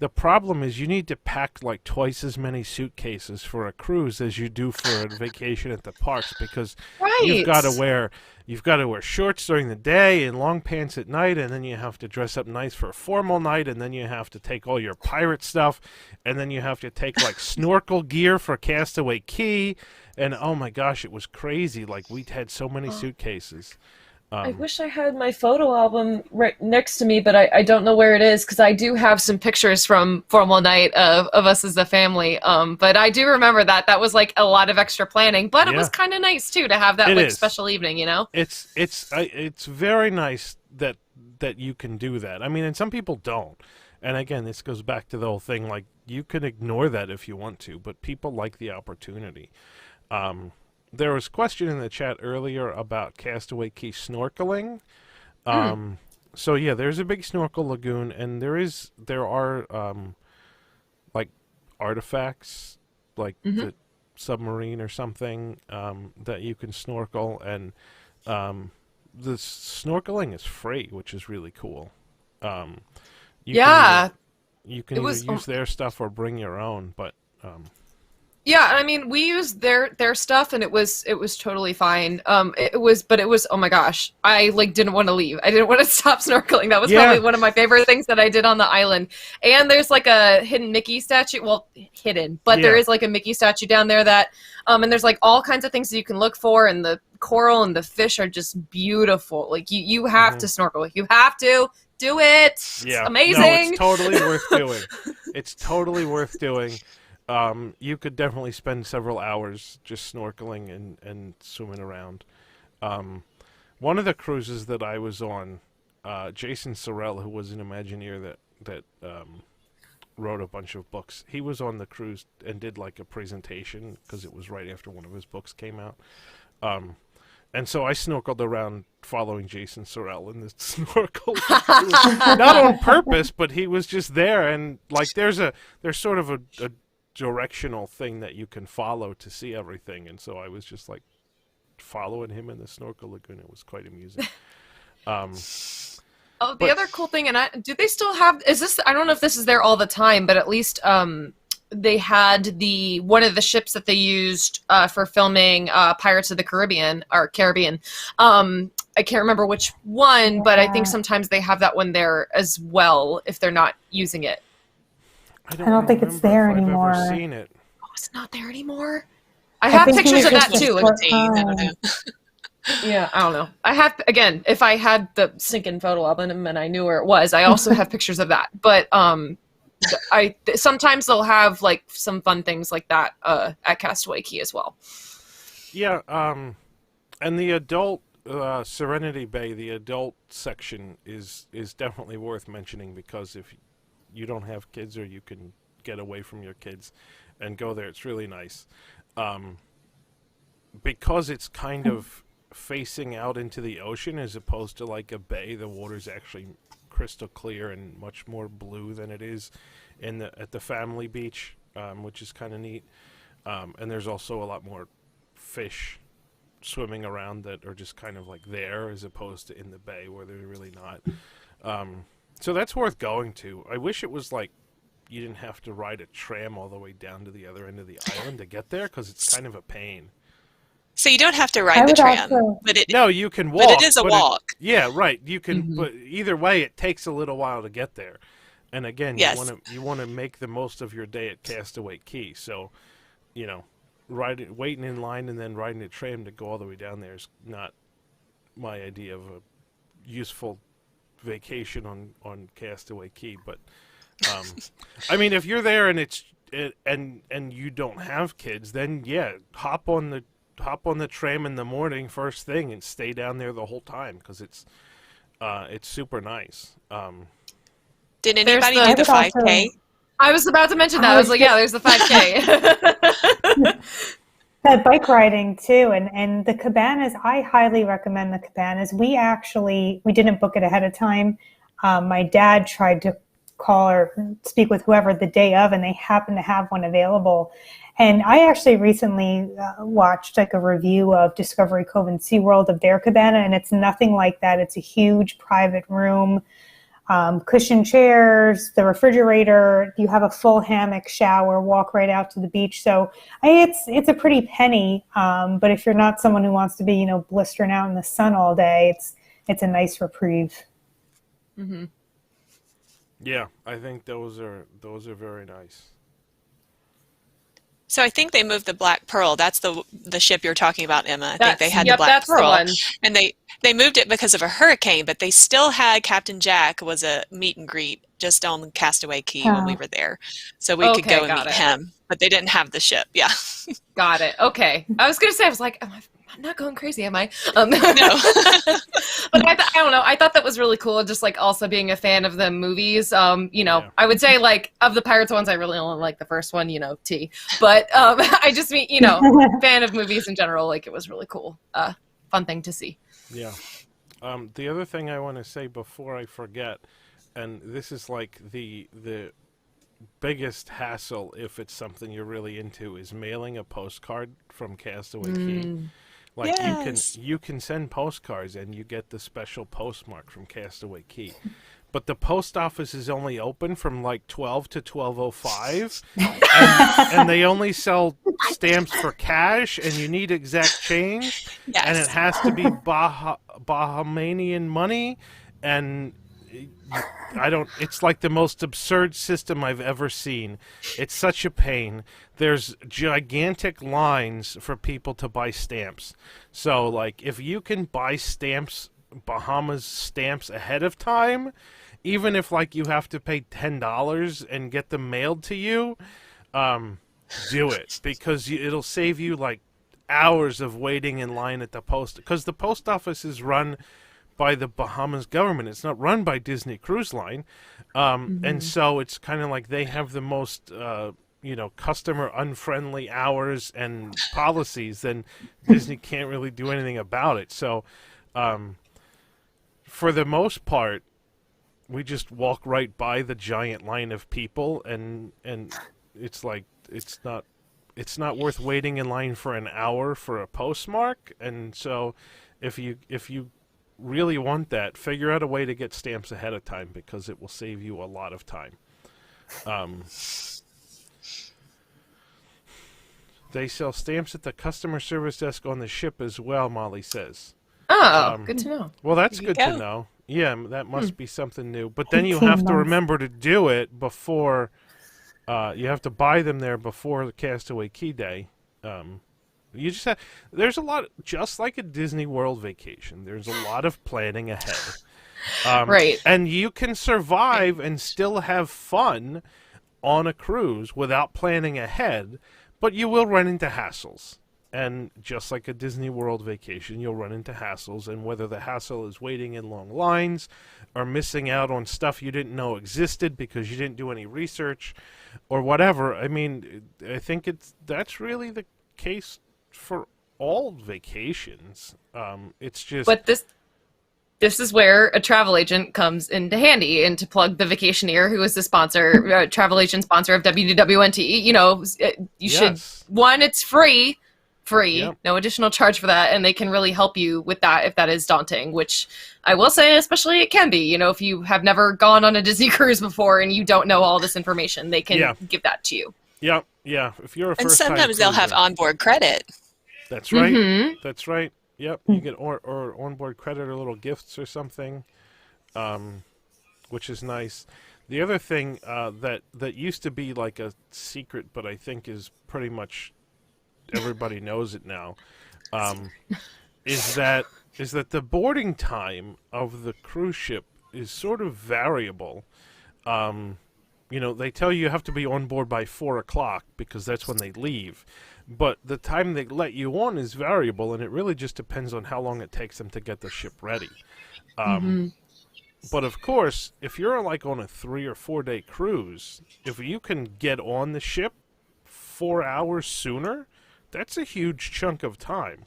The problem is you need to pack like twice as many suitcases for a cruise as you do for a vacation at the parks, because you've got to wear shorts during the day and long pants at night, and then you have to dress up nice for a formal night, and then you have to take all your pirate stuff, and then you have to take like snorkel gear for Castaway Key, and oh my gosh, it was crazy. Like we had so many suitcases. I wish I had my photo album right next to me, but I don't know where it is, because I do have some pictures from formal night of us as a family. But I do remember that was like a lot of extra planning, but it was kind of nice too to have that special evening, you know? It's very nice that you can do that. I mean, and some people don't. And again, this goes back to the whole thing, like you can ignore that if you want to, but people like the opportunity. There was a question in the chat earlier about Castaway Key snorkeling. So yeah, there's a big snorkel lagoon, and there are like artifacts, like the submarine or something, that you can snorkel, and the snorkeling is free, which is really cool. You can either use their stuff or bring your own, but Yeah, I mean, we used their stuff, and it was totally fine. But it was, oh my gosh, I like didn't want to leave. I didn't want to stop snorkeling. That was probably one of my favorite things that I did on the island. And there's like a hidden Mickey statue. Well, hidden, but there is like a Mickey statue down there that, and there's like all kinds of things that you can look for, and the coral and the fish are just beautiful. Like you have to snorkel. You have to do it. It's amazing. No, it's totally worth doing. It's totally worth doing. You could definitely spend several hours just snorkeling and swimming around. One of the cruises that I was on, Jason Sorrell, who was an Imagineer that wrote a bunch of books, he was on the cruise and did like a presentation because it was right after one of his books came out. And so I snorkeled around following Jason Sorrell in the snorkel. Not on purpose, but he was just there. And like there's sort of a directional thing that you can follow to see everything, and so I was just like following him in the snorkel lagoon. It was quite amusing. The other cool thing, and do they still have? Is this? I don't know if this is there all the time, but at least they had one of the ships that they used for filming Pirates of the Caribbean. I can't remember which one, but I think sometimes they have that one there as well if they're not using it. I don't think it's there anymore. I've ever seen it. Oh, it's not there anymore. I have pictures of that too. Yeah, I don't know. I have, again, if I had the sinking photo album and I knew where it was, I also have pictures of that. But sometimes they'll have like some fun things like that at Castaway Cay as well. Yeah, and the adult Serenity Bay, the adult section is definitely worth mentioning, because if you don't have kids, or you can get away from your kids and go there, it's really nice. Because it's kind of facing out into the ocean as opposed to like a bay, the water's actually crystal clear and much more blue than it is at the family beach, which is kind of neat. And there's also a lot more fish swimming around that are just kind of like there, as opposed to in the bay where they're really not. So that's worth going to. I wish it was like you didn't have to ride a tram all the way down to the other end of the island to get there, because it's kind of a pain. So you don't have to ride the tram, no, you can walk. But it is a walk. Yeah, right. You can, but either way, it takes a little while to get there. And again, you want to make the most of your day at Castaway Cay. So, waiting in line and then riding a tram to go all the way down there is not my idea of a useful vacation on Castaway Cay. But I mean, if you're there and you don't have kids, then hop on the tram in the morning first thing and stay down there the whole time, because it's super nice. Did anybody do the 5K? I was about to mention that. I was like, there's the 5K. That bike riding too, and the cabanas, I highly recommend the cabanas. We didn't book it ahead of time. My dad tried to call or speak with whoever the day of, and they happened to have one available. And I actually recently watched like a review of Discovery Cove and SeaWorld of their cabana, and it's nothing like that. It's a huge private room, cushion chairs, the refrigerator, you have a full hammock, shower, walk right out to the beach. So it's a pretty penny, but if you're not someone who wants to be, blistering out in the sun all day, it's a nice reprieve. Mm-hmm. Yeah, I think those are very nice. So I think they moved the Black Pearl. That's the ship you're talking about, Emma. I think they had the Black that's Pearl. The one. And they moved it because of a hurricane, but they still had Captain Jack was a meet and greet just on Castaway Cay when we were there. So we could go and meet him, but they didn't have the ship. Yeah. Got it. Okay. I was going to say, I was like, I'm not going crazy, am I? No. But I don't know. I thought that was really cool. Just like also being a fan of the movies. I would say like of the Pirates ones, I really only like the first one, T. But I just mean, fan of movies in general. Like it was really cool. Fun thing to see. Yeah. The other thing I want to say before I forget, and this is like the biggest hassle if it's something you're really into, is mailing a postcard from Castaway Cay. Like you can send postcards and you get the special postmark from Castaway Cay. but the post office is only open from like 12 to 12:05, and they only sell stamps for cash, and you need exact change, and it Yes. has to be Bahamian money, and I don't. It's like the most absurd system I've ever seen. It's such a pain. There's gigantic lines for people to buy stamps. So, like, if you can buy stamps, Bahamas stamps ahead of time, even if like you have to pay $10 and get them mailed to you, do it, because it'll save you like hours of waiting in line at the post. Because the post office is run by the Bahamas government. It's not run by Disney Cruise Line. And so it's kind of like they have the most, customer unfriendly hours and policies, then Disney can't really do anything about it. So for the most part, we just walk right by the giant line of people, and it's like it's not worth waiting in line for an hour for a postmark. And so if you really want that, figure out a way to get stamps ahead of time, because it will save you a lot of time. They sell stamps at the customer service desk on the ship as well, Molly says. Oh, good to know. Well, that's There you good to go. know. Yeah, that must be something new. But then you 18 have to months. remember to do it before, you have to buy them there before the Castaway Key Day. You just have, there's a lot, just like a Disney World vacation, there's a lot of planning ahead. Right. And you can survive and still have fun on a cruise without planning ahead, but you will run into hassles. And just like a Disney World vacation, you'll run into hassles, and whether the hassle is waiting in long lines or missing out on stuff you didn't know existed because you didn't do any research or whatever. I mean, I think that's really the case for all vacations. It's just... But this is where a travel agent comes into handy, and to plug the Vacationeer, who is the sponsor, travel agent sponsor of WDWNT. You should, Yes. one, it's free, Yep. no additional charge for that, and they can really help you with that if that is daunting, which I will say, especially it can be. If you have never gone on a Disney cruise before and you don't know all this information, they can give that to you. Yeah. If you're a And first-time sometimes they'll have cruiser. onboard credit. That's right. Mhm. That's right. Yep. You get or onboard credit or little gifts or something, which is nice. The other thing that used to be like a secret, but I think is pretty much everybody knows it now, is that the boarding time of the cruise ship is sort of variable. They tell you have to be on board by 4:00 because that's when they leave. But the time they let you on is variable, and it really just depends on how long it takes them to get the ship ready. But of course, if you're like on a 3 or 4 day cruise, if you can get on the ship 4 hours sooner, that's a huge chunk of time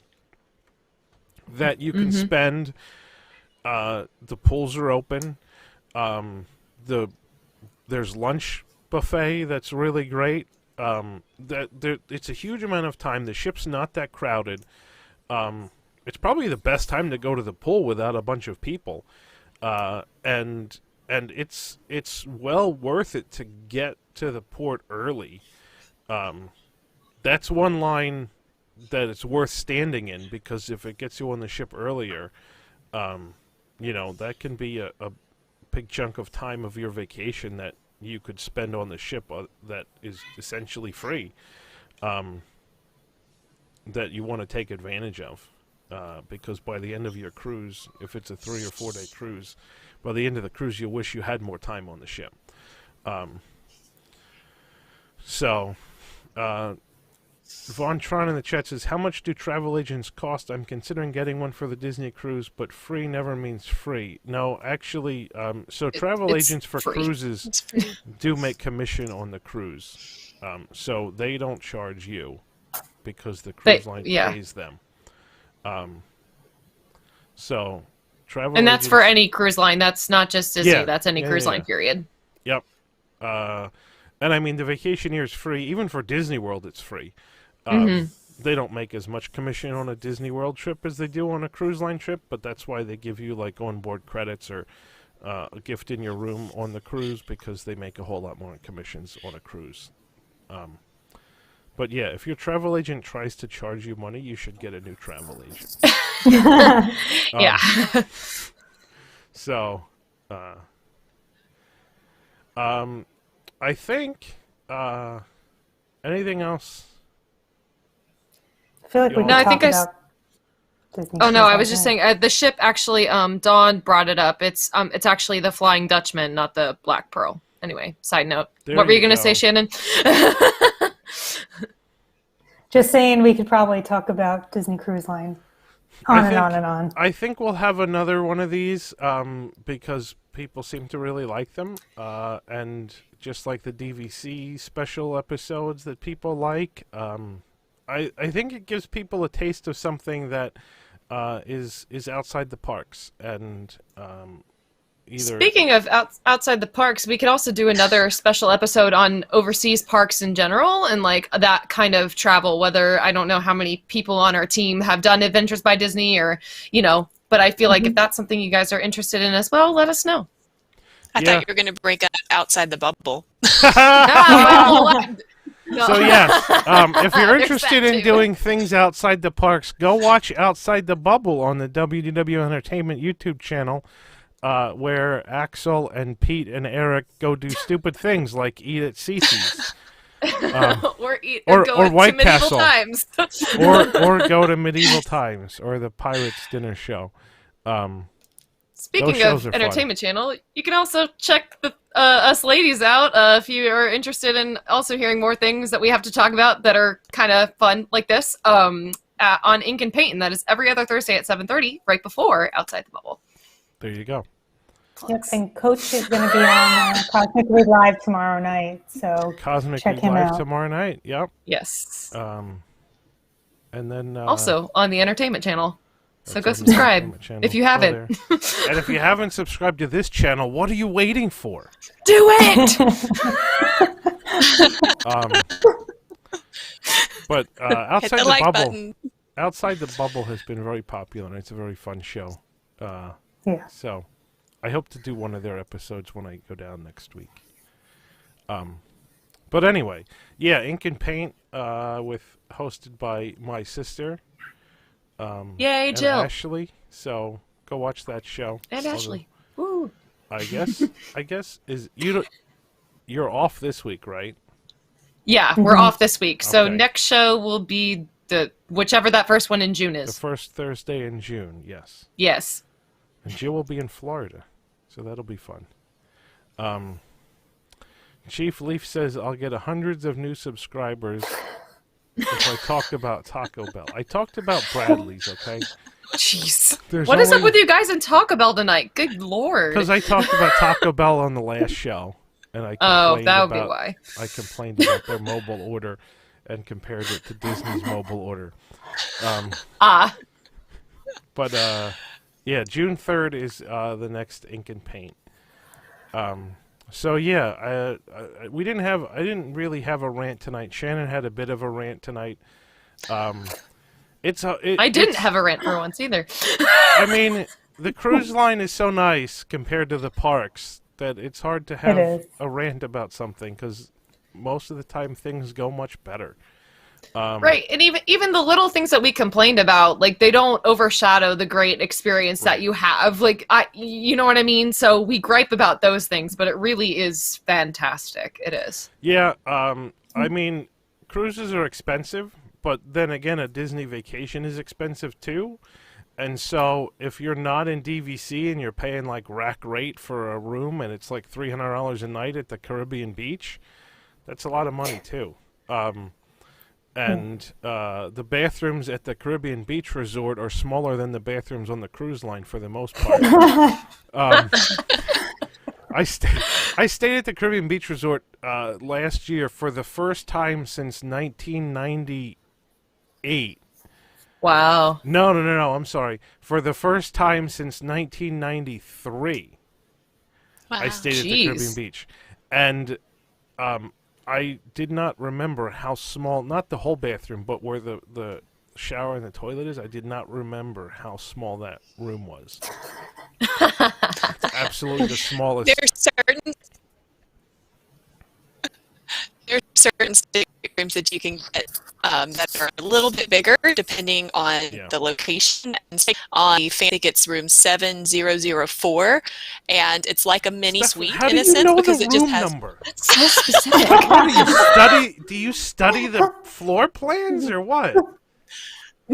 that you can spend. The pools are open. There's lunch buffet that's really great. It's a huge amount of time. The ship's not that crowded. It's probably the best time to go to the pool without a bunch of people, and it's well worth it to get to the port early. That's one line that it's worth standing in, because if it gets you on the ship earlier, that can be a big chunk of time of your vacation that you could spend on the ship that is essentially free, that you want to take advantage of, because by the end of your cruise, if it's a 3 or 4 day cruise, by the end of the cruise you'll wish you had more time on the ship. Von Tron in the chat says, how much do travel agents cost? I'm considering getting one for the Disney cruise, but free never means free. No, actually, so travel it's agents for free. cruises It's free. do make commission on the cruise. So they don't charge you because the cruise line pays them. So travel And that's for agents- any cruise line. That's not just Disney. Yeah. That's any Yeah, cruise yeah, line, yeah. period. Yep. And I mean, the Vacationeer is free. Even for Disney World, it's free. They don't make as much commission on a Disney World trip as they do on a cruise line trip, but that's why they give you like onboard credits or a gift in your room on the cruise because they make a whole lot more in commissions on a cruise. But yeah, if your travel agent tries to charge you money, you should get a new travel agent. Yeah. So, I think, anything else? I feel like we No, could I talk think I s- about Disney Oh no, Cruise I was right just now. saying the ship actually. Dawn brought it up. It's actually the Flying Dutchman, not the Black Pearl. Anyway, side note. There What were you you gonna go. say, Shannon? Just saying, we could probably talk about Disney Cruise Line on and on and on. I think we'll have another one of these because people seem to really like them. And just like the DVC special episodes that people like, I think it gives people a taste of something that is outside the parks. And either... Speaking of outside the parks, we could also do another special episode on overseas parks in general and like that kind of travel, whether I don't know how many people on our team have done Adventures by Disney or, but I feel like if that's something you guys are interested in as well, let us know. I thought you were going to break up outside the bubble. No. So yes, if you're There's interested that in too. doing things outside the parks, go watch Outside the Bubble on the WDW Entertainment YouTube channel, where Axel and Pete and Eric go do stupid things like eat at Cece's, or or go White to medieval Castle. times. or go to Medieval Times or the Pirates Dinner Show. Speaking shows of are fun. Entertainment Channel, you can also check us ladies out if you are interested in also hearing more things that we have to talk about that are kind of fun like this on Ink and Paint, and that is every other Thursday at 7:30, right before Outside the Bubble. There you go. Yep, and Coach is going to be on Cosmically Live tomorrow night, so Cosmic check him Live out. tomorrow night. Yep. Yes. And then Also on the Entertainment Channel. So that's go on the subscribe Entertainment Channel. if you Go haven't. there. And if you haven't subscribed to this channel, what are you waiting for? Do it! But Hit outside the the like bubble, button. outside the bubble has been very popular, and it's a very fun show. Yeah. So I hope to do one of their episodes when I go down next week. But anyway, yeah, Ink and Paint hosted by my sister. Yay, and Jill. Ashley. So go watch that show. And Although, Ashley. Woo. I guess you're off this week, right? Yeah, we're off this week. So Okay. next show will be whichever that first one in June The is. first Thursday in June, yes. Yes. And Jill will be in Florida, so that'll be fun. Chief Leaf says I'll get hundreds of new subscribers if I talked about Taco Bell. I talked about Bradley's, okay? Jeez. There's What is up only- with you guys and Taco Bell tonight? Good lord. Because I talked about Taco Bell on the last show, and I Oh, complained that would be about why. I complained about their mobile order and compared it to Disney's mobile order. But yeah, June 3rd is the next Ink and Paint. So yeah, I didn't really have a rant tonight. Shannon had a bit of a rant tonight. I didn't have a rant for once either. I mean, the cruise line is so nice compared to the parks that it's hard to have is. a rant about something because most of the time things go much better. Right, and even the little things that we complained about, like they don't overshadow the great experience that you have. Like you know what I mean? So we gripe about those things, but it really is fantastic. It is. Yeah, I mean, cruises are expensive, but then again, a Disney vacation is expensive too. And so if you're not in DVC and you're paying like rack rate for a room and it's like $300 a night at the Caribbean beach, that's a lot of money too. And the bathrooms at the Caribbean Beach Resort are smaller than the bathrooms on the cruise line for the most part. I stayed at the Caribbean Beach Resort last year for the first time since 1998. Wow. No, I'm sorry. For the first time since 1993. Wow. I stayed at the Jeez. Caribbean Beach. And I did not remember how small, not the whole bathroom, but where the shower and the toilet is. I did not remember how small that room was. It's absolutely the smallest. There's certain staterooms that you can get that are a little bit bigger depending on the location. And on the fan tickets room 7004, and it's like a mini suite in a sense because it just has number? That's so specific. Do you study the floor plans or what?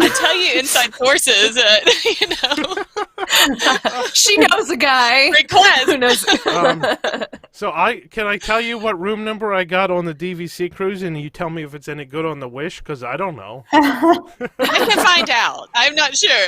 I tell you inside sources that, She knows a guy. Great class. Who knows? So can I tell you what room number I got on the DVC cruise, and you tell me if it's any good on the Wish, because I don't know. I can find out. I'm not sure.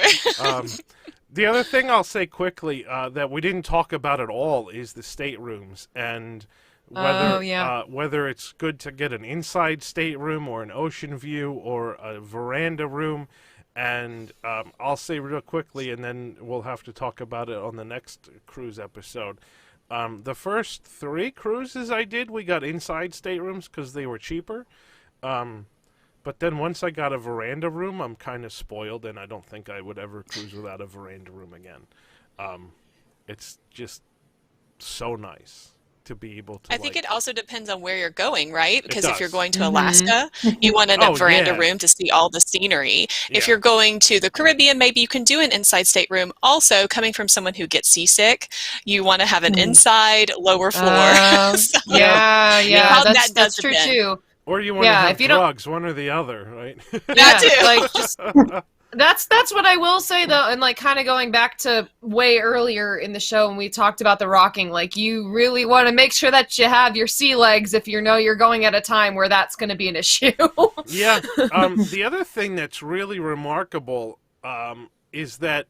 The other thing I'll say quickly that we didn't talk about at all is the staterooms and whether it's good to get an inside stateroom or an ocean view or a veranda room. And I'll say real quickly, and then we'll have to talk about it on the next cruise episode. The first 3 cruises I did, we got inside staterooms because they were cheaper. But then once I got a veranda room, I'm kind of spoiled, and I don't think I would ever cruise without a veranda room again. It's just so nice to be able to. I think it also depends on where you're going, right? Because if you're going to Mm-hmm. Alaska, you want a veranda room to see all the scenery. If you're going to the Caribbean, maybe you can do an inside stateroom. Also, coming from someone who gets seasick, you want to have an inside lower floor. That's true too. Or you want to have drugs, one or the other, right? That's what I will say though, and like kind of going back to way earlier in the show when we talked about the rocking, like you really want to make sure that you have your sea legs if you know you're going at a time where that's going to be an issue. Yeah. The other thing that's really remarkable is that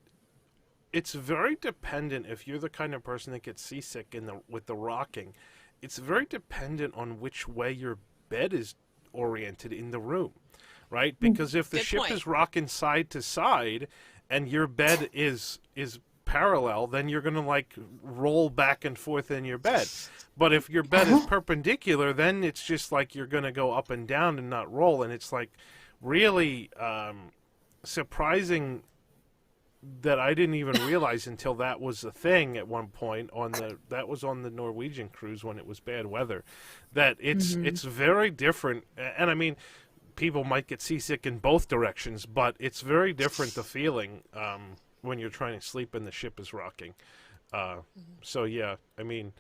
it's very dependent. If you're the kind of person that gets seasick with the rocking, it's very dependent on which way your bed is oriented in the room. Right? Because if the ship is rocking side to side and your bed is parallel, then you're going to like roll back and forth in your bed. But if your bed is perpendicular, then it's just like you're going to go up and down and not roll. And it's like really surprising that I didn't even realize until that was a thing at one point that was on the Norwegian cruise when it was bad weather, that it's very different. And I mean, people might get seasick in both directions, but it's very different, the feeling when you're trying to sleep and the ship is rocking. So yeah, I mean,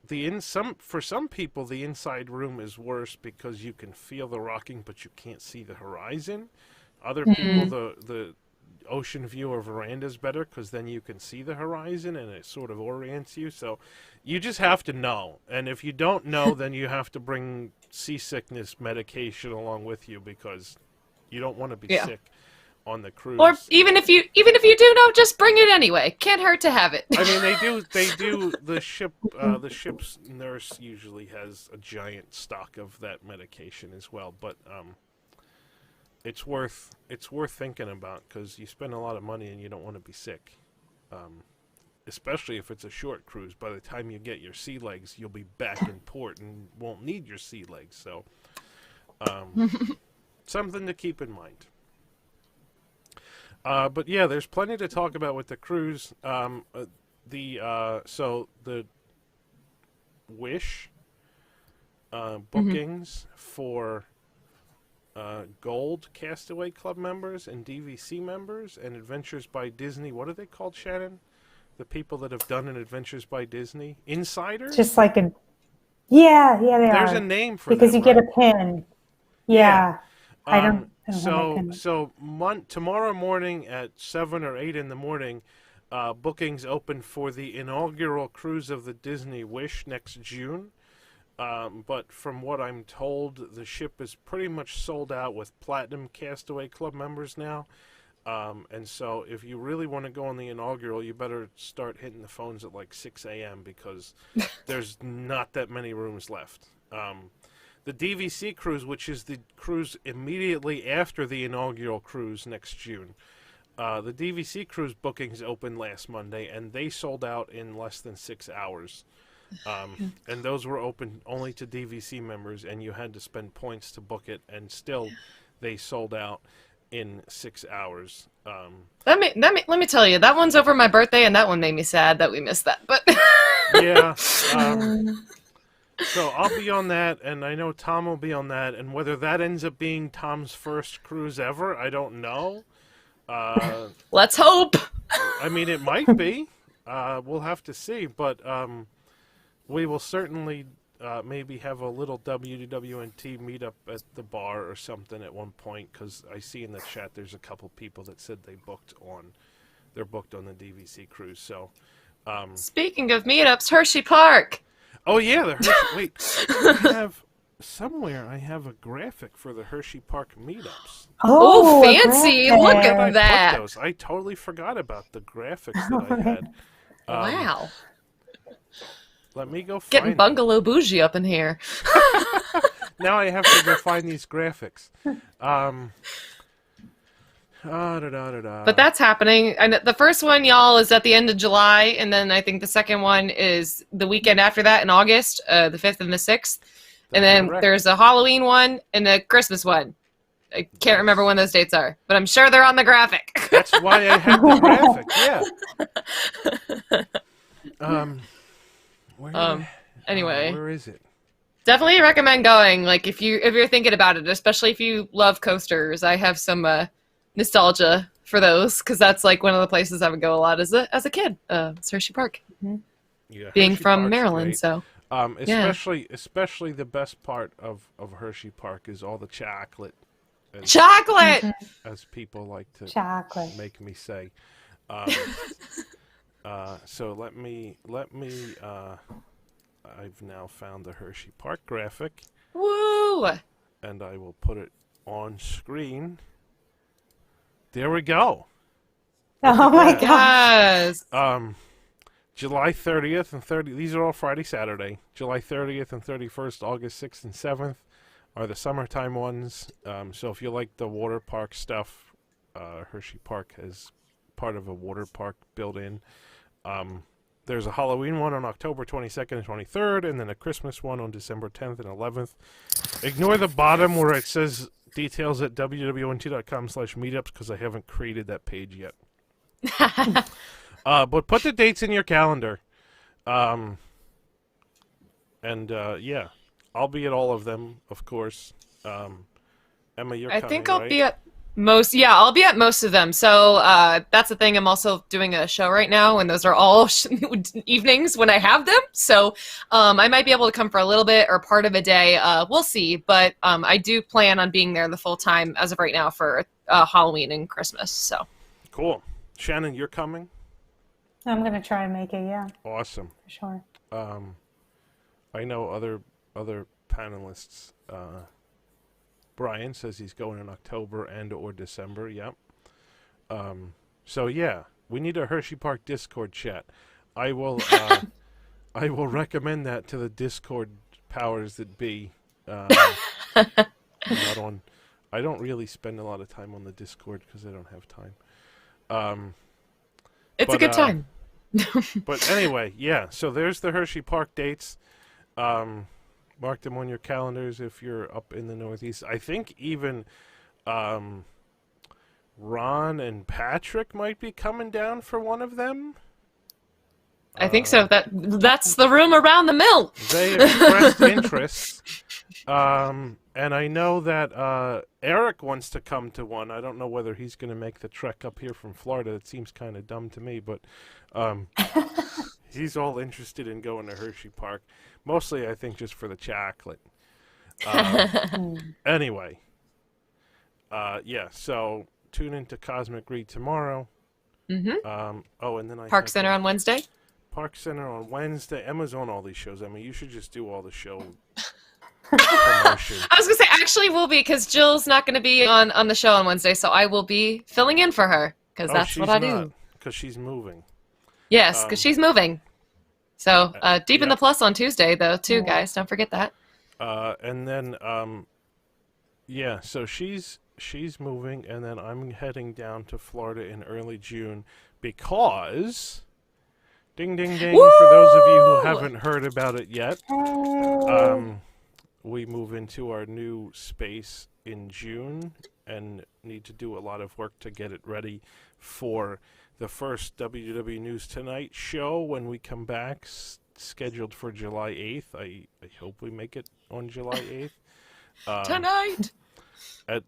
for some people the inside room is worse because you can feel the rocking but you can't see the horizon. Other people the ocean view or veranda is better because then you can see the horizon and it sort of orients you. So you just have to know, and if you don't know, then you have to bring seasickness medication along with you because you don't want to be sick on the cruise. Or even if you do know, just bring it anyway. Can't hurt to have it. I mean, they do. The ship's nurse usually has a giant stock of that medication as well, but it's worth thinking about because you spend a lot of money and you don't want to be sick, especially if it's a short cruise. By the time you get your sea legs, you'll be back in port and won't need your sea legs. So, something to keep in mind. But yeah, there's plenty to talk about with the cruise. So the Wish bookings for Gold Castaway Club members and DVC members and Adventures by Disney. What are they called, Shannon? The people that have done an Adventures by Disney? Insiders? Just like they are. There's a name for because them, you get right? a pin. Yeah. I don't tomorrow morning at 7 or 8 in the morning, bookings open for the inaugural cruise of the Disney Wish next June. But from what I'm told, the ship is pretty much sold out with Platinum Castaway Club members now. And so if you really want to go on the inaugural, you better start hitting the phones at like 6 a.m. because there's not that many rooms left. The DVC cruise, which is the cruise immediately after the inaugural cruise next June, the DVC cruise bookings opened last Monday, and they sold out in less than 6 hours. And those were open only to DVC members, and you had to spend points to book it, and still they sold out. in 6 hours. Let me tell you, that one's over my birthday, and that one made me sad that we missed that. But Yeah. So I'll be on that, and I know Tom will be on that, and whether that ends up being Tom's first cruise ever, I don't know. let's hope. I mean, it might be. We'll have to see, but we will certainly maybe have a little WDWNT meetup at the bar or something at one point, because I see in the chat there's a couple people that said they're booked on the DVC cruise. So, Speaking of meetups, Hershey Park. oh yeah, the Hershey. Wait, I have a graphic for the Hershey Park meetups. Oh, a fancy! graphic. Look I at put that. those. I totally forgot about the graphics that I had. Wow, Let me go find getting them. bungalow bougie up in here. Now I have to go find these graphics. But that's happening. And the first one, y'all, is at the end of July, and then I think the second one is the weekend after that in August, the 5th and the 6th. And then correct. there's a Halloween one and a Christmas one. I can't remember when those dates are, but I'm sure they're on the graphic. That's why I have the graphic. Yeah. Anyway, where is it? definitely recommend going. Like if you're thinking about it, especially if you love coasters. I have some nostalgia for those because that's like one of the places I would go a lot as a kid. It's Hershey Park, Yeah, being Hershey from Park's Maryland. great. So Especially the best part of Hershey Park is all the chocolate, chocolate. as people like to Chocolate. make me say. So let me. I've now found the Hershey Park graphic, Woo! and I will put it on screen. There we go. Oh my that. god. Yes. July 30th and 30th. These are all Friday, Saturday. July 30th and 31st, August 6th and 7th are the summertime ones. So if you like the water park stuff, Hershey Park has part of a water park built in. There's a Halloween one on October 22nd and 23rd, and then a Christmas one on December 10th and 11th. Ignore the bottom where it says details at wdwnt.com/meetups because I haven't created that page yet. But put the dates in your calendar. Yeah, I'll be at all of them, of course. Emma, you're I coming, think I'll right? be at most. Yeah, I'll be at most of them. So that's the thing. I'm also doing a show right now, and those are all evenings when I have them. So I might be able to come for a little bit or part of a day. We'll see. But I do plan on being there the full time as of right now for Halloween and Christmas. So Cool. Shannon, you're coming? I'm gonna try and make it, yeah, Awesome. for sure. I know other panelists. Brian says he's going in October and or December. Yep. So yeah, we need a Hershey Park Discord chat. I will I will recommend that to the Discord powers that be. I'm not on. I don't really spend a lot of time on the Discord because I don't have time. it's a But, good time. But anyway, yeah. So there's the Hershey Park dates. Mark them on your calendars if you're up in the Northeast. I think even Ron and Patrick might be coming down for one of them. I think so. That's the room around the mill. They expressed interest. And I know that Eric wants to come to one. I don't know whether he's going to make the trek up here from Florida. It seems kind of dumb to me, but he's all interested in going to Hershey Park. Mostly, I think, just for the chocolate. Anyway, yeah. So tune into Cosmic Read tomorrow. Mm-hmm. And then Park Center on Wednesday. Park Center on Wednesday. Emma's on all these shows. I mean, you should just do all the show promotion. I was gonna say actually will be because Jill's not gonna be on the show on Wednesday, so I will be filling in for her because that's what I do. Because she's moving. Yes, because she's moving. So deep in yeah. the plus on Tuesday though too, guys. Don't forget that. And then yeah. So she's moving, and then I'm heading down to Florida in early June because. Ding, ding, ding. Woo! For those of you who haven't heard about it yet, we move into our new space in June and need to do a lot of work to get it ready for the first WDW News Tonight show when we come back, scheduled for July 8th. I hope we make it on July 8th. Tonight! At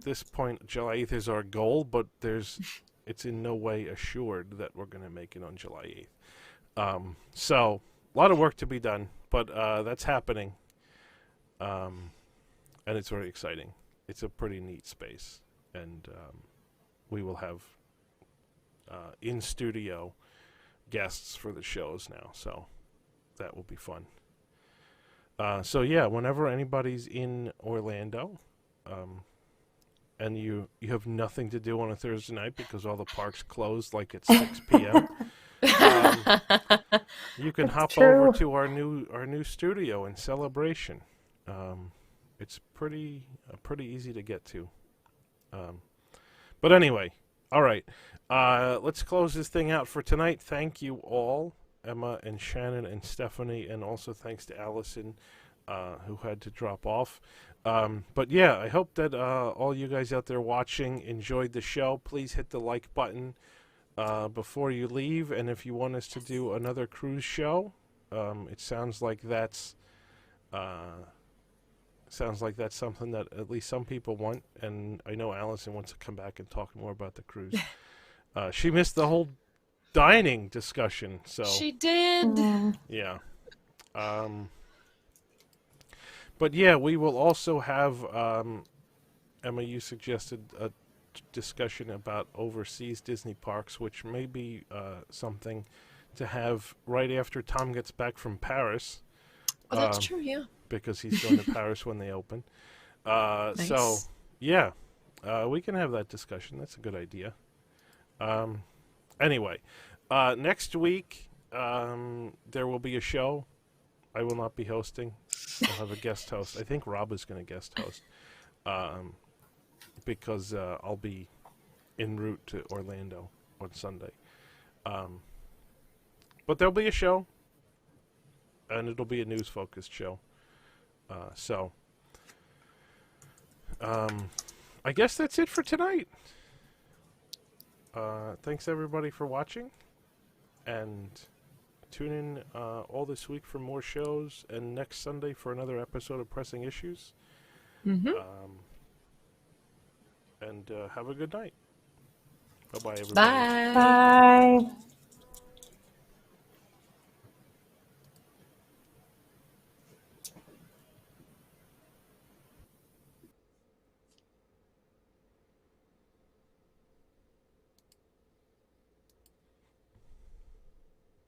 this point, July 8th is our goal, but it's in no way assured that we're going to make it on July 8th. So, a lot of work to be done, but that's happening. And it's very exciting. It's a pretty neat space. And we will have in-studio guests for the shows now, so that will be fun. So, yeah, whenever anybody's in Orlando, and you have nothing to do on a Thursday night because all the parks closed like at 6 p.m., you can hop over to our new studio in Celebration. It's pretty easy to get to. But anyway, all right. Let's close this thing out for tonight. Thank you all, Emma and Shannon and Stephanie, and also thanks to Allison, who had to drop off. But yeah, I hope that all you guys out there watching enjoyed the show. Please hit the like button before you leave, and if you want us to do another cruise show, it sounds like that's something that at least some people want, and I know Allison wants to come back and talk more about the cruise. She missed the whole dining discussion, so She did. yeah. But yeah, we will also have, Emma, you suggested a discussion about overseas Disney parks, which may be something to have right after Tom gets back from Paris. Oh, that's true, yeah. Because he's going to Paris when they open. Nice. So, yeah, we can have that discussion. That's a good idea. Anyway, next week there will be a show. I will not be hosting. I'll have a guest host. I think Rob is going to guest host because I'll be en route to Orlando on Sunday. But there'll be a show, and it'll be a news-focused show. So, I guess that's it for tonight. Thanks everybody for watching, and tune in all this week for more shows, and next Sunday for another episode of Pressing Issues. Mm-hmm. And have a good night. Bye-bye, everybody. Bye. Bye.